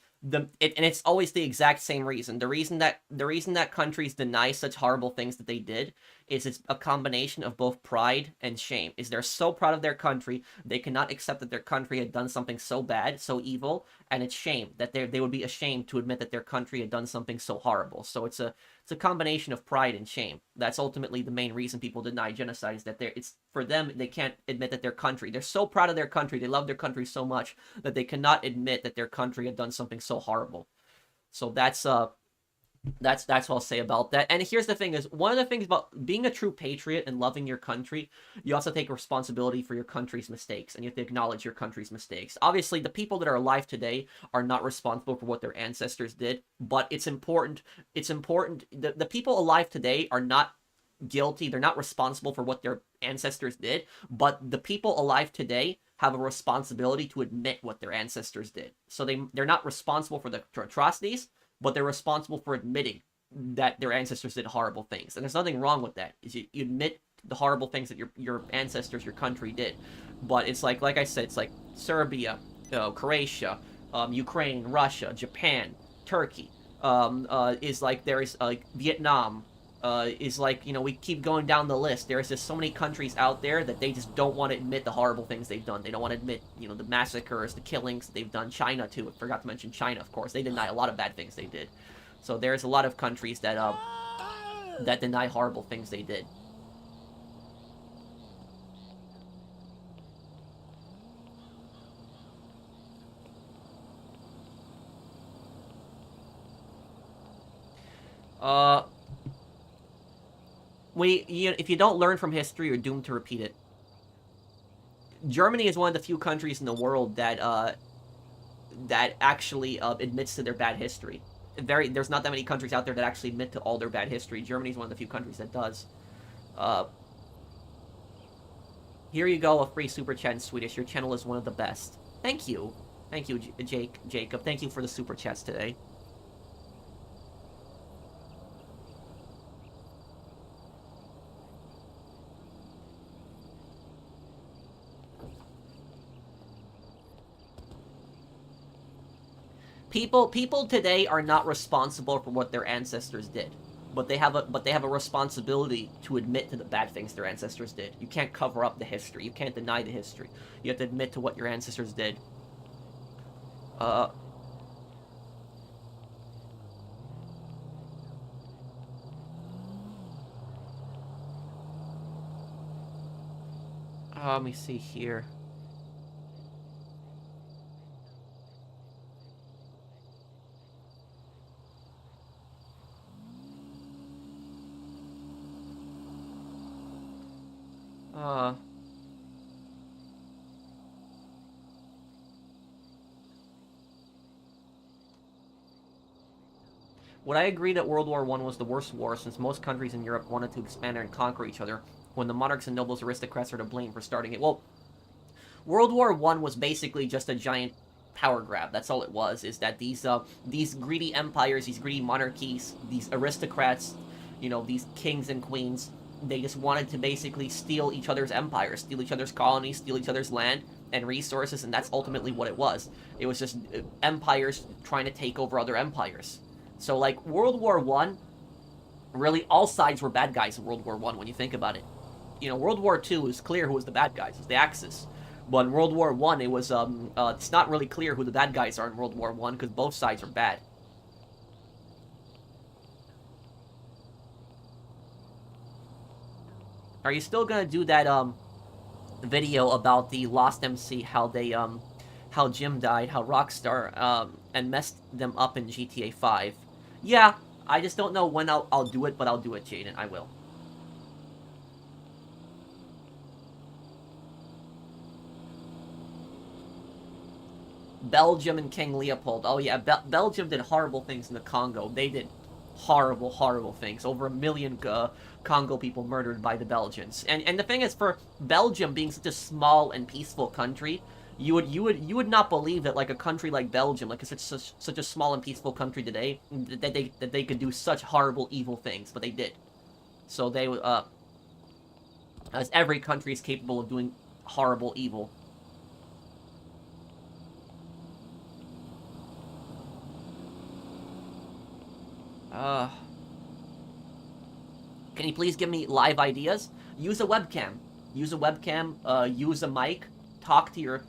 it's always the exact same reason. The reason that countries deny such horrible things that they did is it's a combination of both pride and shame. Is they're so proud of their country, they cannot accept that their country had done something so bad, so evil, and it's shame that they would be ashamed to admit that their country had done something so horrible. So it's a combination of pride and shame. That's ultimately the main reason people deny genocide, is that it's for them, they can't admit that their country, they're so proud of their country, they love their country so much that they cannot admit that their country had done something so horrible. So that's what I'll say about that. And here's the thing: is one of the things about being a true patriot and loving your country, you also take responsibility for your country's mistakes, and you have to acknowledge your country's mistakes. Obviously, the people that are alive today are not responsible for what their ancestors did, but it's important. The people alive today are not guilty. They're not responsible for what their ancestors did, but the people alive today have a responsibility to admit what their ancestors did. So they're not responsible for the atrocities, but they're responsible for admitting that their ancestors did horrible things. And there's nothing wrong with that. Is you admit the horrible things that your ancestors, your country did. But it's like I said, it's like Serbia, Croatia, Ukraine, Russia, Japan, Turkey, is like there is Vietnam, is like, you know, we keep going down the list. There's just so many countries out there that they just don't want to admit the horrible things they've done. They don't want to admit, you know, the massacres, the killings they've done. China, too. I forgot to mention China, of course. They deny a lot of bad things they did. So there's a lot of countries that deny horrible things they did. If you don't learn from history, you're doomed to repeat it. Germany is one of the few countries in the world that actually admits to their bad history. There's not that many countries out there that actually admit to all their bad history. Germany is one of the few countries that does. Here you go, a free super chat in Swedish. Your channel is one of the best. Thank you. Thank you, Jacob. Thank you for the super chats today. People today are not responsible for what their ancestors did, but they have a responsibility to admit to the bad things their ancestors did. You can't cover up the history. You can't deny the history. You have to admit to what your ancestors did. Let me see here. Would I agree that World War I was the worst war, since most countries in Europe wanted to expand and conquer each other, when the monarchs and nobles aristocrats are to blame for starting it? Well, World War I was basically just a giant power grab. That's all it was, is that these greedy empires, these greedy monarchies, these aristocrats, these kings and queens, they just wanted to basically steal each other's empires, steal each other's colonies, steal each other's land and resources, and that's ultimately what it was. It was just empires trying to take over other empires. So, like, World War I, really, all sides were bad guys in World War I, when you think about it. World War II, it was clear who was the bad guys. It was the Axis. But in World War I, it was, it's not really clear who the bad guys are in World War I, because both sides are bad. Are you still gonna do that, video about the Lost MC, how Jim died, how Rockstar, and messed them up in GTA 5? Yeah, I just don't know when I'll do it, but I'll do it, Jaden. I will. Belgium and King Leopold. Oh yeah, Belgium did horrible things in the Congo. They did horrible, horrible things. Over 1 million Congo people murdered by the Belgians. And the thing is, for Belgium being such a small and peaceful country, you would not believe that, like, a country like Belgium, like such a small and peaceful country today, that they could do such horrible, evil things, but they did. So they as every country is capable of doing horrible evil. Can you please give me live ideas? Use a webcam. Use a webcam, use a mic, talk to your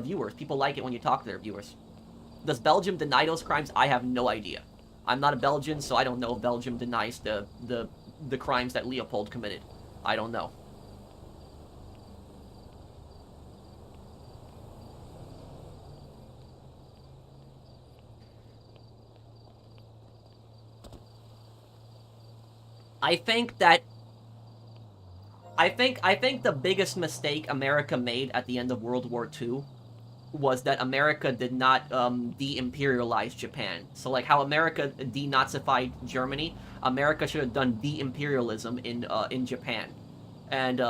viewers. People like it when you talk to their viewers. Does Belgium deny those crimes? I have no idea. I'm not a Belgian, so I don't know if Belgium denies the crimes that Leopold committed. I don't know. I think the biggest mistake America made at the end of World War II was that America did not de-imperialize Japan. So, like, how America denazified Germany, America should have done de-imperialism in Japan, and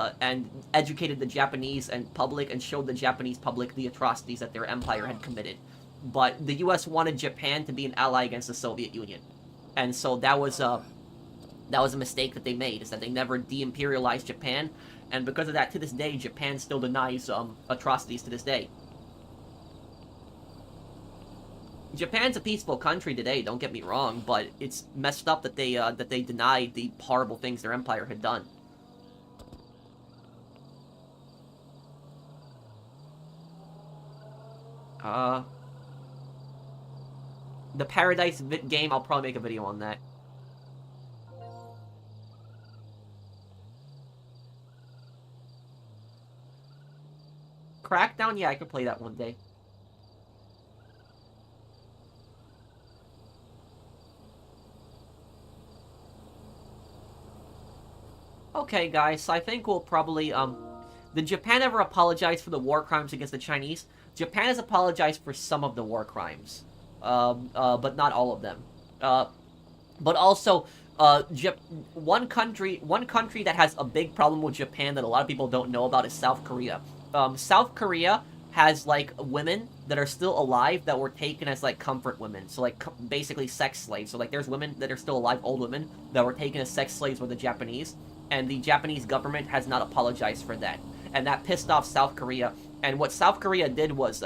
educated the Japanese and public, and showed the Japanese public the atrocities that their empire had committed. But the U.S. wanted Japan to be an ally against the Soviet Union, and so that was a mistake that they made, is that they never de-imperialized Japan, and because of that, to this day, Japan still denies atrocities to this day. Japan's a peaceful country today, don't get me wrong, but it's messed up that they denied the horrible things their empire had done. The Paradise game, I'll probably make a video on that. Crackdown? Yeah, I could play that one day. Okay, guys, so I think we'll probably, did Japan ever apologize for the war crimes against the Chinese? Japan has apologized for some of the war crimes, but not all of them. But also, one country that has a big problem with Japan that a lot of people don't know about is South Korea. South Korea has, like, women that are still alive that were taken as, like, comfort women. So, like, basically sex slaves. So, like, there's women that are still alive, old women, that were taken as sex slaves by the Japanese. And the Japanese government has not apologized for that. And that pissed off South Korea. And what South Korea did was,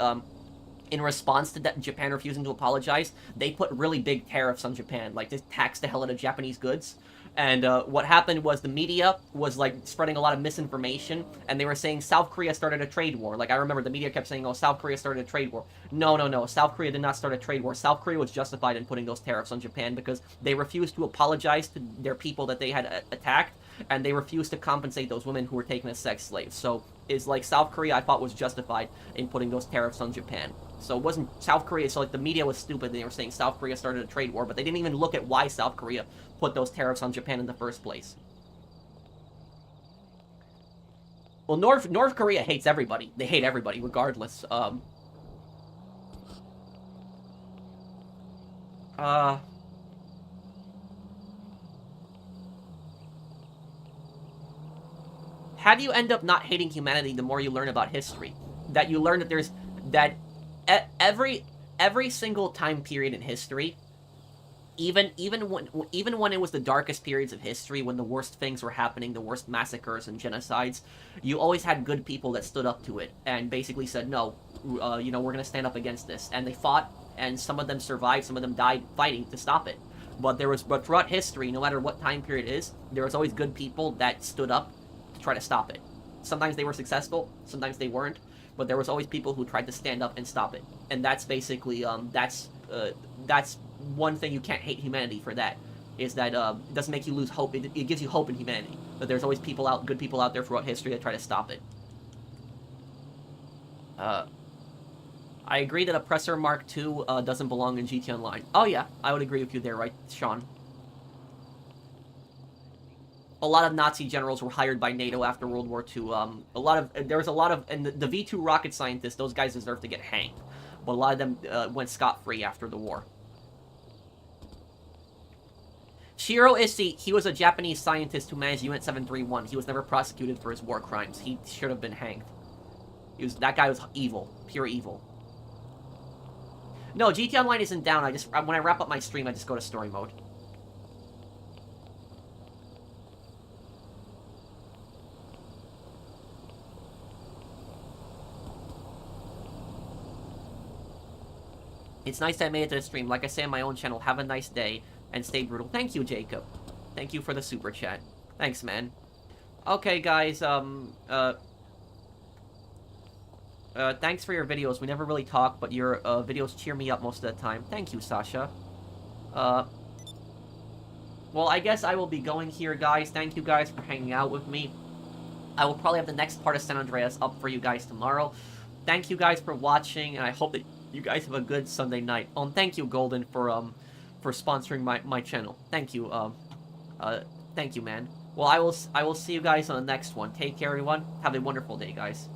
in response to that, Japan refusing to apologize, they put really big tariffs on Japan. Like, they taxed the hell out of Japanese goods. And what happened was the media was, like, spreading a lot of misinformation, and they were saying South Korea started a trade war. Like, I remember the media kept saying, oh, South Korea started a trade war. No, no, no. South Korea did not start a trade war. South Korea was justified in putting those tariffs on Japan because they refused to apologize to their people that they had attacked, and they refused to compensate those women who were taken as sex slaves. So, it's like South Korea, I thought, was justified in putting those tariffs on Japan. So it wasn't South Korea, so like the media was stupid. They were saying South Korea started a trade war, but they didn't even look at why South Korea put those tariffs on Japan in the first place. Well, North Korea hates everybody. They hate everybody, regardless. How do you end up not hating humanity the more you learn about history? That you learn that there's... that every single time period in history, even when it was the darkest periods of history, when the worst things were happening, the worst massacres and genocides, you always had good people that stood up to it and basically said, no, you know, we're gonna stand up against this. And they fought, and some of them survived, some of them died fighting to stop it. But throughout history, no matter what time period it is, there was always good people that stood up to try to stop it. Sometimes they were successful, sometimes they weren't. But there was always people who tried to stand up and stop it. And that's basically, that's one thing you can't hate humanity for that. Is that, it doesn't make you lose hope, it gives you hope in humanity. But there's always good people out there throughout history that try to stop it. I agree that Oppressor Mark II, doesn't belong in GT Online. Oh yeah, I would agree with you there, right, Sean? A lot of Nazi generals were hired by NATO after World War II. There was a lot of, and the V2 rocket scientists, those guys deserve to get hanged. But a lot of them went scot-free after the war. Shiro Issei, he was a Japanese scientist who managed Unit 731. He was never prosecuted for his war crimes. He should have been hanged. That guy was evil. Pure evil. No, GT Online isn't down. When I wrap up my stream, I just go to story mode. It's nice that I made it to the stream. Like I say on my own channel, have a nice day, and stay brutal. Thank you, Jacob. Thank you for the super chat. Thanks, man. Okay, guys, thanks for your videos. We never really talk, but your, videos cheer me up most of the time. Thank you, Sasha. Well, I guess I will be going here, guys. Thank you guys for hanging out with me. I will probably have the next part of San Andreas up for you guys tomorrow. Thank you guys for watching, and I hope that you guys have a good Sunday night. Oh, and thank you, Golden, for sponsoring my channel. Thank you, thank you, man. Well, I will see you guys on the next one. Take care, everyone. Have a wonderful day, guys.